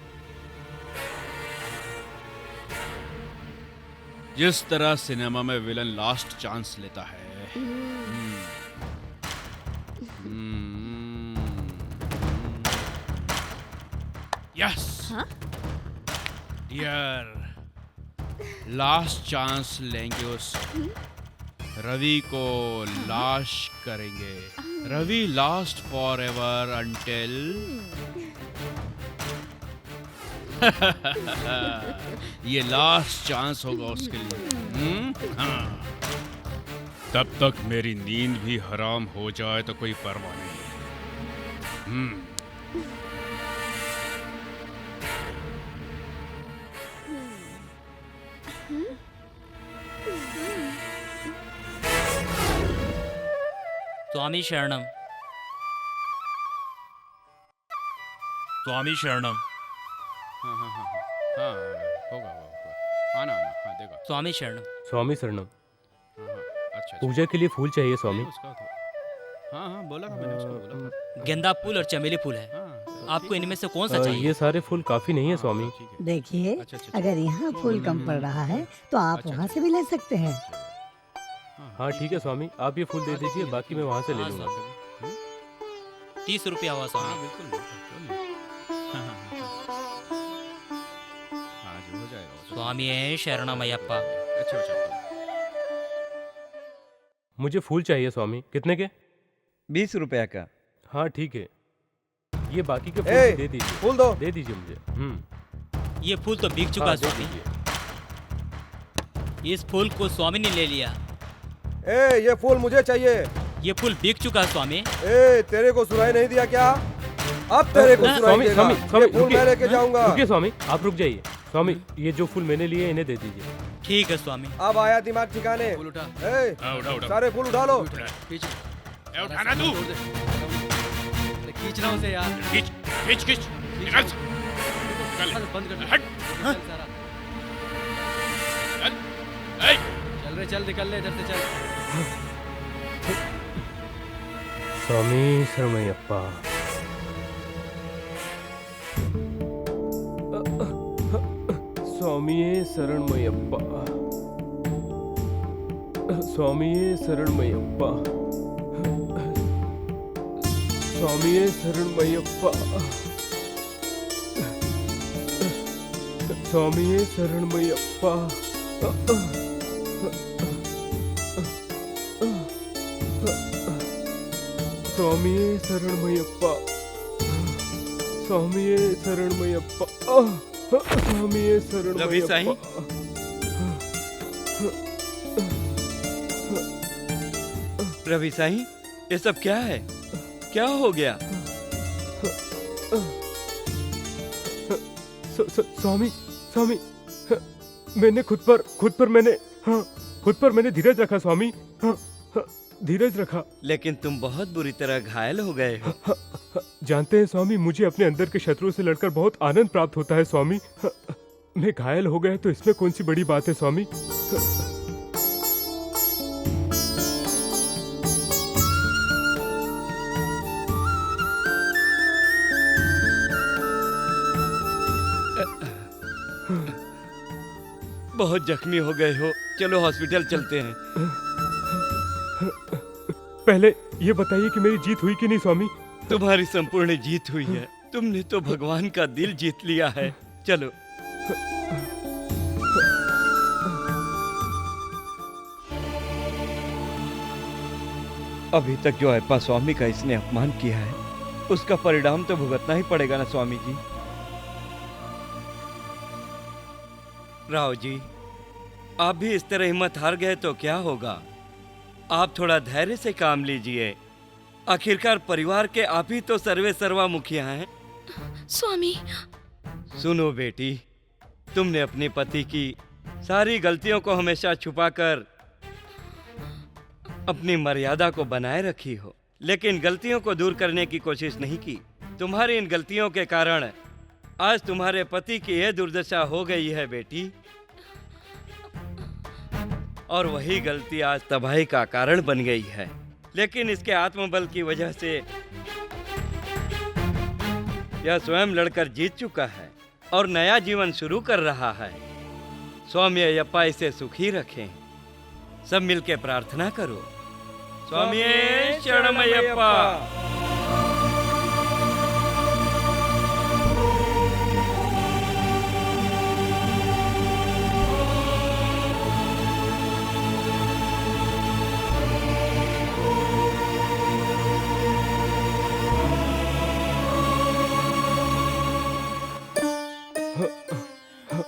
Speaker 11: जिस तरह सिनेमा में विलन लास्ट चांस लेता है। यस डियर, लास्ट चांस लेंगे उस रवि को लाश करेंगे। Ravi last for ever until ये लास्ट चांस होगा उसके लिए। हाँ। तब तक मेरी नींद भी हराम हो जाए तो कोई परवाह नहीं।
Speaker 12: स्वामी शरणम, स्वामी शरणम।
Speaker 11: हाँ, होगा। हाँ ना हाँ देखा।
Speaker 12: स्वामी शरणम।
Speaker 15: स्वामी शरणम।
Speaker 11: अच्छा
Speaker 15: पूजा के लिए फूल चाहिए स्वामी।
Speaker 11: हाँ हाँ बोला था मैंने, उसको बोला था।
Speaker 12: गेंदा फूल और चमेली फूल है, आपको इनमें से कौन सा चाहिए?
Speaker 15: ये सारे फूल काफी नहीं है स्वामी।
Speaker 16: देखिए, अगर यहाँ फूल कम पड़ रहा है तो आप वहाँ से भी ले सकते हैं।
Speaker 15: हाँ ठीक है स्वामी, आप ये फूल दे दीजिए, बाकी मैं वहाँ से ले लूँगा।
Speaker 12: 30 रुपया हुआ स्वामी। स्वामी शरणमयप्पा।
Speaker 15: मुझे फूल चाहिए स्वामी। कितने के?
Speaker 14: 20 रुपया का।
Speaker 15: हाँ ठीक है, ये बाकी के फूल
Speaker 1: ए,
Speaker 15: दे दीजिए।
Speaker 1: फूल दो।
Speaker 15: दे दीजिए मुझे।
Speaker 12: ये फूल तो बिक चुका
Speaker 15: हाँ,
Speaker 12: है
Speaker 15: दे
Speaker 12: स्वामी।
Speaker 15: दीजिए।
Speaker 12: इस फूल को स्वामी ने ले लिया।
Speaker 1: ए, ये फूल मुझे चाहिए।
Speaker 12: ये फूल बिक चुका है स्वामी।
Speaker 1: ए, तेरे को सुनाई नहीं दिया क्या? अब तेरे को सुनाई
Speaker 15: स्वामी
Speaker 1: देगा।
Speaker 15: स्वामी स्वामी
Speaker 1: ये फूल मैं लेके जाऊंगा।
Speaker 15: रुकिए स्वामी, आप रुक जाइए। स्वामी ये जो फूल मैंने लिए इन्हें दे दीजिए।
Speaker 12: ठीक है स्वामी।
Speaker 1: अब आया दिमाग ठिकाने।
Speaker 11: फूल उठा।
Speaker 1: ए,
Speaker 11: उठा।
Speaker 1: सारे फूल उठा लो।
Speaker 11: उठाना तू।
Speaker 6: खींच रहा हूँ उसे यार।
Speaker 11: खींच खींच खींच। निकल।
Speaker 6: बंद कर।
Speaker 11: हट।
Speaker 6: चल रे चल, निकल ले इधर से चल।
Speaker 15: स्वामी शरणमयप्पा। स्वामी शरणमयप्पा। स्वामी शरणमयप्पा। स्वामी शरणमयप्पा। स्वामी शरणमयप्पा। स्वामी शरणमयप्पा। स्वामी शरणमयप्पा। स्वामी
Speaker 5: रवि साईं, रवि साईं, ये सब क्या है? क्या हो गया?
Speaker 15: स्वामी स्वामी, मैंने खुद पर मैंने धीरज रखा स्वामी। धीरज रखा।
Speaker 5: लेकिन तुम बहुत बुरी तरह घायल हो गए हो।
Speaker 15: जानते हैं स्वामी, मुझे अपने अंदर के शत्रु से लड़कर बहुत आनंद प्राप्त होता है स्वामी। मैं घायल हो गया तो इसमें कौन सी बड़ी बात है स्वामी।
Speaker 5: बहुत जख्मी हो गए हो, चलो हॉस्पिटल चलते हैं।
Speaker 15: पहले ये बताइए कि मेरी जीत हुई कि नहीं स्वामी?
Speaker 5: तुम्हारी संपूर्ण जीत हुई है। तुमने तो भगवान का दिल जीत लिया है। चलो। अभी तक जो अयप्पा स्वामी का इसने अपमान किया है, उसका परिणाम तो भुगतना ही पड़ेगा ना स्वामी जी। राव जी, आप भी इस तरह हिम्मत हार गए तो क्या होगा? आप थोड़ा धैर्य से काम लीजिए। आखिरकार परिवार के आप ही तो सर्वे सर्वा मुखिया हैं।
Speaker 2: स्वामी।
Speaker 5: सुनो बेटी, तुमने अपने पति की सारी गलतियों को हमेशा छुपाकर अपनी मर्यादा को बनाए रखी हो, लेकिन गलतियों को दूर करने की कोशिश नहीं की। तुम्हारी इन गलतियों के कारण आज तुम्हारे पति की यह दुर्दशा हो गई है बेटी, और वही गलती आज तबाही का कारण बन गई है। लेकिन इसके आत्मबल की वजह से यह स्वयं लड़कर जीत चुका है और नया जीवन शुरू कर रहा है। स्वामी अयप्पा इसे सुखी रखें। सब मिलके प्रार्थना करो। स्वामी शरणमयप्पा।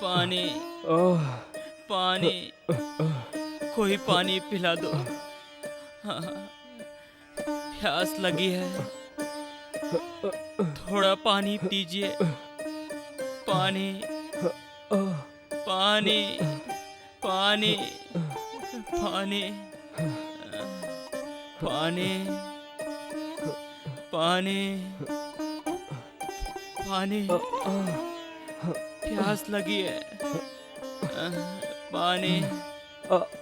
Speaker 12: पानी पानी, कोई पानी पिला दो। हाँ, प्यास लगी है, थोड़ा पानी पीजिए। पानी पानी पानी पानी पानी पानी पानी, प्यास लगी है।
Speaker 4: पानी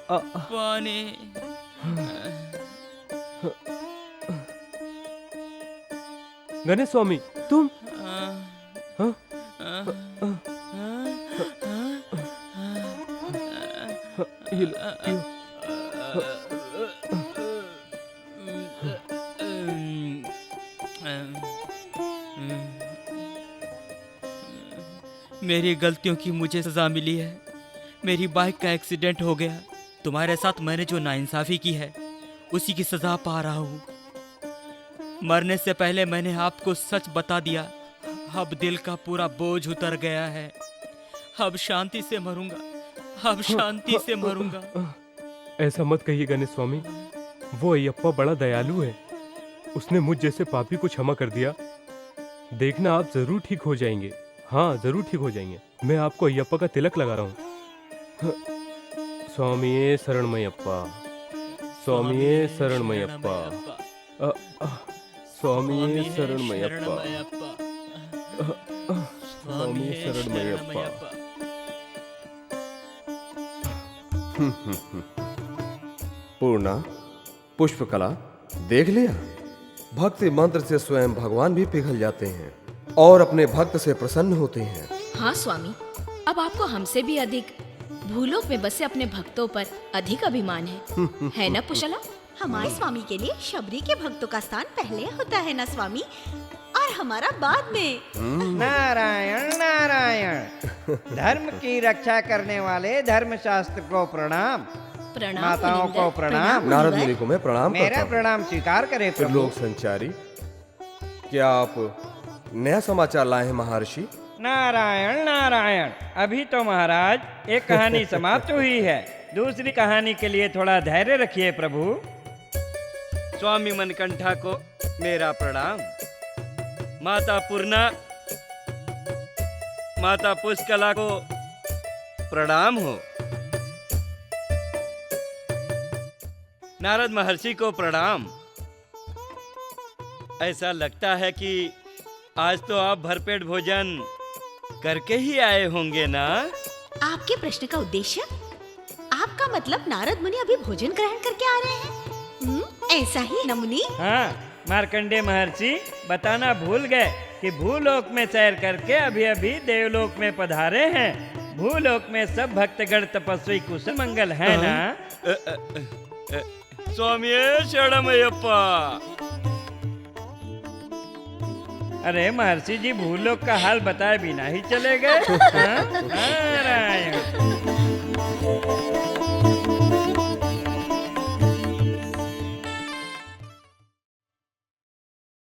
Speaker 4: पानी।
Speaker 15: गणेश स्वामी तुम हाँ? ये लो,
Speaker 4: मेरी गलतियों की मुझे सजा मिली है। मेरी बाइक का एक्सीडेंट हो गया। तुम्हारे साथ मैंने जो नाइंसाफी की है उसी की सजा पा रहा हूँ। मरने से पहले मैंने आपको सच बता दिया। अब दिल का पूरा बोझ उतर गया है। अब शांति से मरूंगा। अब शांति से मरूंगा।
Speaker 15: ऐसा मत कहिए गणेश स्वामी, वो अयप्पा बड़ा दयालु है। उसने मुझ जैसे पापी को क्षमा कर दिया। देखना आप जरूर ठीक हो जाएंगे। हाँ जरूर ठीक हो जाएंगे। मैं आपको अयप्पा का तिलक लगा रहा हूँ। स्वामिये शरणमयप्पा, स्वामिये शरणमयप्पा, स्वामिये शरणमयप्पा, स्वामिये शरणमयप्पा।
Speaker 1: पूर्णा, पुष्पकला, देख लिया? भक्ति मंत्र से स्वयं भगवान भी पिघल जाते हैं और अपने भक्त से प्रसन्न होते हैं।
Speaker 2: हाँ स्वामी, अब आपको हमसे भी अधिक भूलोक में बसे अपने भक्तों पर अधिक अभिमान है ना पुशला?
Speaker 3: हमारे स्वामी के लिए शबरी के भक्तों का स्थान पहले होता है ना स्वामी, और हमारा बाद में।
Speaker 14: नारायण नारायण। धर्म की रक्षा करने वाले धर्मशास्त्र को प्रणाम।
Speaker 2: प्रणाम
Speaker 14: माताओं को प्रणाम।
Speaker 1: नारद मुनि को मैं प्रणाम
Speaker 14: मेरा
Speaker 1: करता हूँ।
Speaker 14: प्रणाम स्वीकार करे प्रभु।
Speaker 1: त्रिलोक संचारी, क्या आप नया समाचार लाए हैं महर्षि?
Speaker 14: नारायण नारायण। अभी तो महाराज एक कहानी समाप्त हुई है। दूसरी कहानी के लिए थोड़ा धैर्य रखिए प्रभु।
Speaker 5: स्वामी मनकंठा को मेरा प्रणाम। माता पूर्णा, माता पुष्कला को प्रणाम हो। नारद महर्षि को प्रणाम। ऐसा लगता है कि आज तो आप भरपेट भोजन करके ही आए होंगे ना?
Speaker 3: आपके प्रश्न का उद्देश्य? आपका मतलब नारद मुनि अभी भोजन ग्रहण करके आ रहे हैं? ऐसा ही न मुनि?
Speaker 14: हाँ, मार्कंडे महर्षि बताना भूल गए कि भूलोक में सैर करके अभी अभी देवलोक में पधारे हैं। भूलोक में सब भक्तगण तपस्वी कुशल मंगल है ना?
Speaker 5: स्वामिये शरणमयप्पा।
Speaker 14: अरे महर्षि जी भूलोक का हाल बताए बिना ही चले गए। हाँ? नारायण।